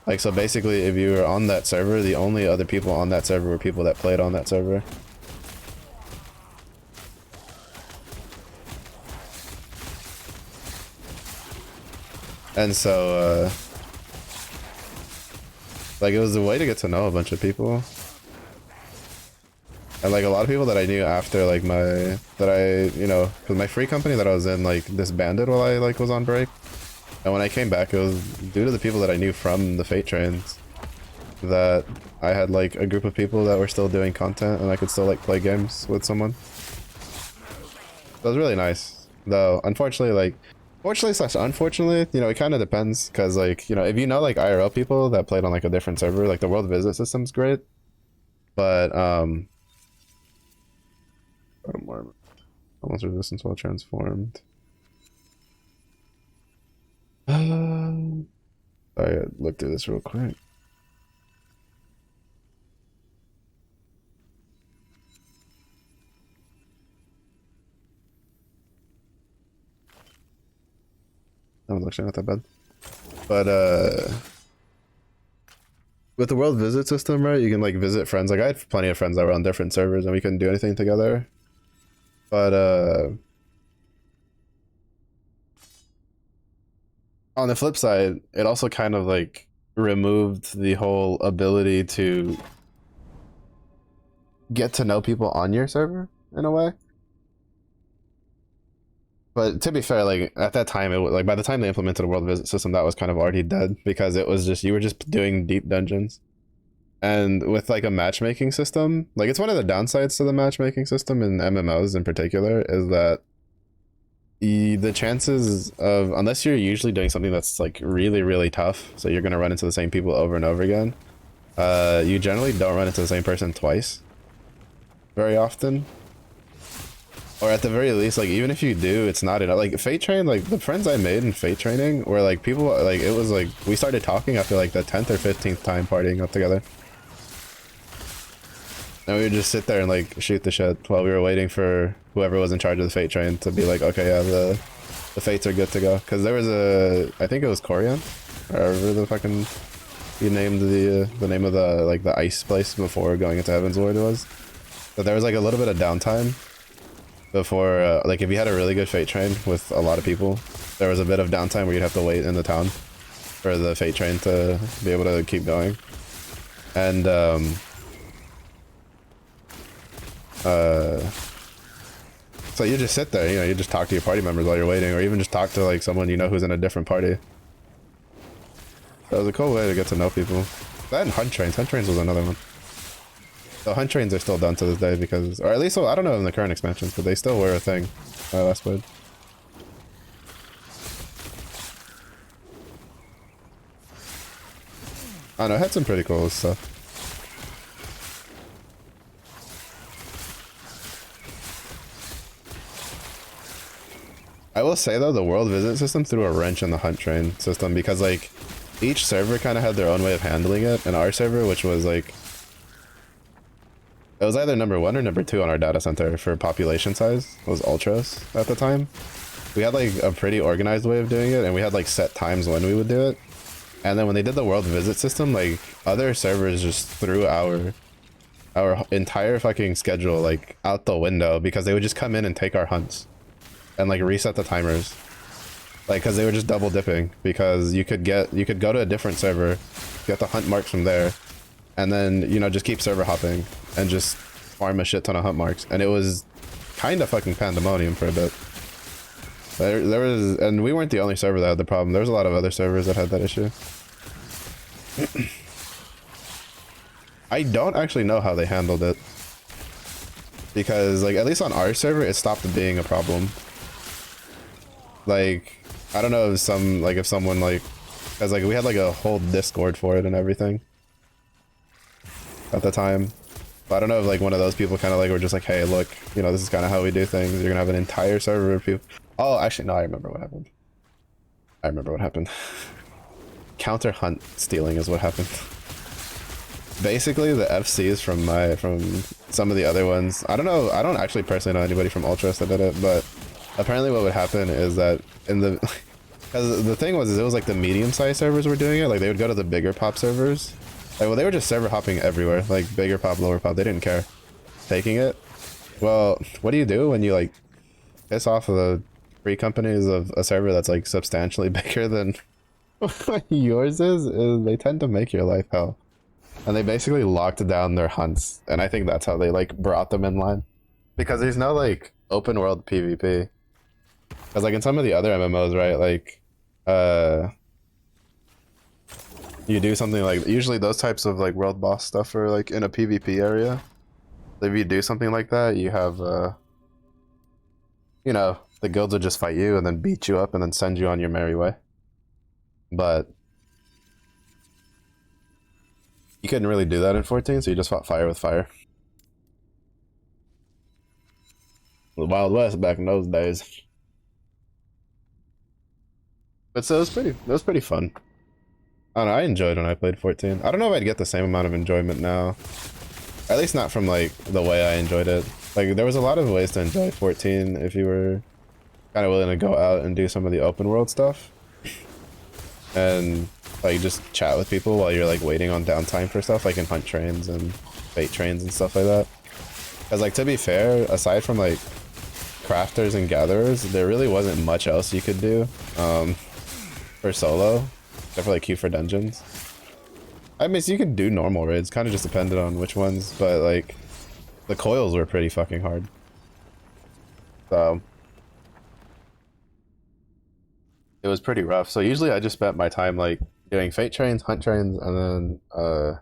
Like, so basically if you were on that server, the only other people on that server were people that played on that server. And so like, it was a way to get to know a bunch of people. And like a lot of people that I knew after like you know, because my free company that I was in like disbanded while I like was on break. And when I came back, it was due to the people that I knew from the Fate trains that I had like a group of people that were still doing content, and I could still like play games with someone. That was really nice. Though unfortunately, unfortunately, you know, it kind of depends, because like, you know, if you know like IRL people that played on like a different server, like the world visit system's great, but almost resistance while transformed. I looked through this real quick. That was actually not that bad. But with the world visit system, right, you can like visit friends. Like, I had plenty of friends that were on different servers and we couldn't do anything together. But on the flip side, it also kind of like removed the whole ability to get to know people on your server in a way. But to be fair, like at that time, it was like by the time they implemented a world visit system, that was kind of already dead, because it was just, you were just doing deep dungeons. And with like a matchmaking system, like it's one of the downsides to the matchmaking system in MMOs in particular, is that the chances of, unless you're usually doing something that's like really, really tough, so you're going to run into the same people over and over again, you generally don't run into the same person twice very often. Or at the very least, like, even if you do, it's not enough. Like, Fate Train, like, the friends I made in Fate Training were, like, people, like, it was, like, we started talking after, like, the 10th or 15th time partying up together. And we would just sit there and, like, shoot the shit while we were waiting for whoever was in charge of the Fate Train to be like, okay, yeah, the Fates are good to go. Because there was I think it was Corian, or whatever the fucking, you named the name of the, like, the ice place before going into Heaven's Ward was. But there was, like, a little bit of downtime before, like, if you had a really good Fate Train with a lot of people, there was a bit of downtime where you'd have to wait in the town for the Fate Train to be able to keep going. And, so you just sit there, you know, you just talk to your party members while you're waiting, or even just talk to, like, someone you know who's in a different party. So it was a cool way to get to know people. That and hunt trains. Hunt trains was another one. The hunt trains are still done to this day because, or at least, well, I don't know in the current expansions, but they still were a thing last played. I don't know, it had some pretty cool stuff. I will say though, the world visit system threw a wrench in the hunt train system because, like, each server kind of had their own way of handling it, and our server, which was like, it was either number 1 or number 2 on our data center for population size, was Ultras at the time. We had, like, a pretty organized way of doing it, and we had, like, set times when we would do it. And then when they did the world visit system, like, other servers just threw our entire fucking schedule, like, out the window because they would just come in and take our hunts and, like, reset the timers. Like, because they were just double dipping, because you could go to a different server, get the hunt marks from there, and then, you know, just keep server hopping and just farm a shit ton of hunt marks. And it was kind of fucking pandemonium for a bit. There was, and we weren't the only server that had the problem. There was a lot of other servers that had that issue. I don't actually know how they handled it, because, like, at least on our server, it stopped being a problem. Like, I don't know if someone, like, because, like, we had, like, a whole Discord for it and everything at the time. But I don't know if, like, one of those people kind of, like, were just like, hey, look, you know, this is kind of how we do things. You're gonna have an entire server of people. Oh, actually, no, I remember what happened. Counter hunt stealing is what happened. Basically, the FCs from some of the other ones, I don't know, I don't actually personally know anybody from Ultras that did it, but apparently what would happen is that in the, because the thing was, it was like the medium-sized servers were doing it, like they would go to the bigger pop servers. Like, well, they were just server hopping everywhere, like bigger pop, lower pop, they didn't care. Taking it. Well, what do you do when you, like, piss off the free companies of a server that's, like, substantially bigger than yours is they tend to make your life hell. And they basically locked down their hunts, and I think that's how they, like, brought them in line. Because there's no, like, open world PvP. Because, like, in some of the other MMOs, right, like, you do something like, usually those types of, like, world boss stuff are, like, in a PvP area. If you do something like that, you have, you know, the guilds will just fight you and then beat you up and then send you on your merry way. But you couldn't really do that in 14, so you just fought fire with fire. The Wild West back in those days. But so it was pretty fun. I don't know, I enjoyed when I played 14. I don't know if I'd get the same amount of enjoyment now. At least not from, like, the way I enjoyed it. Like, there was a lot of ways to enjoy 14 if you were kind of willing to go out and do some of the open world stuff. And, like, just chat with people while you're, like, waiting on downtime for stuff, like in hunt trains and bait trains and stuff like that. Because, like, to be fair, aside from, like, crafters and gatherers, there really wasn't much else you could do for solo, except for, like, queue for dungeons. I mean, so you could do normal raids, kind of just depended on which ones, but, like, the coils were pretty fucking hard. So it was pretty rough. So usually I just spent my time, like, doing fate trains, hunt trains, and then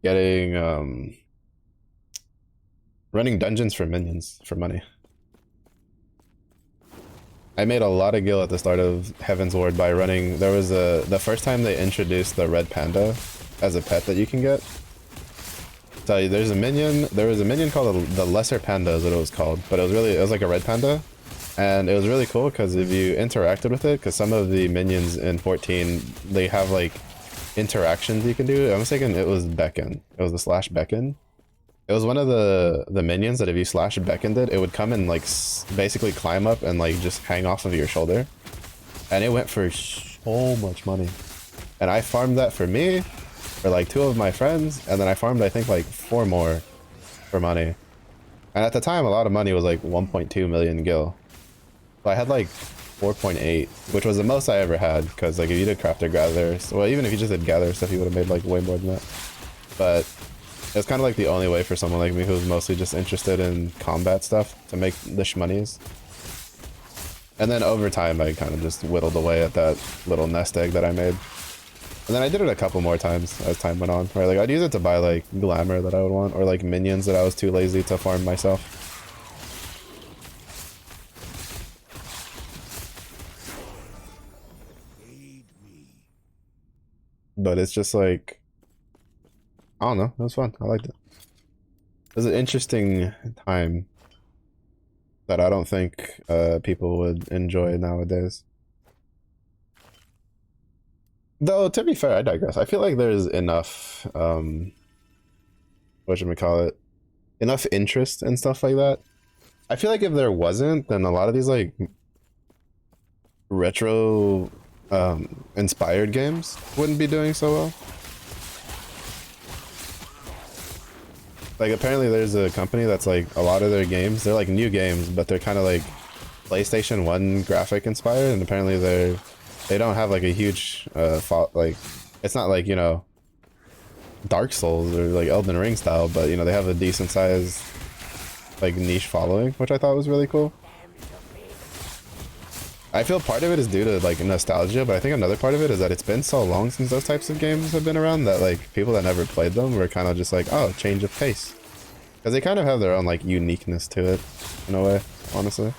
getting running dungeons for minions for money. I made a lot of gil at the start of Heaven's Ward by running. There was the first time they introduced the red panda as a pet that you can get. So there's a minion. There was a minion called the Lesser Panda, is what it was called. But it was like a red panda, and it was really cool because if you interacted with it, because some of the minions in 14 they have like interactions you can do. I'm mistaken. It was beckon. It was the slash beckon. It was one of the minions that if you slash beckoned it, it would come and like basically climb up and like just hang off of your shoulder, and it went for so much money. And I farmed that for me, for like 2 of my friends, and then I farmed I think like 4 more for money. And at the time, a lot of money was like 1.2 million gil. So I had like 4.8, which was the most I ever had, because like if you did crafter gatherers, well, even if you just did gather stuff, you would have made like way more than that. But it's kind of like the only way for someone like me who's mostly just interested in combat stuff to make the shmonies. And then over time, I kind of just whittled away at that little nest egg that I made. And then I did it a couple more times as time went on, where like I'd use it to buy like glamour that I would want, or like minions that I was too lazy to farm myself. But it's just like, I don't know, it was fun. I liked it. It was an interesting time that I don't think people would enjoy nowadays. Though, to be fair, I digress. I feel like there's enough, whatchamacallit, enough interest in stuff like that. I feel like if there wasn't, then a lot of these, like, retro, inspired games wouldn't be doing so well. Like, apparently there's a company that's, like, a lot of their games, they're, like, new games, but they're kind of, like, PlayStation 1 graphic inspired, and apparently they don't have like a huge like, it's not like, you know, Dark Souls or like Elden Ring style, but you know, they have a decent sized like niche following, which I thought was really cool. I feel part of it is due to like nostalgia, but I think another part of it is that it's been so long since those types of games have been around that like people that never played them were kind of just like, oh, change of pace, because they kind of have their own like uniqueness to it in a way, honestly.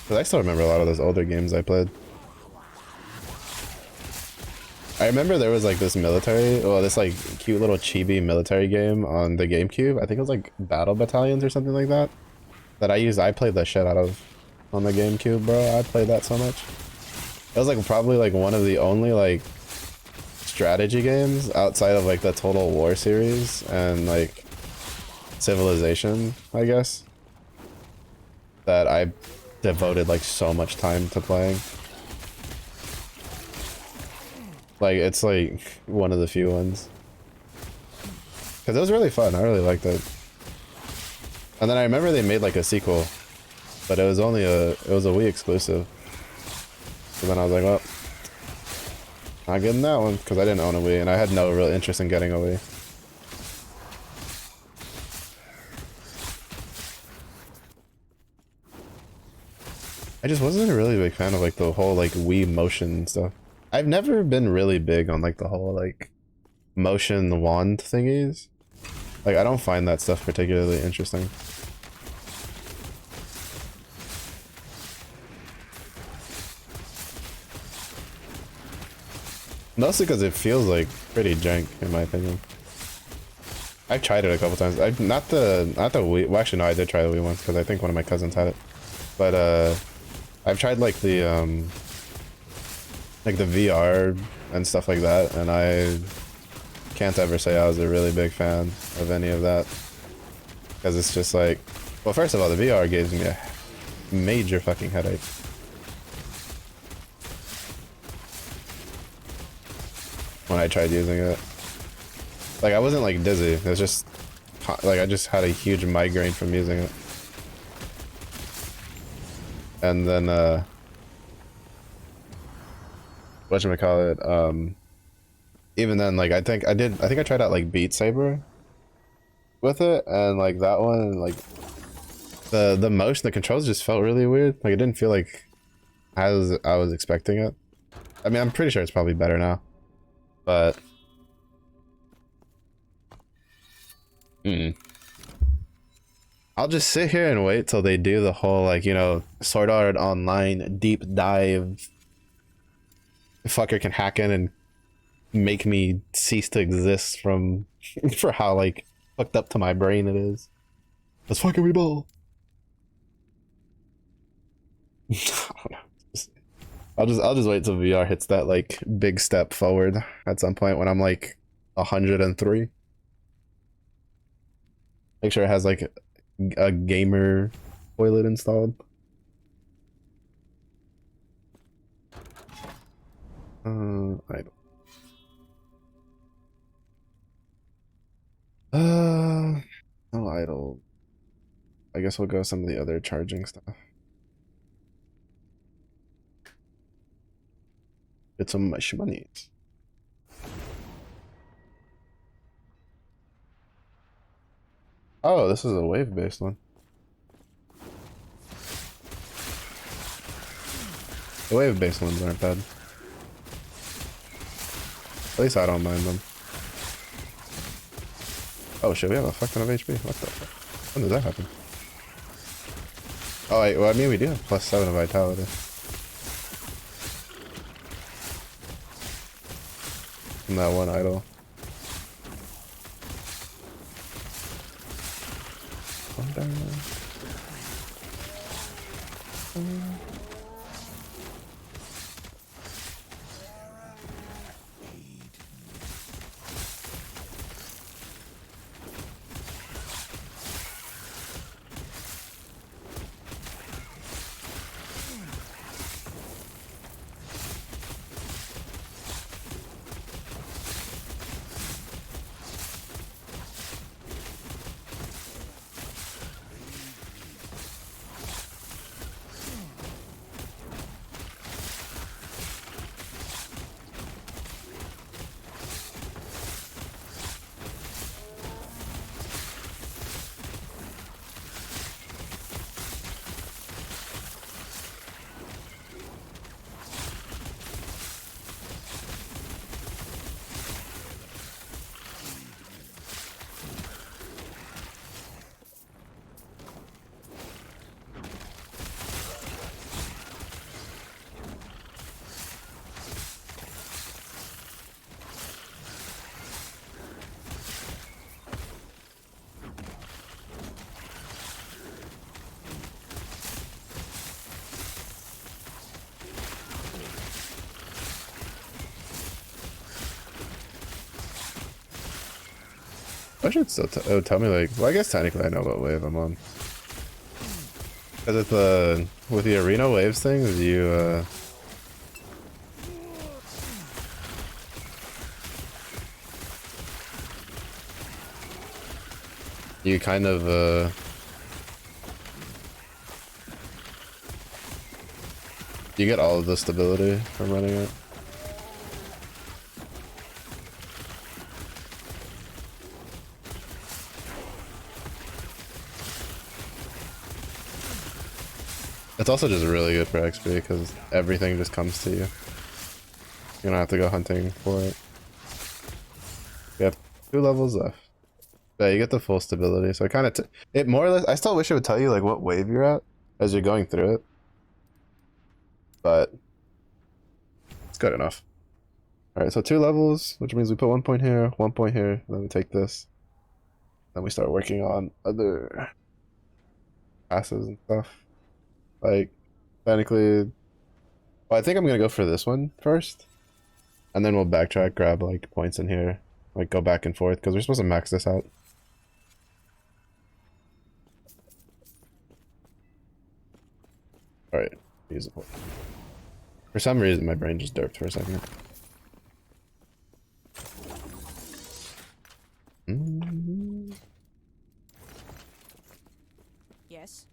But I still remember a lot of those older games I played. I remember there was like this military, well, this like cute little chibi military game on the GameCube. I think it was like Battle Battalions or something like that. That I played the shit out of on the GameCube, bro. I played that so much. It was like probably like one of the only like strategy games outside of like the Total War series and like Civilization, I guess, that I devoted like so much time to playing. Like it's like one of the few ones, because it was really fun. I really liked it. And then I remember they made like a sequel, but it was only it was a Wii exclusive. So then I was like, well, not getting that one, because I didn't own a Wii and I had no real interest in getting a Wii. I just wasn't a really big fan of like the whole like Wii motion stuff. I've never been really big on like the whole like motion wand thingies. Like I don't find that stuff particularly interesting. Mostly because it feels like pretty jank in my opinion. I've tried it a couple times. Not the Wii. Well, actually no, I did try the Wii once because I think one of my cousins had it. But I've tried like the VR and stuff like that, and I can't ever say I was a really big fan of any of that, because it's just like, well, first of all, the VR gives me a major fucking headache. When I tried using it, like I wasn't like dizzy, it was just like I just had a huge migraine from using it. And then whatchamacallit, even then, like I think I tried out like Beat Saber with it, and like that one, like the motion, the controls just felt really weird. Like it didn't feel like I was expecting it. I mean, I'm pretty sure it's probably better now, but I'll just sit here and wait till they do the whole like, you know, Sword Art Online deep dive fucker can hack in and make me cease to exist from for how like fucked up to my brain it is. Let's fucking reball. I don't know. I'll just wait till VR hits that like big step forward at some point when I'm like 103. Make sure it has like a gamer toilet installed. Idle. No idle. I guess we'll go some of the other charging stuff. Get some much money. Oh, this is a wave-based one. The wave-based ones aren't bad. At least I don't mind them. Oh shit, we have a fuck ton of HP. What the fuck? When did that happen? Oh wait, well I mean we do have +7 of vitality. From that one idol. Calm down. I should still tell me like, well I guess technically I know what wave I'm on. Cause it's with the arena waves things, you kind of you get all of the stability from running it. It's also just really good for XP because everything just comes to you. You don't have to go hunting for it. You have 2 levels left. Yeah, you get the full stability, so it more or less. I still wish it would tell you like what wave you're at as you're going through it, but it's good enough. All right, so 2 levels, which means we put 1 point here, 1 point here, then we take this, then we start working on other passes and stuff. Like, technically, well, I think I'm gonna go for this one first, and then we'll backtrack, grab like points in here, like go back and forth because we're supposed to max this out. All right, use it. For some reason, my brain just derped for a second. Yes.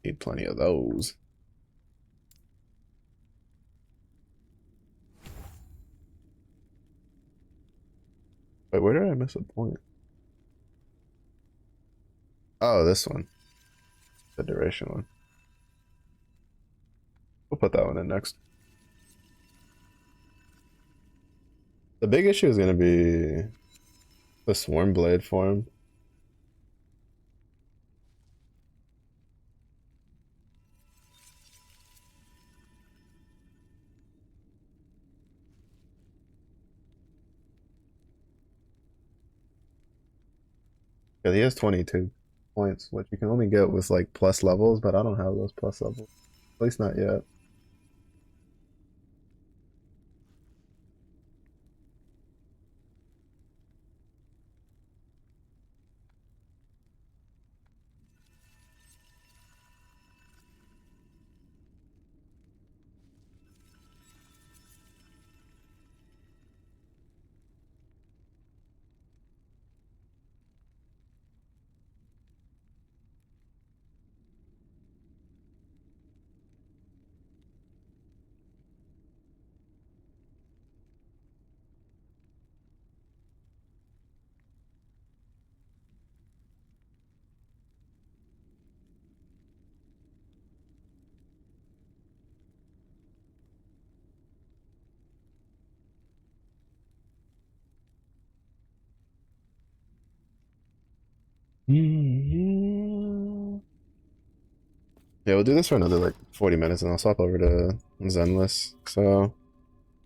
Need plenty of those. Wait, where did I miss a point? Oh, this one. The duration one. We'll put that one in next. The big issue is going to be the Swarm Blade form. Yeah, he has 22 points, which you can only get with like plus levels, but I don't have those plus levels. At least not yet. Yeah, we'll do this for another like 40 minutes and I'll swap over to Zenless. So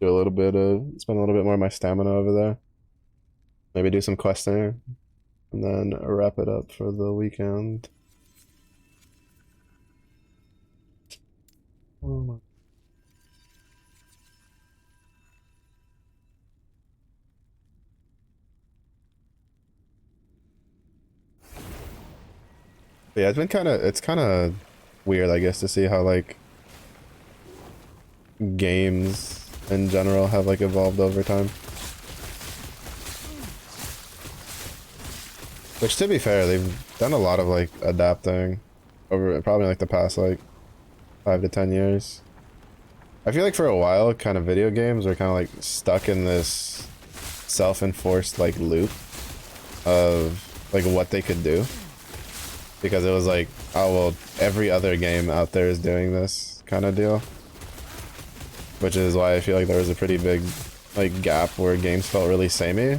do a little bit of spend a little bit more of my stamina over there. Maybe do some questing and then wrap it up for the weekend. Oh my. But yeah, it's kind of weird, I guess, to see how like games in general have like evolved over time. Which, to be fair, they've done a lot of like adapting over probably like the past like 5 to 10 years. I feel like for a while, kind of video games were kind of like stuck in this self-enforced like loop of like what they could do, because it was like, oh well, every other game out there is doing this kind of deal, which is why I feel like there was a pretty big like gap where games felt really samey.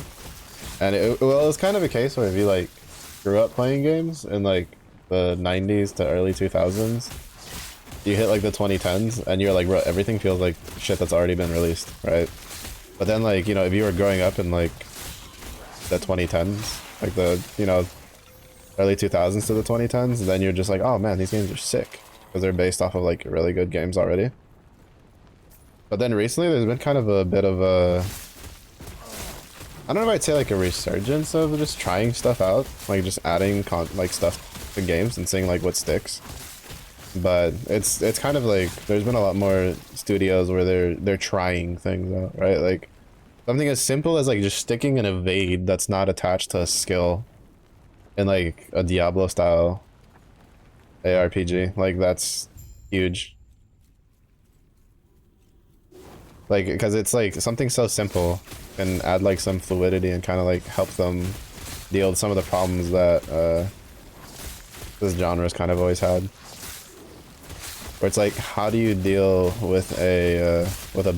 And it was kind of a case where if you like grew up playing games in like the 90s to early 2000s, you hit like the 2010s and you're like, bro, everything feels like shit that's already been released, right? But then like, you know, if you were growing up in like the 2010s, like the, you know, early 2000s to the 2010s, then you're just like, oh man, these games are sick because they're based off of like really good games already. But then recently there's been kind of a bit of a, I don't know if I'd say like a resurgence of just trying stuff out, like just adding like stuff to games and seeing like what sticks. But it's kind of like there's been a lot more studios where they're trying things out, right? Like something as simple as like just sticking an evade that's not attached to a skill in like a Diablo style ARPG, like that's huge. Like, because it's like something so simple and add like some fluidity and kind of like help them deal with some of the problems that this genre's kind of always had. Where it's like, how do you deal with a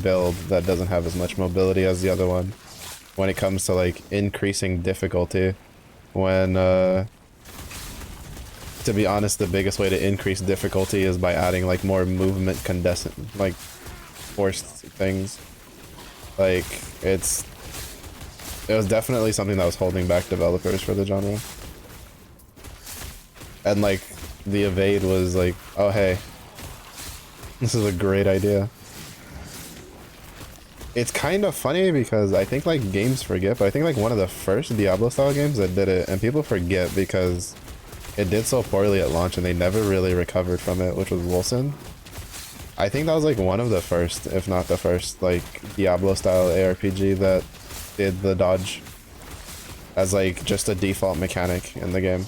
build that doesn't have as much mobility as the other one when it comes to like increasing difficulty, when to be honest, the biggest way to increase difficulty is by adding like more movement condensant, like forced things. Like it was definitely something that was holding back developers for the genre. And like the evade was like, oh hey, this is a great idea. It's kind of funny because I think like games forget, but I think like one of the first Diablo style games that did it, and people forget because it did so poorly at launch and they never really recovered from it, which was Wilson. I think that was like one of the first, if not the first, like Diablo style ARPG that did the dodge as like just a default mechanic in the game.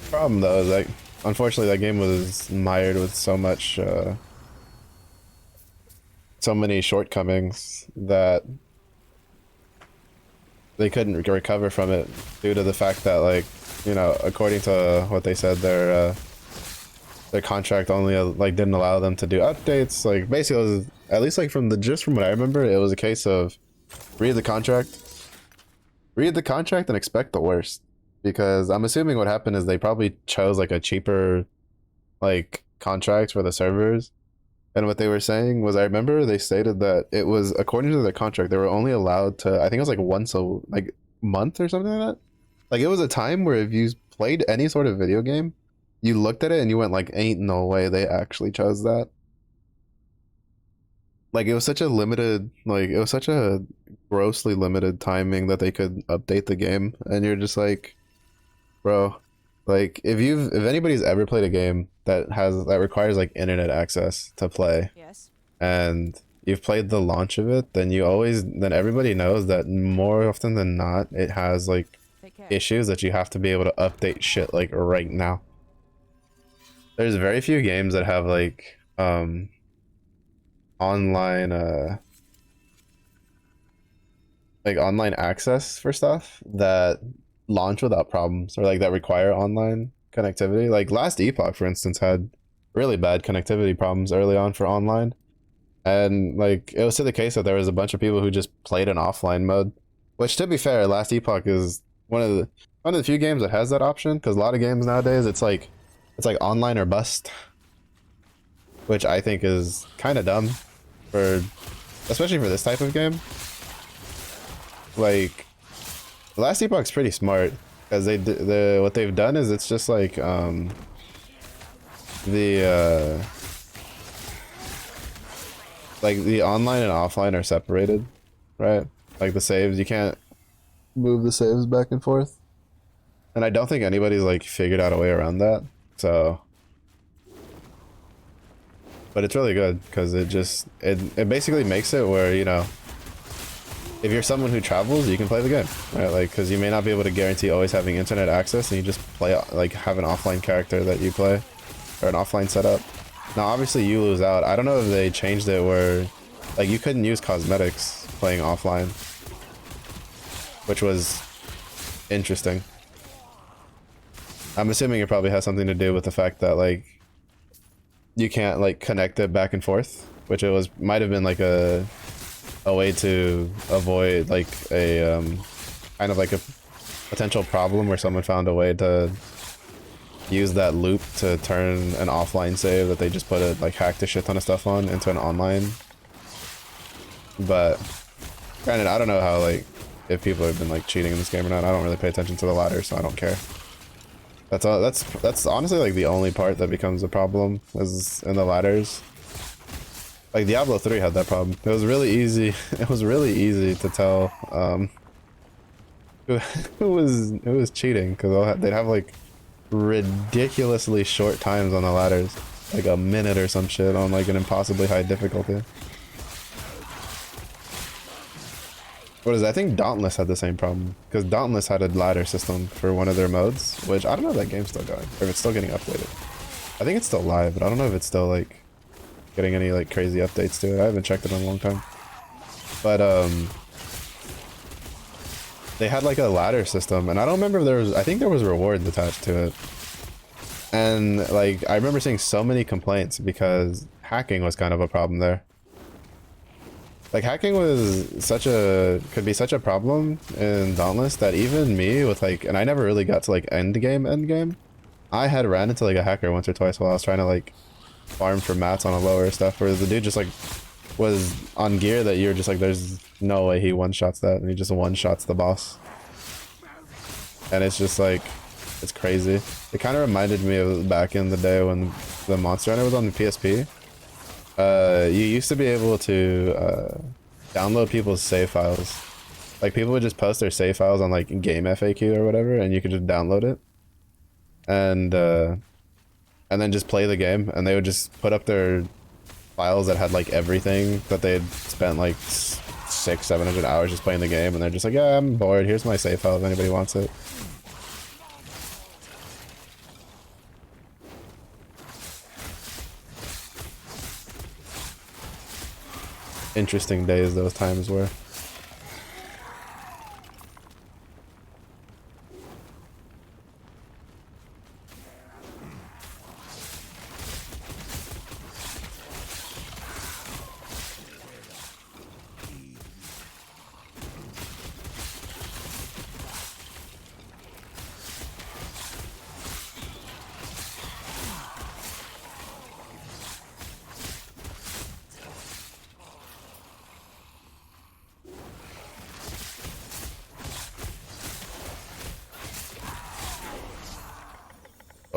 Problem though is like, unfortunately that game was mired with so much so many shortcomings that they couldn't recover from it due to the fact that, like, you know, according to what they said, their contract only like didn't allow them to do updates. Like basically it was, at least like from what I remember, it was a case of read the contract and expect the worst. Because I'm assuming what happened is they probably chose like a cheaper like contract for the servers, And what they were saying was, I remember they stated that it was according to their contract, they were only allowed to, I think it was like once a like month or something like that. Like it was a time where if you played any sort of video game, you looked at it and you went like, ain't no way they actually chose that. Like it was such a limited, like it was such a grossly limited timing that they could update the game, and you're just like, bro, like if anybody's ever played a game that requires like internet access to play, Yes. and you've played the launch of it, then everybody knows that more often than not it has like Take care. issues that you have to be able to update shit like right now. There's very few games that have like online online access for stuff that launch without problems, or like that require online connectivity. Like Last Epoch, for instance, had really bad connectivity problems early on for online, and like it was to the case that there was a bunch of people who just played in offline mode, which, to be fair, Last Epoch is one of the few games that has that option, because a lot of games nowadays it's like online or bust, which I think is kind of dumb for, especially for this type of game. Like Last Epoch's pretty smart, because what they've done is it's just like the online and offline are separated, right? Like the saves, you can't move the saves back and forth, and I don't think anybody's like figured out a way around that. So, but it's really good because it basically makes it where, you know, if you're someone who travels, you can play the game, right? Like, because you may not be able to guarantee always having internet access, and you just play, like, have an offline character that you play, or an offline setup. Now, obviously, you lose out. I don't know if they changed it where, like, you couldn't use cosmetics playing offline, which was interesting. I'm assuming it probably has something to do with the fact that, like, you can't, like, connect it back and forth, which might have been like a way to avoid like a kind of like a potential problem where someone found a way to use that loop to turn an offline save that they just hacked a shit ton of stuff on into an online. But granted, I don't know how, like, if people have been like cheating in this game or not. I don't really pay attention to the ladder, so I don't care. That's all. That's honestly like the only part that becomes a problem is in the ladders. Like Diablo 3 had that problem. It was really easy. It was really easy to tell who was cheating, because they'd have like ridiculously short times on the ladders, like a minute or some shit on like an impossibly high difficulty. What is it? I think Dauntless had the same problem, because Dauntless had a ladder system for one of their modes, which I don't know if that game's still going, or if it's still getting updated. I think it's still live, but I don't know if it's still like getting any like crazy updates to it. I haven't checked it in a long time. But they had like a ladder system, and I don't remember if I think there was rewards attached to it. And like I remember seeing so many complaints because hacking was kind of a problem there. Like hacking could be such a problem in Dauntless that even me with like, and I never really got to like end game, I had ran into like a hacker once or twice while I was trying to like farm for mats on a lower stuff, where the dude just like was on gear that you're just like, there's no way he one-shots that, and he just one-shots the boss. And it's just like, it's crazy. It kind of reminded me of back in the day when the Monster Hunter was on the PSP. You used to be able to download people's save files. Like people would just post their save files on like Game FAQ or whatever, and you could just download it, and then just play the game. And they would just put up their files that had like everything that they had spent like 600-700 hours just playing the game, and they're just like, yeah, I'm bored, here's my save file if anybody wants it. Interesting days those times were.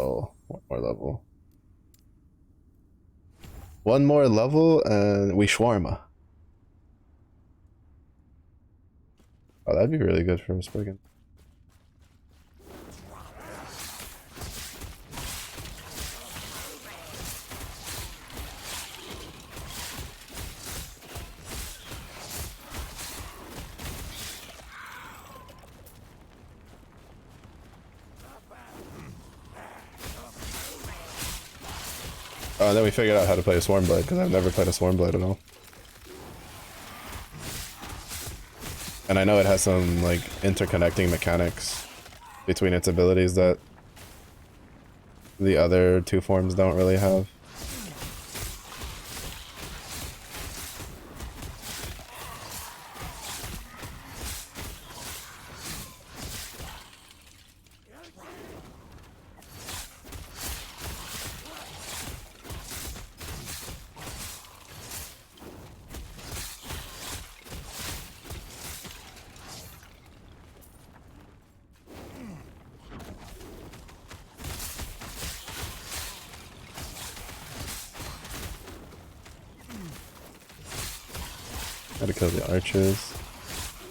Oh, one more level. One more level and we shawarma. Oh, that'd be really good for Spriggan. Oh, and then we figured out how to play a Swarmblade, because I've never played a Swarmblade at all. And I know it has some, like, interconnecting mechanics between its abilities that the other two forms don't really have. Gotta kill the archers.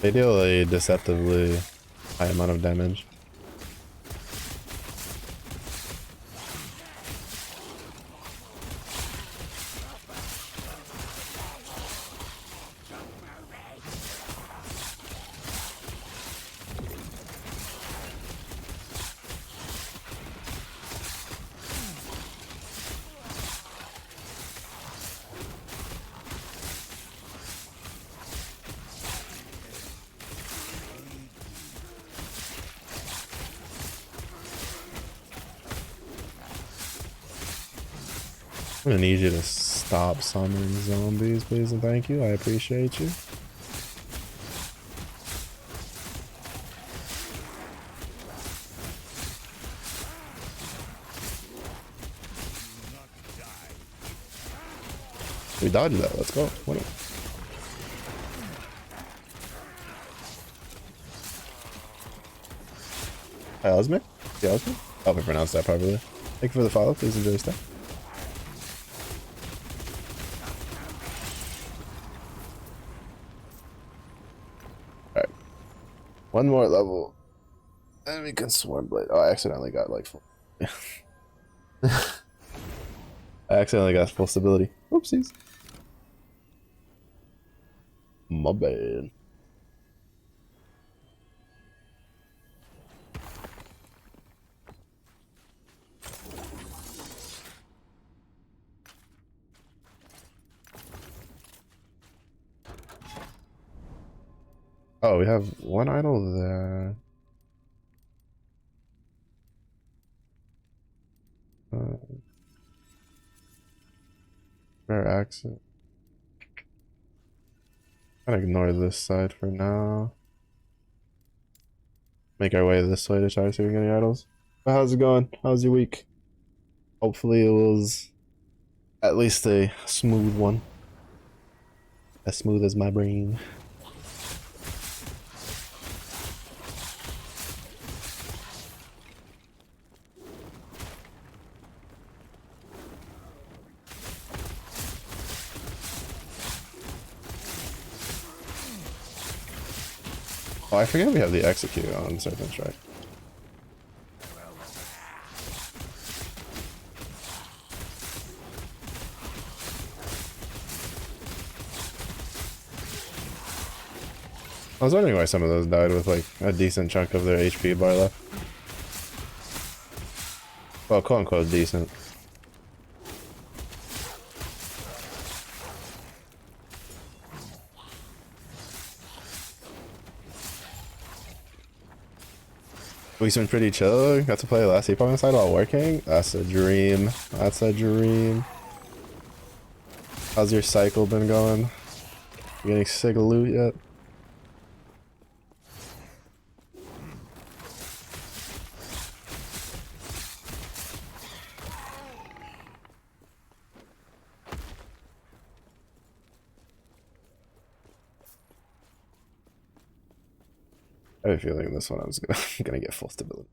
They deal a deceptively high amount of damage. I'm gonna need you to stop summoning zombies, please and thank you. I appreciate you. We dodged that. Let's go. What up? Hi, Osmic? Yeah, Osmic? I hope I pronounced that properly. Thank you for the follow. Please enjoy your stay. Alright. One more level. And we can Swarmblade. Oh, I accidentally got like full. I accidentally got full stability. Oopsies. My bad. Oh, we have one idol there. Rare accent. I'll ignore this side for now. Make our way this way to try to see if we get any idols. But how's it going? How's your week? Hopefully it was at least a smooth one. As smooth as my brain. Oh, I forget we have the execute on Serpent Strike. I was wondering why some of those died with like a decent chunk of their HP bar left. Well, quote unquote decent. Week's been pretty chill. Got to play last heap on the side while working. That's a dream. That's a dream. How's your cycle been going? You getting sick of loot yet? I have a feeling this one I was gonna get full stability.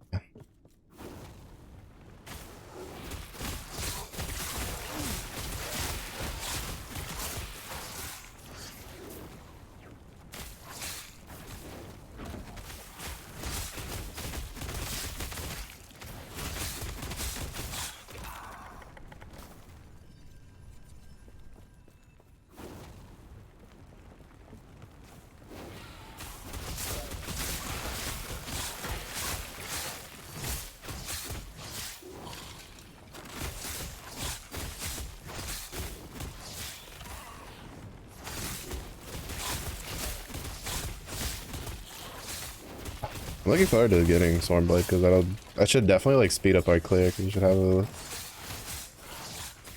I'm looking forward to getting Stormblade because that should definitely like speed up our clear because you should have a.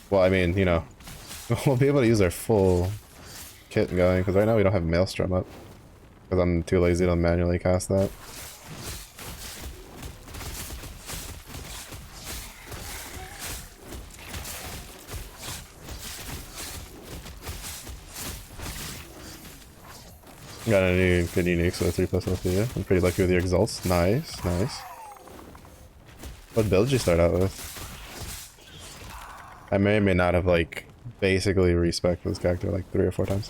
Well, I mean, you know, we'll be able to use our full kit going because right now we don't have Maelstrom up because I'm too lazy to manually cast that. Got any good uniques with 3+ LP? I'm pretty lucky with your exalts. Nice, nice. What build did you start out with? I may or may not have like basically respec this character like 3 or 4 times.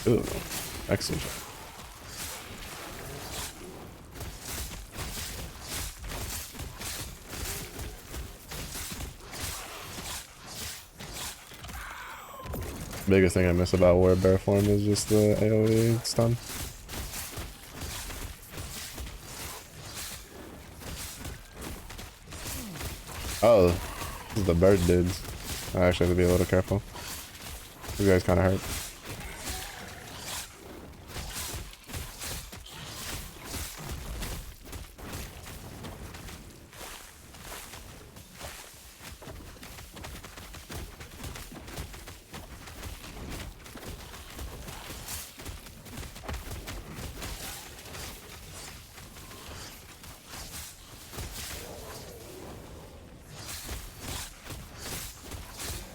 Ooh, excellent. Biggest thing I miss about War Bear form is just the AoE stun. Oh, this is the bird dudes. I actually have to be a little careful. These guys kind of hurt.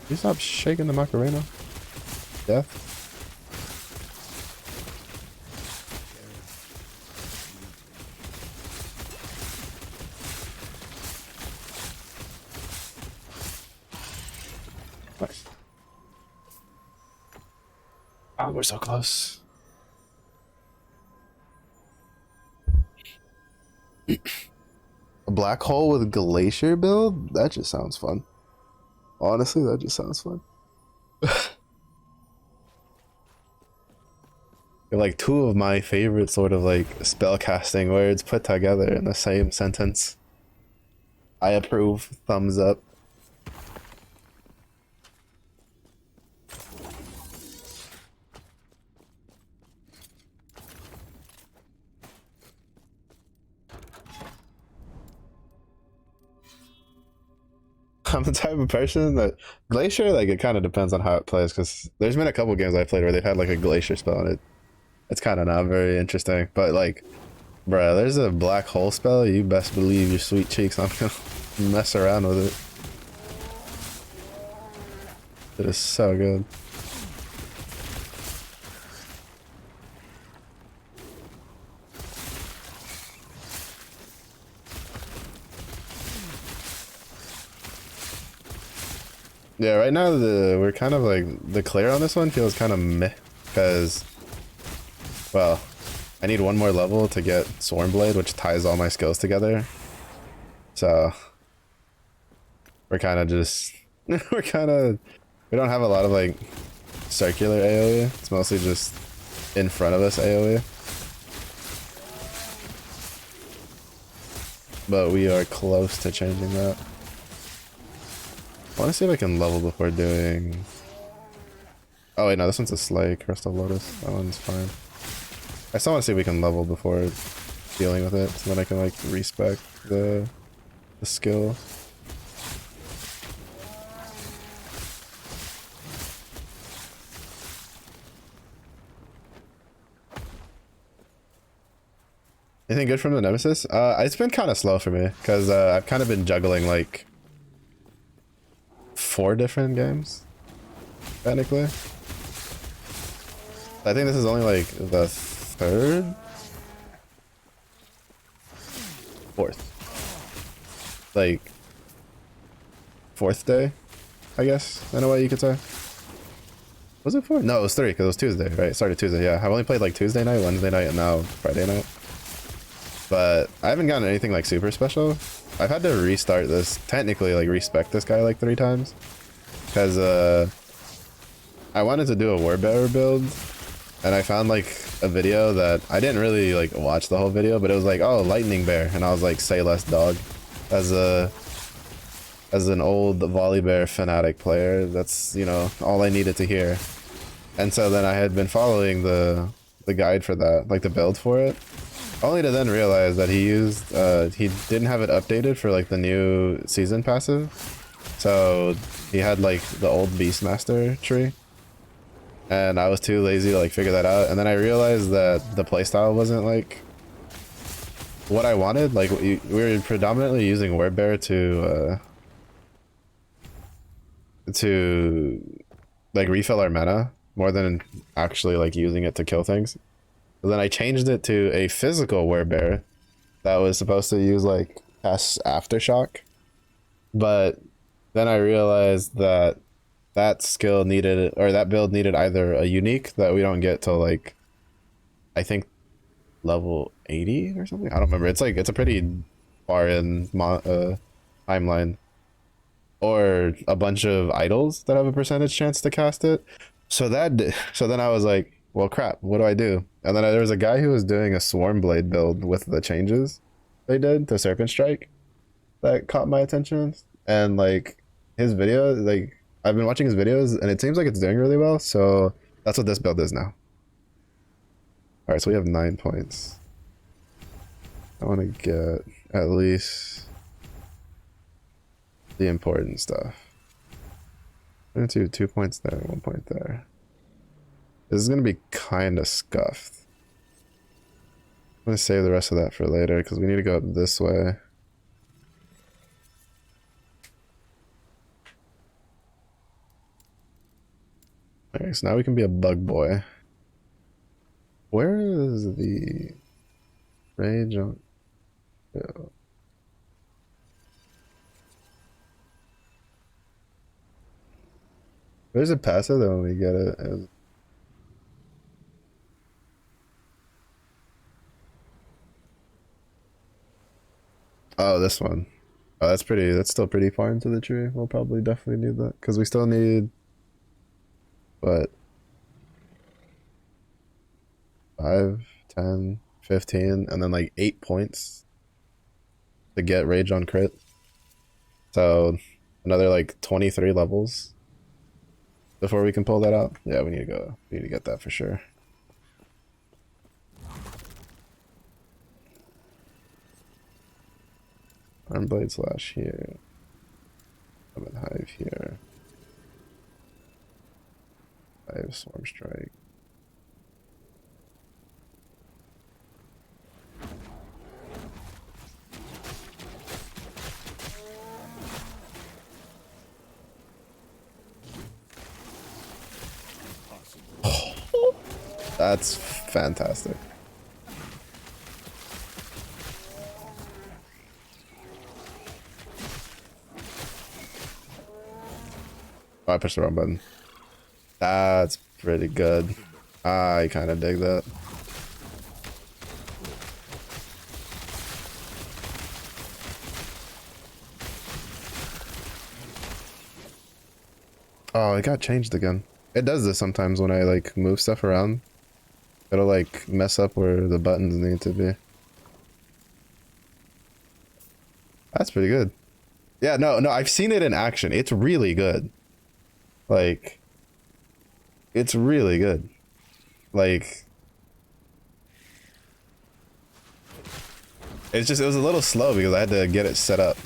You stop shaking the Macarena? Death? Nice. Oh, we're so close. A black hole with glacier build? That just sounds fun. Honestly, that just sounds fun. Like 2 of my favorite sort of like spellcasting words put together in the same sentence. I approve. Thumbs up. I'm the type of person that Glacier, like, it kind of depends on how it plays, because there's been a couple games I played where they've had like a Glacier spell and it's kind of not very interesting. But like, bruh, there's a black hole spell, you best believe your sweet cheeks I'm gonna mess around with it. It is so good. Yeah, right now we're kind of like, the clear on this one feels kind of meh, because, well, I need 1 more level to get Stormblade, which ties all my skills together. So we're kind of just, we don't have a lot of like circular AoE. It's mostly just in front of us AoE. But we are close to changing that. I want to see if I can level before doing... Oh wait, no, this one's a Slay, Crystal Lotus. That one's fine. I still want to see if we can level before dealing with it, so then I can like respec the skill. Anything good from the Nemesis? It's been kind of slow for me, because I've kind of been juggling like 4 different games, technically. I think this is only like the 3rd? 4th. Like, 4th day, I guess, in a way you could say. Was it 4? No, it was 3, because it was Tuesday, right? Started Tuesday, yeah. I've only played like Tuesday night, Wednesday night, and now Friday night. But I haven't gotten anything like super special. I've had to restart this, technically like respec this guy like 3 times. Because I wanted to do a Warbearer build, and I found like a video that I didn't really like watch the whole video, but it was like, oh, lightning bear, and I was like, say less dog. As an old Volibear fanatic player, that's, you know, all I needed to hear. And so then I had been following the guide for that, like the build for it, only to then realize that he didn't have it updated for like the new season passive. So he had like the old Beastmaster tree, and I was too lazy to like figure that out. And then I realized that the playstyle wasn't like what I wanted. Like we were predominantly using Werebear to like refill our mana more than actually like using it to kill things. So then I changed it to a physical Werebear that was supposed to use like cast Aftershock, but then I realized that that skill needed, or that build needed, either a unique that we don't get till like, I think level 80 or something. I don't remember. It's like, it's a pretty far in timeline, or a bunch of idols that have a percentage chance to cast it. So then I was like, well, crap, what do I do? And then there was a guy who was doing a Swarm Blade build with the changes they did to Serpent Strike that caught my attention. And like his video, like I've been watching his videos and it seems like it's doing really well. So that's what this build is now. All right, so we have 9 points. I want to get at least the important stuff. I'm going to do 2 points there, 1 point there. This is going to be kind of scuffed. I'm going to save the rest of that for later because we need to go up this way. Okay, so now we can be a bug boy. Where is the rage on? Oh. There's a passive that when we get it. Oh, this one. Oh, that's still pretty far into the tree. We'll probably definitely need that because we still need, what, 5, 10, 15, and then like 8 points to get rage on crit. So another like 23 levels before we can pull that out. Yeah, we need to get that for sure. Armblade slash here. Summon Hive here. Hive Swarm Strike. That's fantastic. Oh, I pushed the wrong button. That's pretty good. I kind of dig that. Oh, it got changed again. It does this sometimes when I like move stuff around. It'll like mess up where the buttons need to be. That's pretty good. Yeah, no, I've seen it in action. It's really good. Like, it's really good. Like, it was a little slow because I had to get it set up.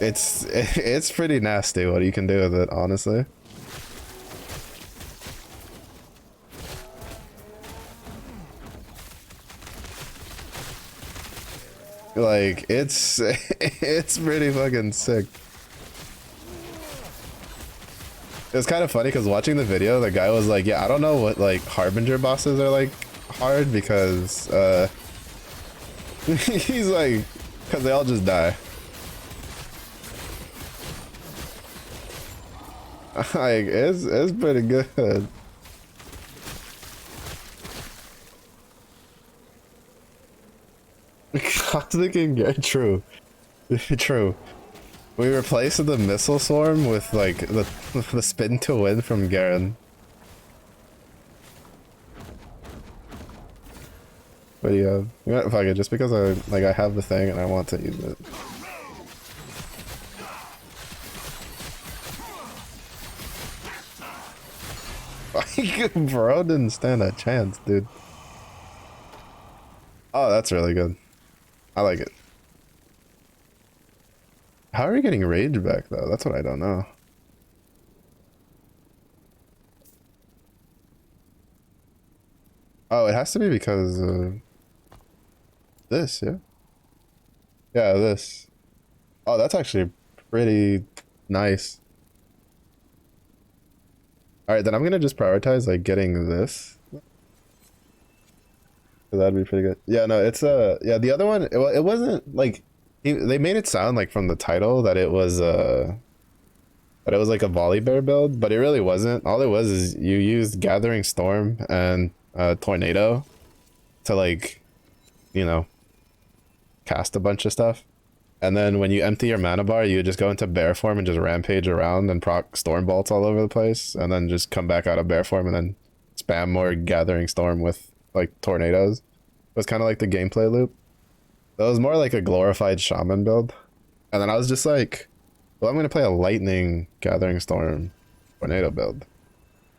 It's pretty nasty what you can do with it, honestly. Like, it's pretty fucking sick. It was kind of funny because watching the video, the guy was like, yeah, I don't know what like Harbinger bosses are like hard because he's like, because they all just die. Like, it's pretty good. Cosmic and true. True. We replaced the missile swarm with like the spin to win from Garen. What do you have? You know, fuck it, just because I have the thing and I want to use it. Bro didn't stand a chance, dude. Oh, that's really good. I like it. How are we getting rage back though? That's what I don't know. Oh, it has to be because this, yeah? Yeah, this. Oh, that's actually pretty nice. Alright, then I'm gonna just prioritize like getting this. That'd be pretty good. Yeah, no, it's yeah, the other one it wasn't like they made it sound like from the title that it was like a volley bear build, but it really wasn't. All it was is you used Gathering Storm and Tornado to like, you know, cast a bunch of stuff. And then when you empty your mana bar, you just go into bear form and just rampage around and proc storm bolts all over the place, and then just come back out of bear form and then spam more Gathering Storm with like tornadoes. It was kind of like the gameplay loop. It was more like a glorified shaman build. And then I was just like, well, I'm gonna play a lightning Gathering Storm tornado build.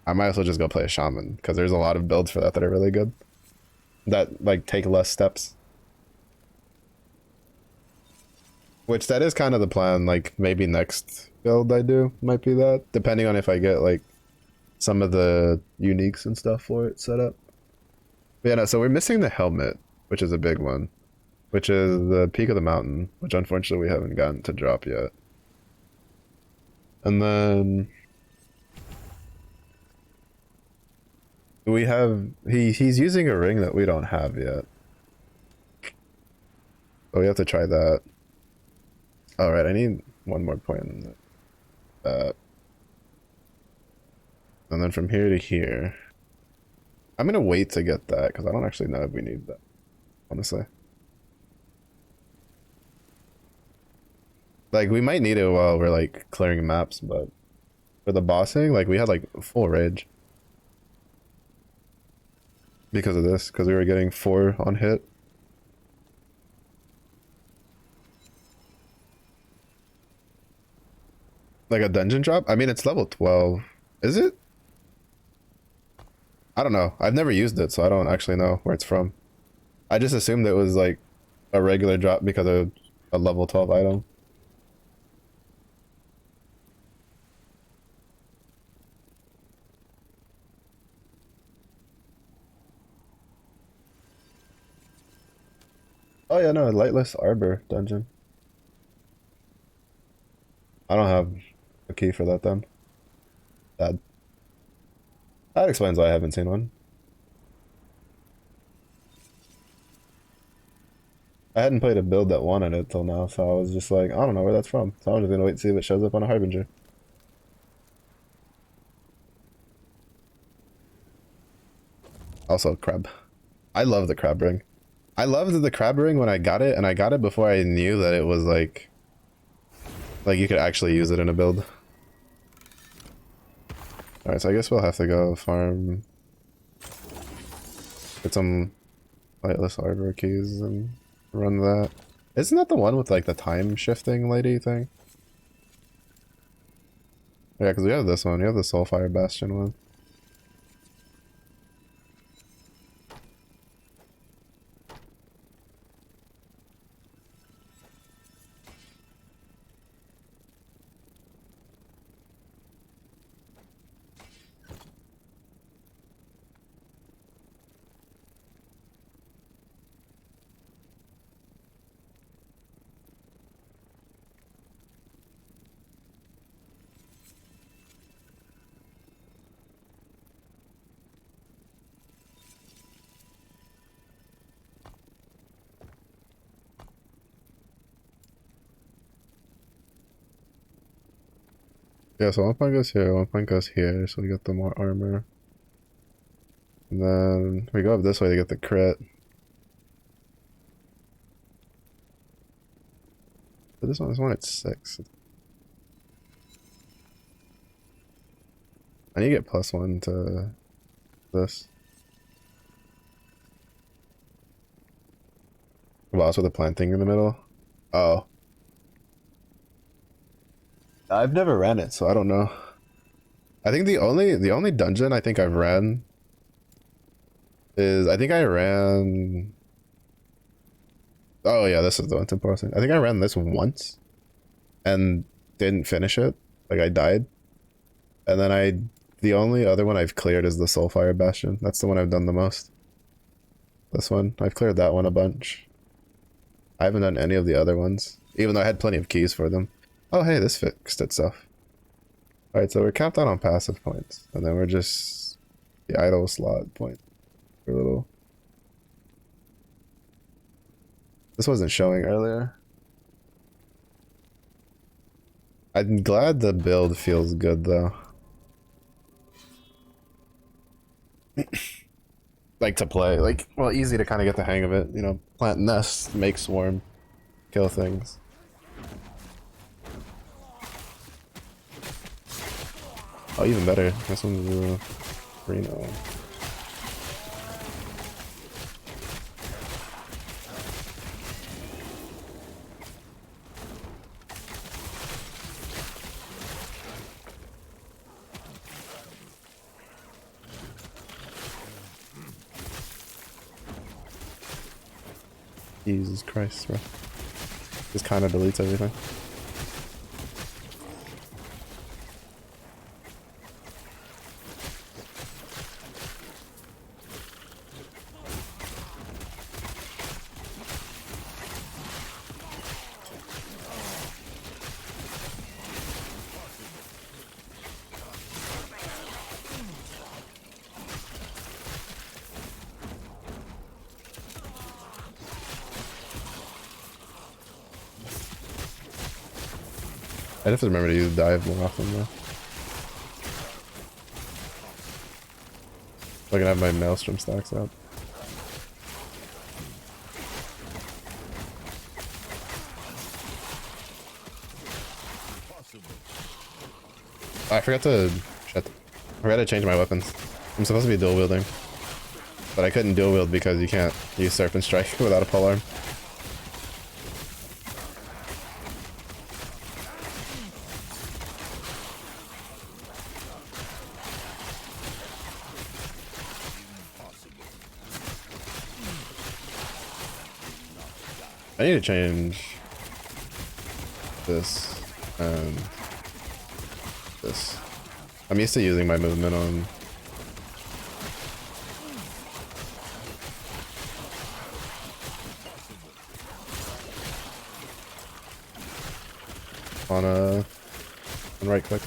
I might as well just go play a shaman because there's a lot of builds for that that are really good. That like take less steps. Which that is kind of the plan, like maybe next build I do might be that, depending on if I get like some of the uniques and stuff for it set up. But yeah, no, so we're missing the helmet, which is a big one, which is the peak of the mountain, which unfortunately we haven't gotten to drop yet. And then we have he's using a ring that we don't have yet. So we have to try that. All right, I need one more point in that. And then from here to here. I'm gonna wait to get that because I don't actually know if we need that, honestly. Like we might need it while we're like clearing maps, but for the bossing, like we had like full rage because of this, because we were getting 4 on hit. Like a dungeon drop? I mean, it's level 12. Is it? I don't know. I've never used it, so I don't actually know where it's from. I just assumed it was like a regular drop because of a level 12 item. Oh yeah, no, Lightless Arbor dungeon. I don't have a key for that then. That explains why I haven't seen one. I hadn't played a build that wanted it till now, so I was just like, I don't know where that's from. So I'm just gonna wait and see if it shows up on a Harbinger. Also, crab. I love the crab ring. I loved the crab ring when I got it, and I got it before I knew that it was like you could actually use it in a build. Alright, so I guess we'll have to go farm. Get some Lightless Arbor keys and run that. Isn't that the one with like the time shifting lady thing? Yeah, because we have this one. We have the Soulfire Bastion one. Yeah, so 1 point goes here, 1 point goes here, so we get the more armor. And then we go up this way to get the crit. But this one at 6. I need to get +1 to this. boss with a planting in the middle? Oh. I've never ran it, so I don't know. I think the only dungeon I think I've ran is I think I ran. Oh yeah, this is the one temporal thing. I think I ran this once and didn't finish it. Like I died. And then the only other one I've cleared is the Soulfire Bastion. That's the one I've done the most. This one, I've cleared that one a bunch. I haven't done any of the other ones, even though I had plenty of keys for them. Oh hey, this fixed itself. Alright, so we're capped out on passive points, and then we're just the idle slot point. For a little. This wasn't showing earlier. I'm glad the build feels good though. Like to play, like, well, easy to kind of get the hang of it, you know, plant nests, make swarm, kill things. Oh, even better, this one's Reno. Jesus Christ, bro. Just kind of deletes everything. I'd have to remember to use dive more often though. So I can have my maelstrom stacks up. Oh, I forgot to change my weapons. I'm supposed to be dual wielding, but I couldn't dual wield because you can't use Serpent Strike without a polearm. I need to change this and this. I'm used to using my movement on right click.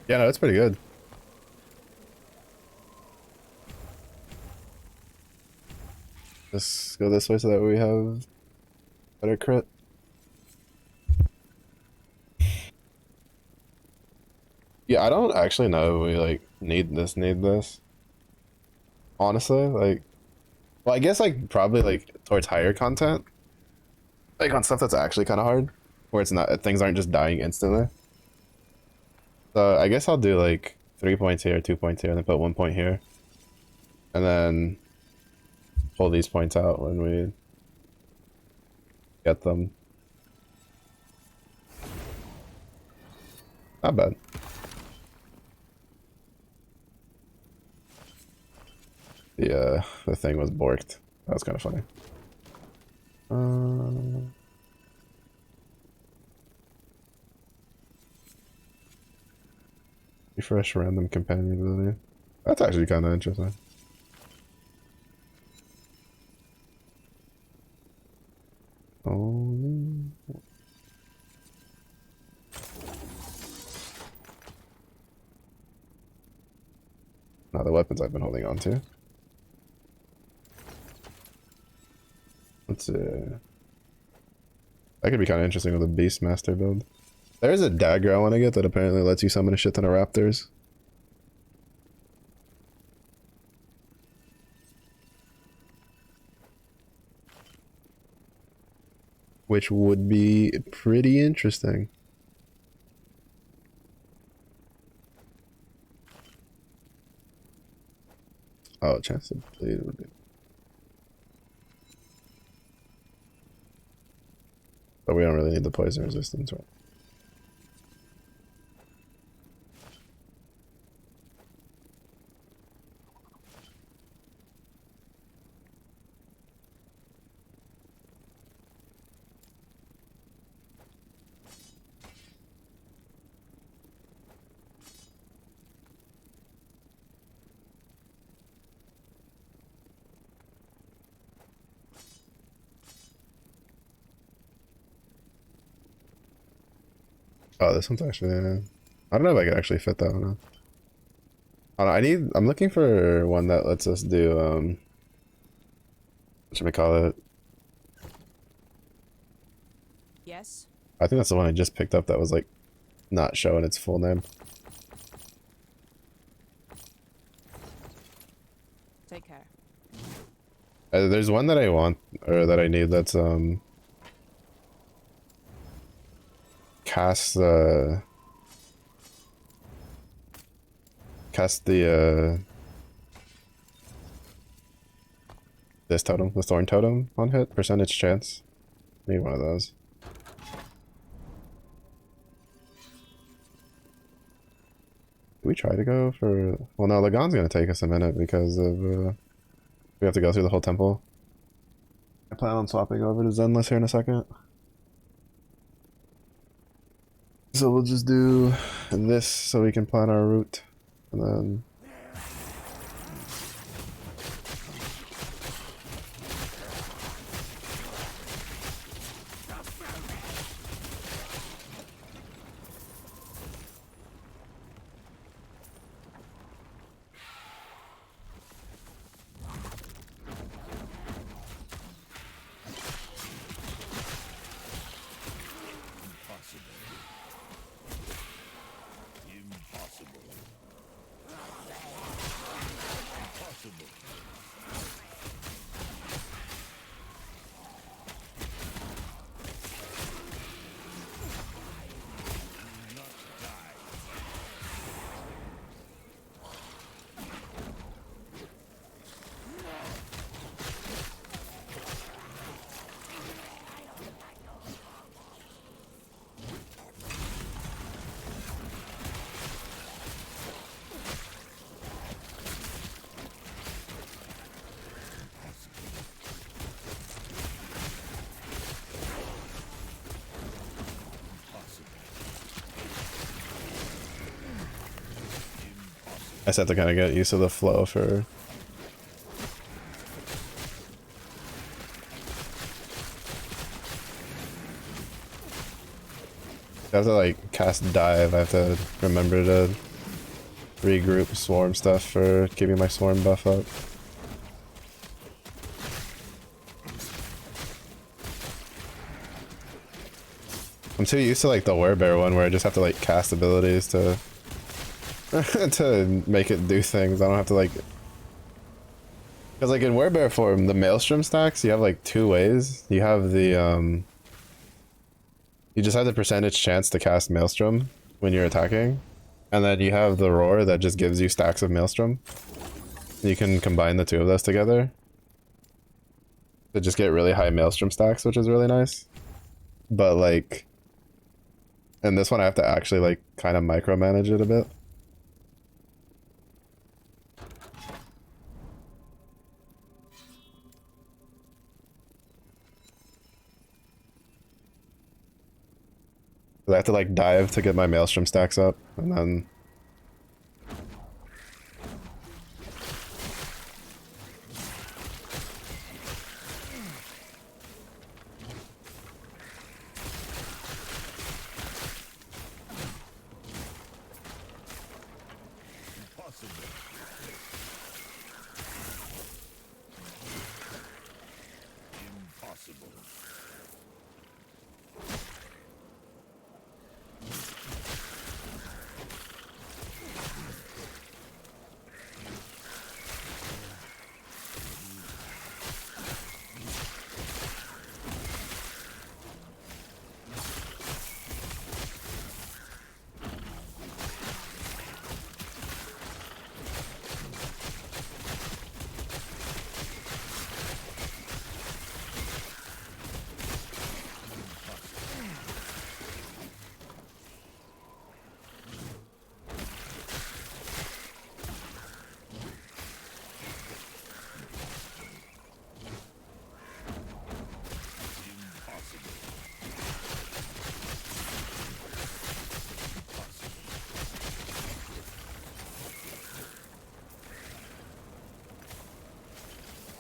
Yeah, no, it's pretty good. Just go this way so that we have better crit. Yeah, I don't actually know if we like need this. Honestly, like, well, I guess like probably like towards higher content, like on stuff that's actually kind of hard, where it's not, things aren't just dying instantly. So I guess I'll do like 3 points here, 2 points here, and then put 1 point here. And then pull these points out when we get them. Not bad. The thing was borked. That was kind of funny. Refresh random companion ability. That's actually kind of interesting. Oh. Now the weapons I've been holding on to. let's see. That could be kind of interesting with a Beastmaster build. There's a dagger I want to get that apparently lets you summon a shit ton of raptors. Which would be pretty interesting. Oh, chance to bleed would be. But we don't really need the poison resistance, right? Oh, this one's actually. I don't know if I can actually fit that one up. I don't know, I'm looking for one that lets us do what should we call it? Yes. I think that's the one I just picked up that was like not showing its full name. Take care. There's one that I want or that I need that's cast the this totem, the thorn totem on hit, percentage chance. Need one of those. Do we try to go for, well no, Lagon's gonna take us a minute because of we have to go through the whole temple. I plan on swapping over to Zenless here in a second. So we'll just do this so we can plan our route, and then I just have to kind of get used to the flow for. I have to like cast dive. I have to remember to regroup swarm stuff for keeping my swarm buff up. I'm too used to like the werebear one where I just have to like cast abilities to to make it do things. I don't have to like, because like in werebear form, the maelstrom stacks, you have like two ways. You have the you just have the percentage chance to cast maelstrom when you're attacking, and then you have the roar that just gives you stacks of maelstrom. You can combine the two of those together to just get really high maelstrom stacks, which is really nice. But like in this one I have to actually like kind of micromanage it a bit. I have to like dive to get my maelstrom stacks up, and then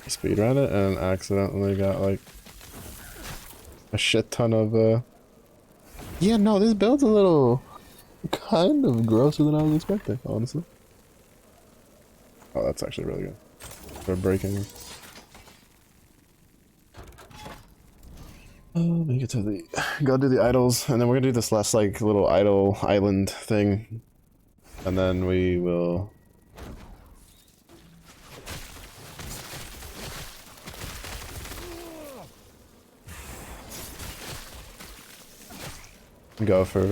Speedrun it and accidentally got like a shit ton of yeah, no, this build's a little kind of grosser than I was expecting, honestly. Oh, that's actually really good for breaking. Let me get to the go do the idols, and then we're gonna do this last like little idol island thing, and then we will go for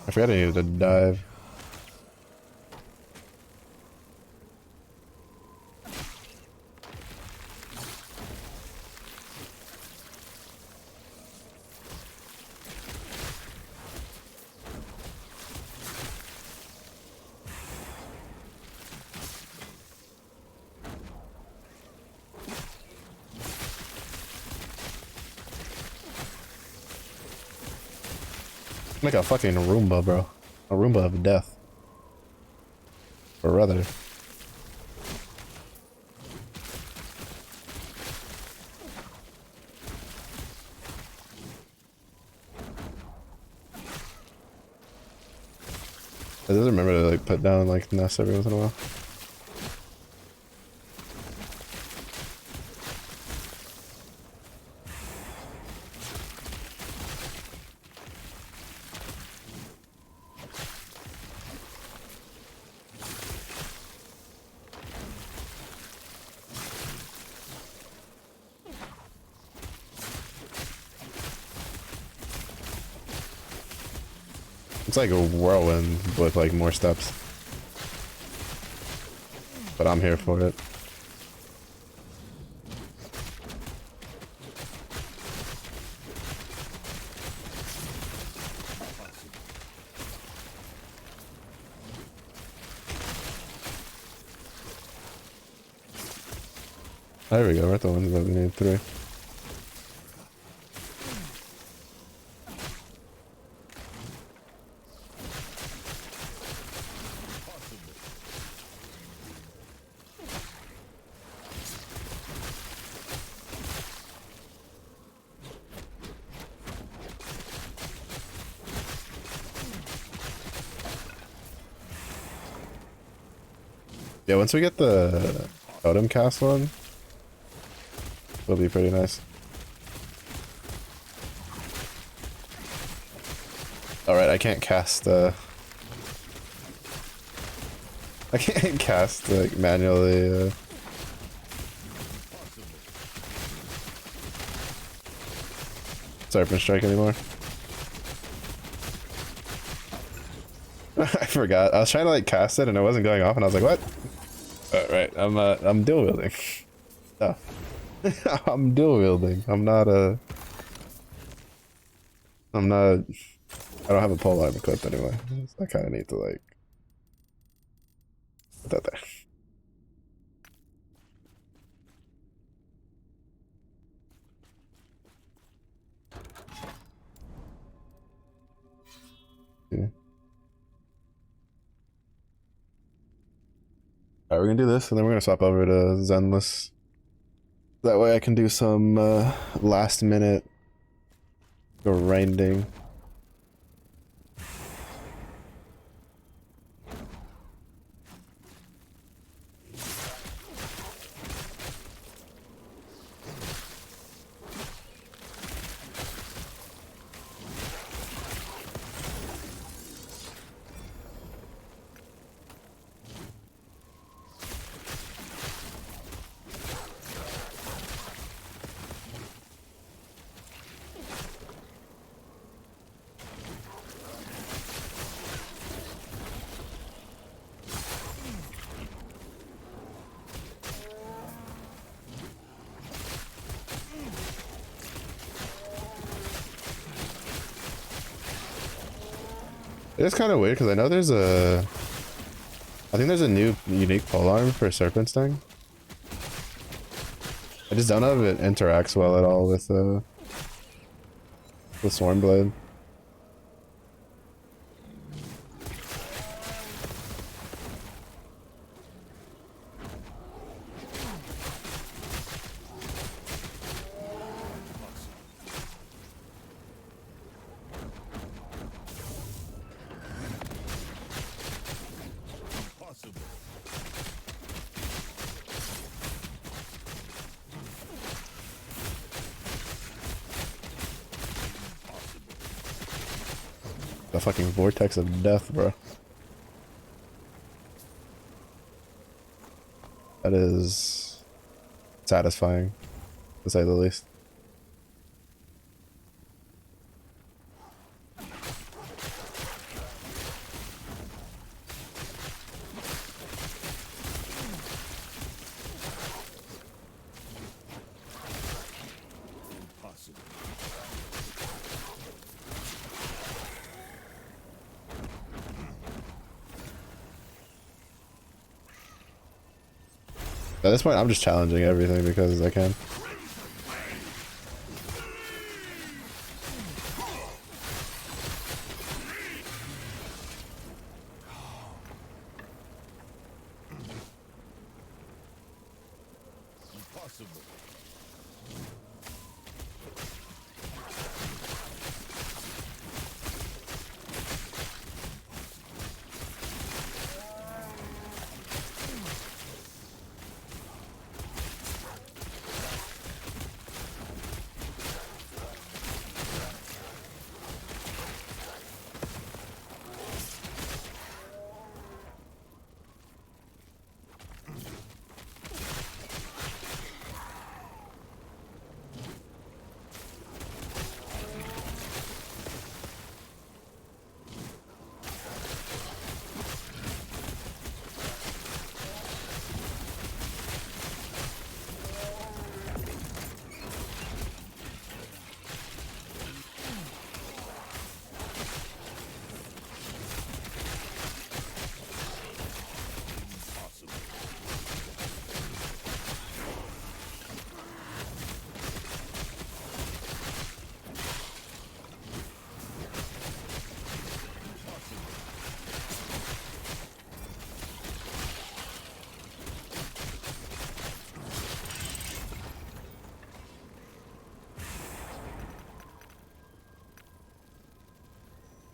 I forgot I needed to dive. Like a fucking Roomba, bro. A Roomba of death. Or rather. I just remember to like put down like nests every once in a while. It's like a whirlwind with like more steps. But I'm here for it. There we go, we're at the ones that we need 3. Yeah, once we get the totem cast one, it'll be pretty nice. Alright, I can't cast I can't cast like manually Serpent Strike anymore. I forgot. I was trying to like cast it and it wasn't going off and I was like, what? Right, I'm dual wielding. Oh. I'm dual wielding. I don't have a pole arm equipped anyway. So I kinda need to like put that there. Alright, we're gonna do this, and then we're gonna swap over to Zenless. That way I can do some last minute grinding. It's kind of weird because I know there's I think there's a new unique polearm for Serpent Sting. I just don't know if it interacts well at all with Swarmblade. The fucking vortex of death, bro. That is satisfying, to say the least. At this point, I'm just challenging everything because I can.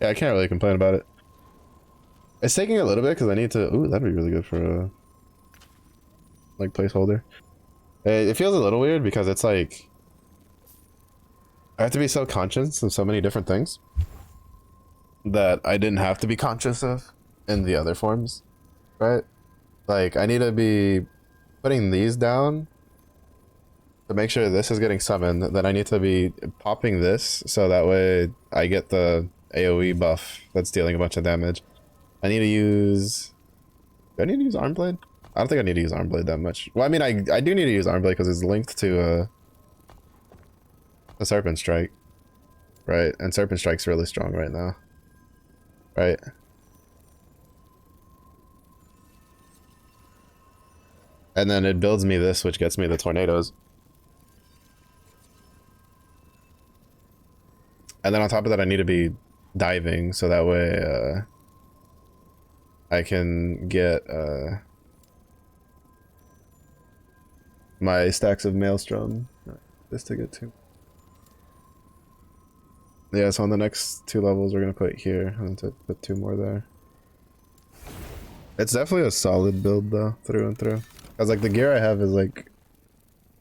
Yeah, I can't really complain about it. It's taking a little bit because I need to. Ooh, that'd be really good for a like placeholder. It feels a little weird because it's like I have to be so conscious of so many different things that I didn't have to be conscious of in the other forms, right? Like I need to be putting these down to make sure this is getting summoned. Then I need to be popping this so that way I get the AoE buff that's dealing a bunch of damage. I need to use... Do I need to use Armblade? I don't think I need to use Armblade that much. Well, I mean, I do need to use Armblade because it's linked to the Serpent Strike, right? And Serpent Strike's really strong right now, right? And then it builds me this, which gets me the tornadoes. And then on top of that, I need to be diving so that way I can get my stacks of Maelstrom. Just to get 2. Yeah, so on the next 2 levels we're gonna put it here and to put 2 more there. It's definitely a solid build though, through and through. Cause like the gear I have is like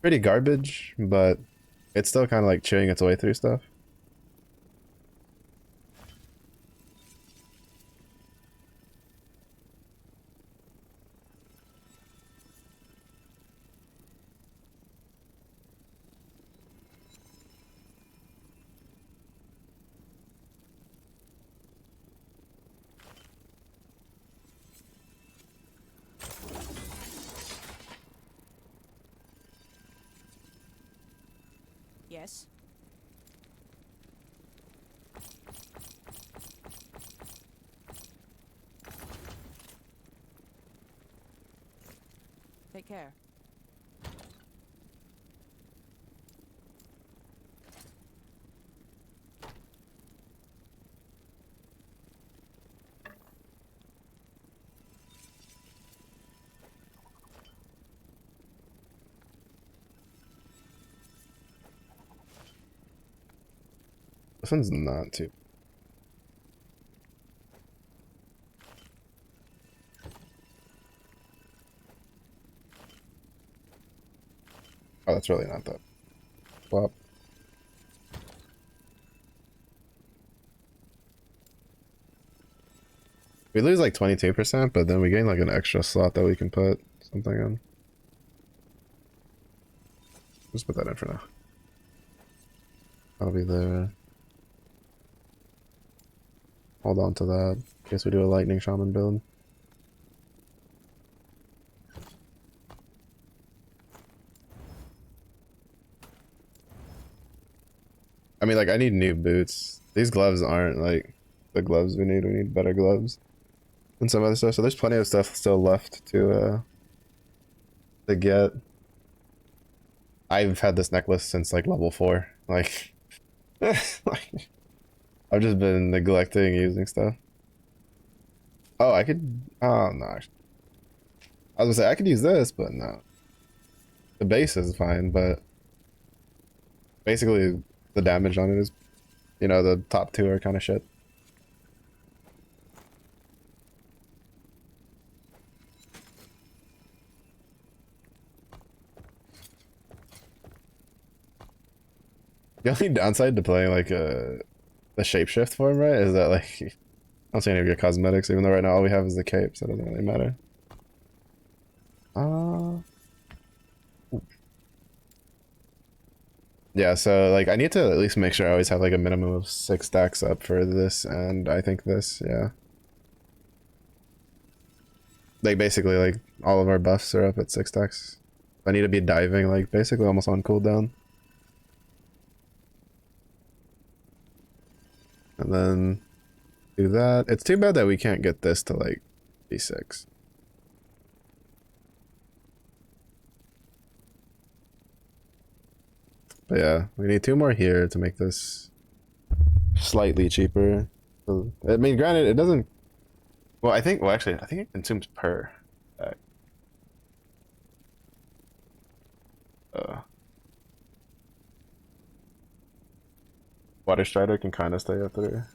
pretty garbage, but it's still kind of like chewing its way through stuff. Yes. Take care. This one's not too. Oh, that's really not that. Well, we lose like 22%, but then we gain like an extra slot that we can put something in. Just put that in for now. That'll be there. Hold on to that in case we do a lightning shaman build. I mean, like, I need new boots. These gloves aren't like the gloves we need. We need better gloves and some other stuff. So there's plenty of stuff still left to get. I've had this necklace since like level 4. Like, like I've just been neglecting using stuff. Oh, I could. Oh no, actually, I was gonna say I could use this, but no. The base is fine, but basically the damage on it is, you know, the top 2 are kind of shit. The only downside to playing like the shapeshift form, right, is that like I don't see any of your cosmetics, even though right now all we have is the cape, so it doesn't really matter. Yeah, so like I need to at least make sure I always have like a minimum of 6 stacks up for this, and I think this, yeah. Like basically like all of our buffs are up at 6 stacks. I need to be diving like basically almost on cooldown. And then do that. It's too bad that we can't get this to like D6. But yeah, we need 2 more here to make this slightly cheaper. So, I mean, granted, it doesn't. Well, I think. Well, actually, I think it consumes per stack. Water Strider can kind of stay up there.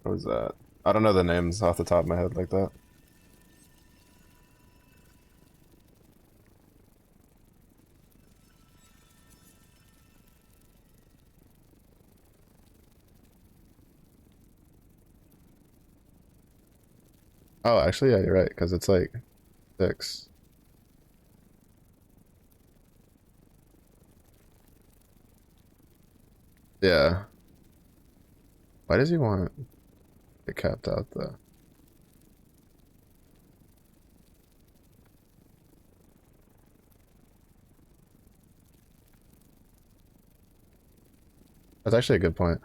What was that? I don't know the names off the top of my head like that. Oh, actually, yeah, you're right, because it's like 6. Yeah. Why does he want it capped out though? That's actually a good point.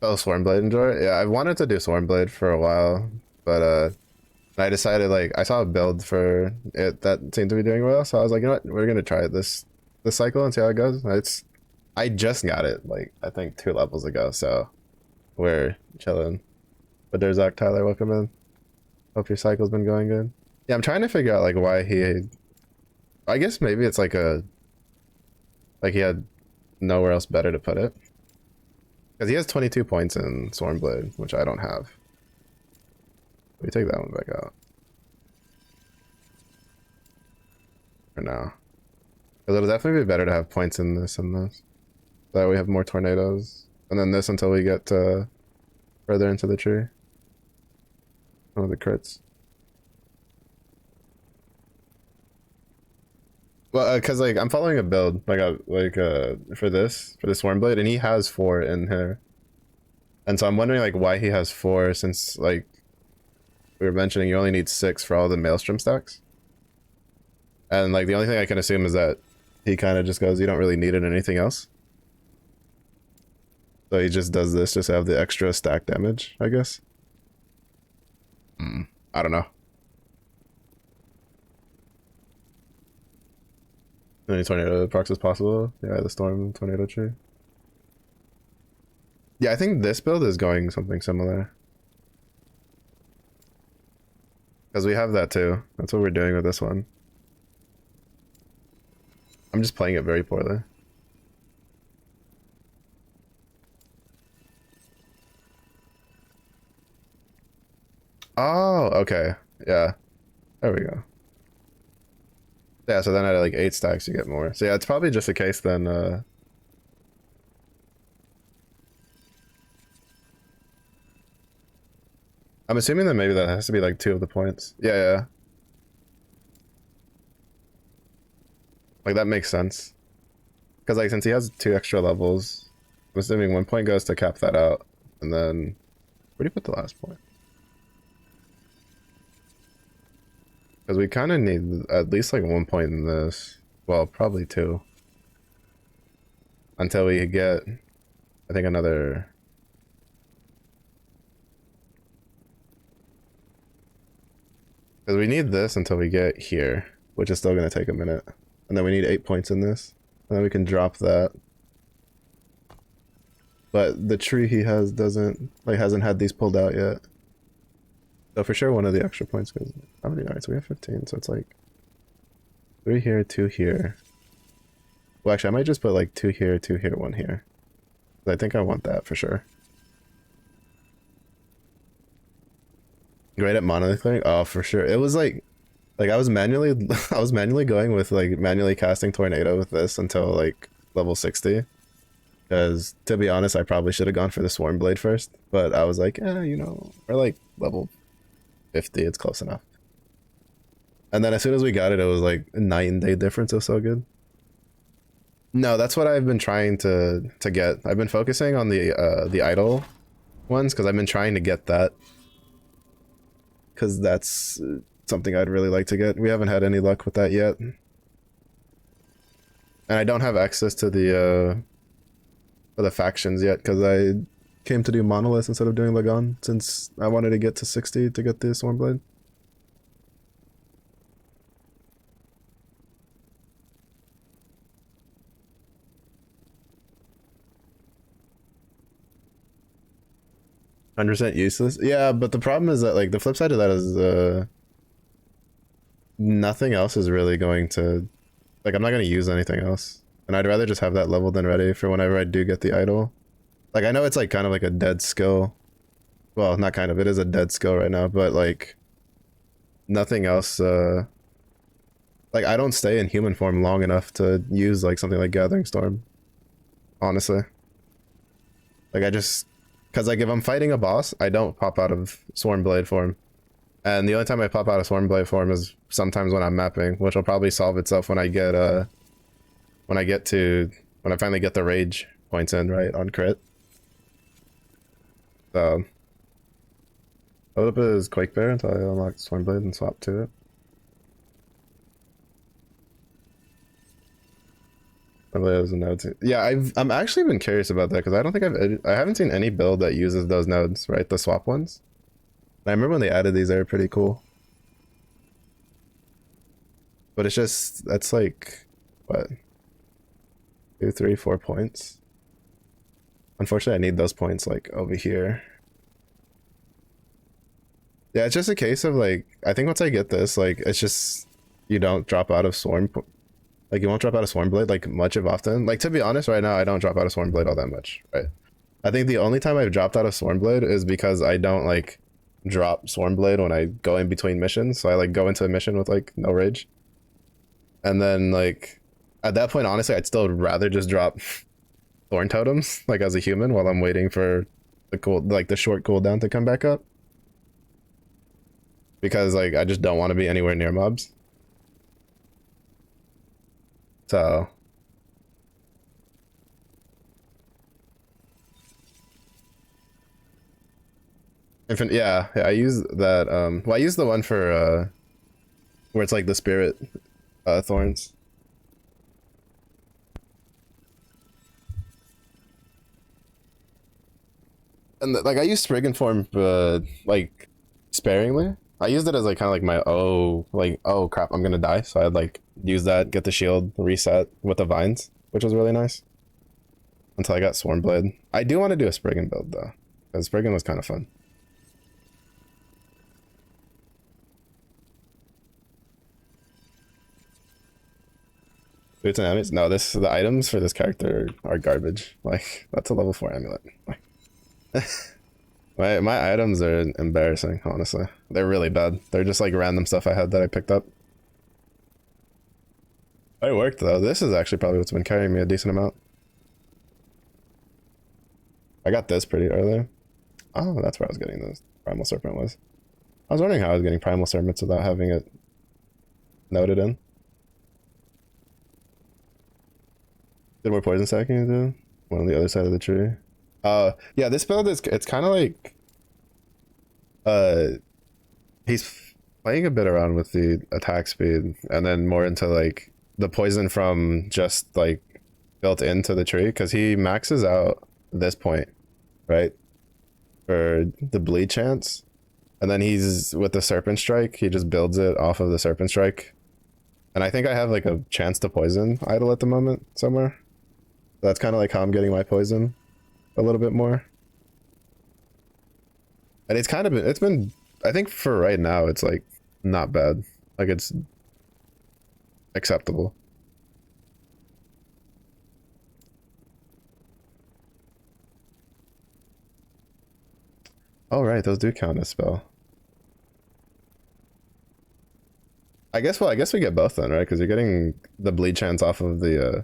Oh, Swarmblade enjoy? Yeah, I wanted to do Swarmblade for a while, but I decided like I saw a build for it that seemed to be doing well, so I was like, you know what, we're gonna try it this cycle and see how it goes. I just got it like I think 2 levels ago, so we're chilling. But there's Zach Tyler, welcome in. Hope your cycle's been going good. Yeah, I'm trying to figure out like why he. I guess maybe it's like he had nowhere else better to put it. Because he has 22 points in Swarmblade, which I don't have. We take that one back out. For now. Because it'll definitely be better to have points in this and this. That way we have more tornadoes. And then this until we get further into the tree. One of the crits. Well, because like I'm following a build for this Swarmblade, and he has 4 in here, and so I'm wondering like why he has 4 since like we were mentioning you only need 6 for all the Maelstrom stacks, and like the only thing I can assume is that he kind of just goes, you don't really need it in anything else, so he just does this just to have the extra stack damage, I guess. I don't know. Any tornado procs is possible. Yeah, the storm tornado tree. Yeah, I think this build is going something similar. Because we have that too. That's what we're doing with this one. I'm just playing it very poorly. Oh, okay. Yeah. There we go. Yeah, so then at like 8 stacks you get more. So yeah, it's probably just a case then I'm assuming that maybe that has to be like 2 of the points. Yeah, yeah. Like that makes sense. Because like since he has 2 extra levels, I'm assuming 1 point goes to cap that out. And then where do you put the last point? Because we kind of need at least like 1 point in this. Well, probably 2. Until we get, I think, another. Because we need this until we get here, which is still going to take a minute. And then we need 8 points in this. And then we can drop that. But the tree he has hasn't had these pulled out yet. So for sure one of the extra points goes. How many? Alright, so we have 15, so it's like 3 here, 2 here. Well, actually, I might just put like 2 here, 2 here, 1 here. I think I want that for sure. Great at monolith clearing? Oh, for sure. It was like I was manually going with like manually casting tornado with this until like level 60. Because to be honest, I probably should have gone for the swarm blade first, but I was like, you know, or like level 50, it's close enough. And then as soon as we got it, it was like a night and day difference. It was so good. No, that's what I've been trying to get. I've been focusing on the idle ones because I've been trying to get that. Because that's something I'd really like to get. We haven't had any luck with that yet. And I don't have access to the factions yet because I came to do monolith instead of doing Lagon since I wanted to get to 60 to get the Swarmblade. %, useless. Yeah, but the problem is that like the flip side of that is nothing else is really going to, like, I'm not going to use anything else, and I'd rather just have that leveled and ready for whenever I do get the idol. Like, I know it's like kind of like a dead skill. Well, not kind of, it is a dead skill right now, but like nothing else. Like, I don't stay in human form long enough to use like something like Gathering Storm, honestly. Like, I just, because like if I'm fighting a boss, I don't pop out of Swarm Blade form. And the only time I pop out of Swarm Blade form is sometimes when I'm mapping, which will probably solve itself when I finally get the rage points in, right, on crit. So load up his Quake Bear until I unlock Swarm Blade and swap to it. Those nodes. Yeah, I'm actually been curious about that because I don't think I haven't seen any build that uses those nodes, right? The swap ones. I remember when they added these, they were pretty cool. But it's just that's like what 2, 3, 4 points. Unfortunately, I need those points like over here. Yeah, it's just a case of like I think once I get this, like it's just you don't drop out of Swarm. Like you won't drop out of Swarm Blade like much of often. Like to be honest, right now I don't drop out of Swarm Blade all that much, right? I think the only time I've dropped out of Swarm Blade is because I don't like drop Swarm Blade when I go in between missions. So I like go into a mission with like no rage. And then like at that point, honestly, I'd still rather just drop Thorn Totems like as a human while I'm waiting for the short cooldown to come back up. Because like I just don't want to be anywhere near mobs. So yeah, I use that well I use the one for where it's like the spirit thorns. And like I use Spriggan form like sparingly. I used it as like kind of like my oh crap I'm gonna die, so I'd like use that, get the shield reset with the vines, which was really nice until I got Swarm Blade. I do want to do a Spriggan build though, because Spriggan was kind of fun. Boots and amulets? No, the items for this character are garbage. Like that's a level 4 amulet. My items are embarrassing, honestly. They're really bad. They're just like random stuff I had that I picked up. It worked though. This is actually probably what's been carrying me a decent amount. I got this pretty early. Oh, that's where I was getting this Primal Serpent was. I was wondering how I was getting Primal Serpents without having it noted in. Did more poison stacking do? One on the other side of the tree. Yeah, this build it's kind of like he's playing a bit around with the attack speed and then more into like the poison from just like built into the tree because he maxes out this point, right, for the bleed chance, and then he's with the serpent strike, he just builds it off of the serpent strike, and I think I have like a chance to poison idle at the moment somewhere. That's kind of like how I'm getting my poison a little bit more. And it's been, I think for right now, it's like not bad. Like it's acceptable. Oh, right, those do count as spell. I guess we get both then, right? Because you're getting the bleed chance off of the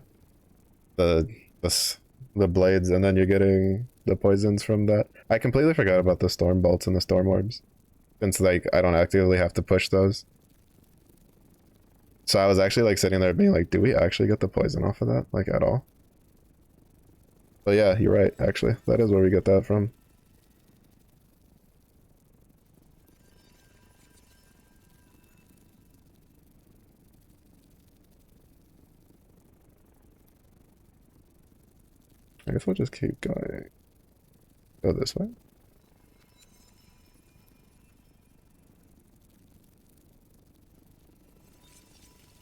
blades, and then you're getting the poisons from that. I completely forgot about the storm bolts and the storm orbs, since like I don't actively have to push those. So I was actually like sitting there being like, do we actually get the poison off of that, like at all? But yeah, you're right, actually. That is where we get that from. I guess we'll just keep going. Go this way.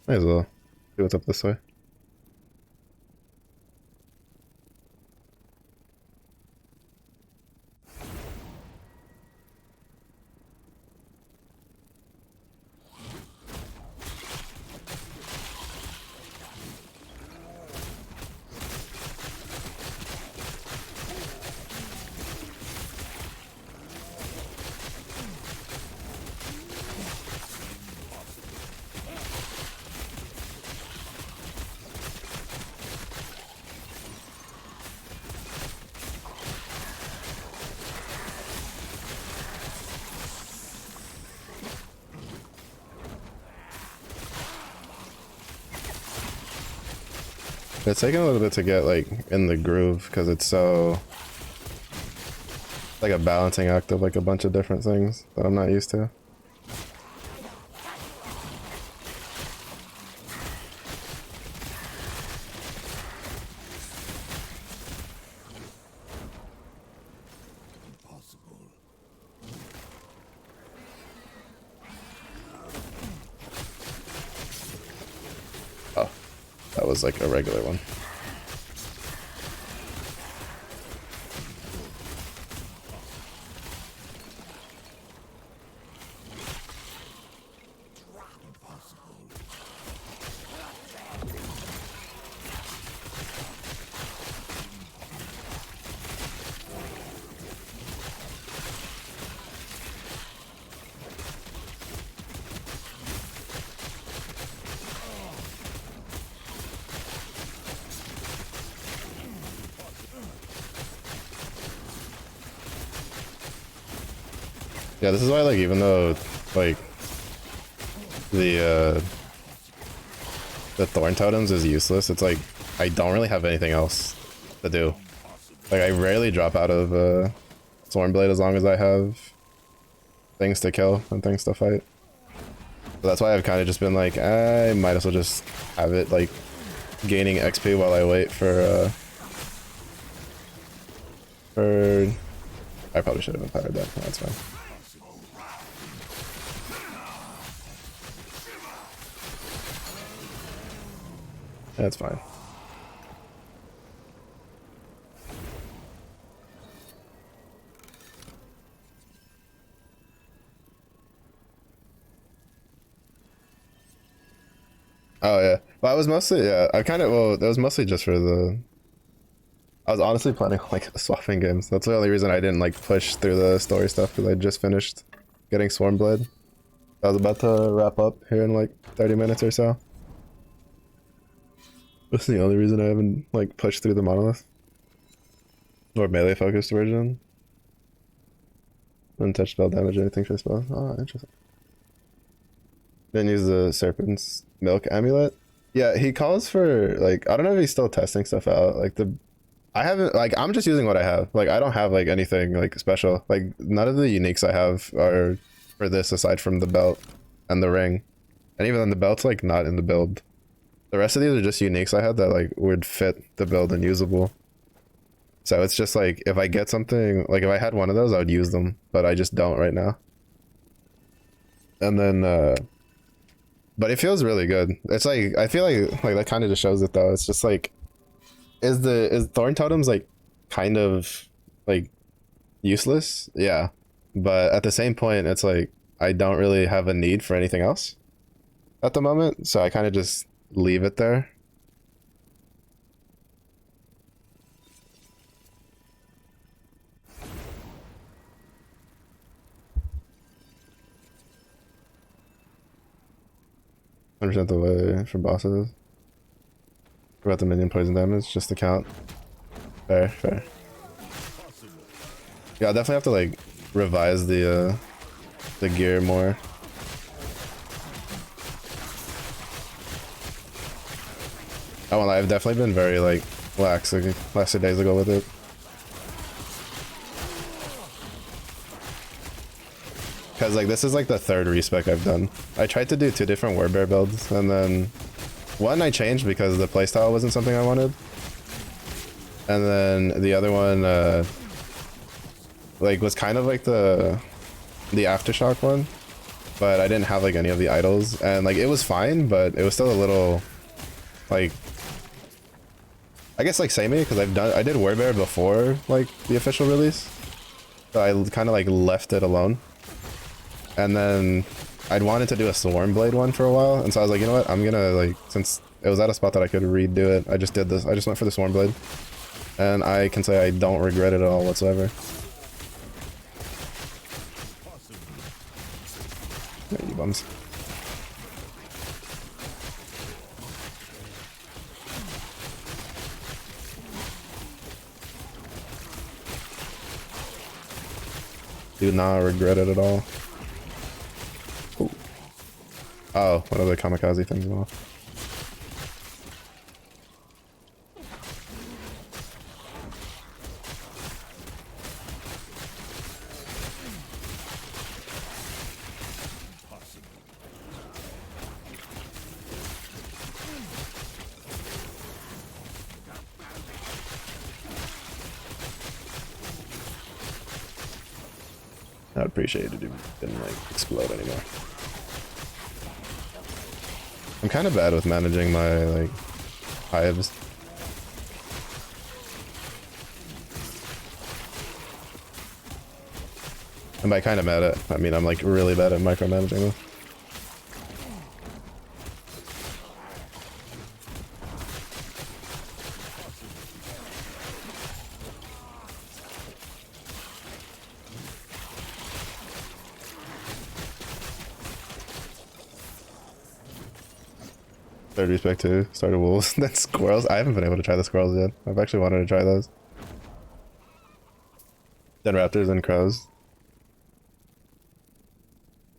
Might as well see what's up this way. It's taking a little bit to get like in the groove because it's so like a balancing act of like a bunch of different things that I'm not used to. That was like a regular one. Yeah, this is why, like, even though, like, the thorn totems is useless, it's like, I don't really have anything else to do. Like, I rarely drop out of, Thornblade as long as I have things to kill and things to fight. So that's why I've kind of just been like, I might as well just have it, like, gaining XP while I wait for, I probably should have empowered that, that's fine. That's fine. Oh yeah. Well, I was mostly, yeah, I kind of, well, that was mostly just for the, I was honestly planning on, like, swapping games. That's the only reason I didn't, like, push through the story stuff, because I just finished getting Swarmblade. I was about to wrap up here in, like, 30 minutes or so. That's the only reason I haven't, like, pushed through the monolith. Or melee focused version. Didn't touch spell damage or anything for spell. Oh, interesting. Didn't use the serpent's milk amulet. Yeah, he calls for, like, I don't know if he's still testing stuff out. Like, I haven't, like, I'm just using what I have. Like, I don't have, like, anything, like, special. Like, none of the uniques I have are for this aside from the belt and the ring. And even then, the belt's, like, not in the build. The rest of these are just uniques I had that, like, would fit the build and usable. So it's just, like, if I get something, like, if I had one of those, I would use them. But I just don't right now. And then, but it feels really good. It's, like, I feel like that kind of just shows it, though. It's just, like, is Thorn Totems, like, kind of, like, useless? Yeah. But at the same point, it's, like, I don't really have a need for anything else at the moment. So I kind of just leave it there. % the way for bosses. About the minion poison damage, just to count. Fair, fair. Yeah, I'll definitely have to, like, revise the gear more. Oh, well, I've definitely been very, like, lax like, last 2 days ago with it. Because, like, this is, like, the third respec I've done. I tried to do 2 different Warbear builds, and then one I changed because the playstyle wasn't something I wanted. And then the other one, like, was kind of like the Aftershock one, but I didn't have, like, any of the idols. And, like, it was fine, but it was still a little, like, I guess, like, samey, because I did Warbear before, like, the official release. So I kind of, like, left it alone. And then I'd wanted to do a Swarmblade one for a while, and so I was like, you know what, I'm gonna, like, since it was at a spot that I could redo it, I just did this. I just went for the Swarmblade. And I can say I don't regret it at all whatsoever. Yeah, you bums. Do not regret it at all. Ooh. Oh, one of the kamikaze things went off. I'd appreciate it if it didn't, like, explode anymore. I'm kind of bad with managing my, like, hives. And by kind of mad at, I mean I'm like really bad at micromanaging this. Third respect to started wolves, then squirrels. I haven't been able to try the squirrels yet. I've actually wanted to try those. Then raptors and crows.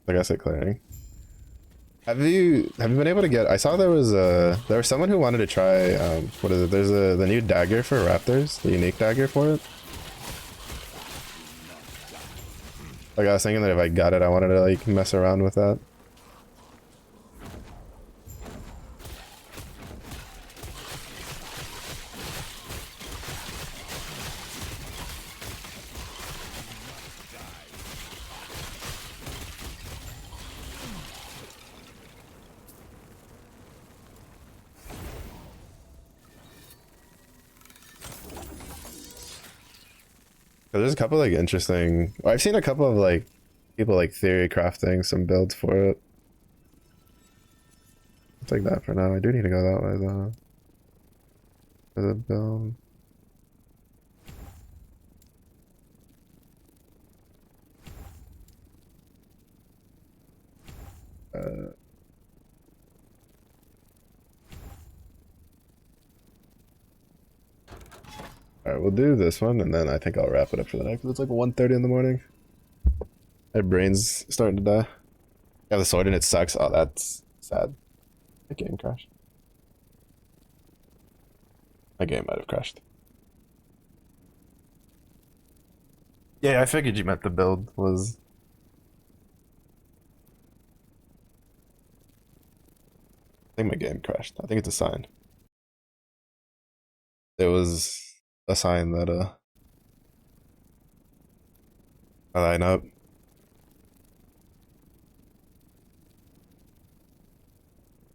Like I said, clearing. Have you been able to get? I saw there was someone who wanted to try what is it? There's the new dagger for raptors, the unique dagger for it. Like I was thinking that if I got it, I wanted to like mess around with that. There's a couple like interesting. I've seen a couple of like people like theory crafting some builds for it. I'll take that for now. I do need to go that way though. For the build. Alright, we'll do this one, and then I think I'll wrap it up for the night, because it's like 1:30 in the morning. My brain's starting to die. Yeah, the sword and it sucks. Oh, that's sad. My game crashed. My game might have crashed. Yeah, I figured you meant the build was... I think my game crashed. I think it's a sign. It was a sign that I line up.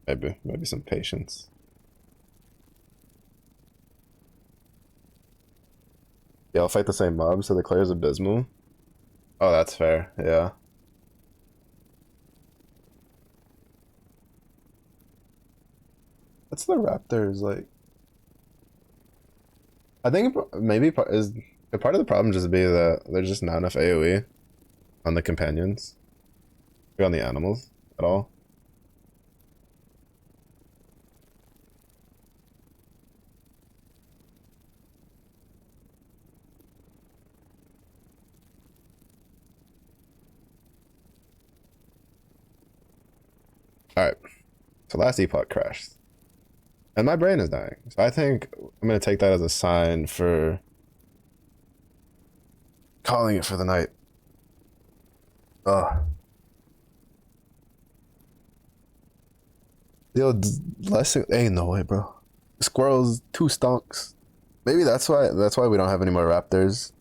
Maybe some patience. Yeah, I'll fight the same mob, so the clear is abysmal. Oh, that's fair, yeah. What's the raptors like? I think maybe part of the problem just be that there's just not enough AoE on the companions, or on the animals at all. All right, so last epoch crashed. And my brain is dying. So I think I'm going to take that as a sign for calling it for the night. Ugh. Yo, less ain't no way, bro. Squirrels, 2 stonks. Maybe that's why we don't have any more raptors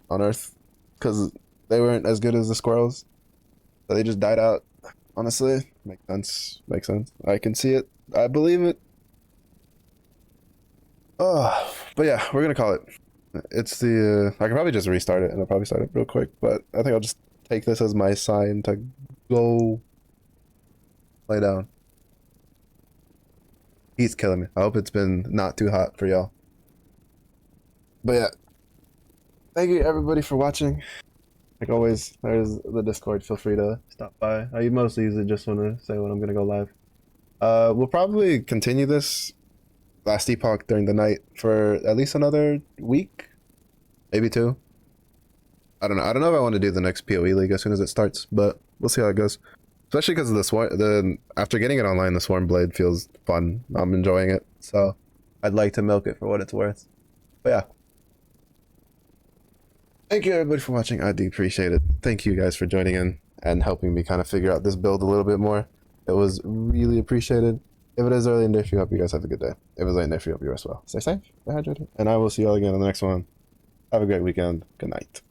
on Earth, because they weren't as good as the squirrels. So they just died out. Honestly, makes sense. Makes sense. I can see it. I believe it. Oh, but yeah, we're gonna call it. It's the I can probably just restart it, and I'll probably start it real quick, but I think I'll just take this as my sign to go lay down. Heat's killing me. I hope it's been not too hot for y'all. But yeah, thank you everybody for watching. Like always, there's the Discord. Feel free to stop by. I mostly usually just want to say when I'm gonna go live. We'll probably continue this last epoch during the night for at least another week, maybe 2. I don't know. I don't know if I want to do the next PoE League as soon as it starts, but we'll see how it goes. Especially because of the swarm. After getting it online, the Swarm Blade feels fun. I'm enjoying it, so I'd like to milk it for what it's worth. But yeah, thank you everybody for watching. I do appreciate it. Thank you guys for joining in and helping me kind of figure out this build a little bit more. It was really appreciated. If it is early in Nifty, hope you guys have a good day. If it's late in Nifty, hope you rest well. Stay safe, stay hydrated, and I will see you all again in the next one. Have a great weekend. Good night.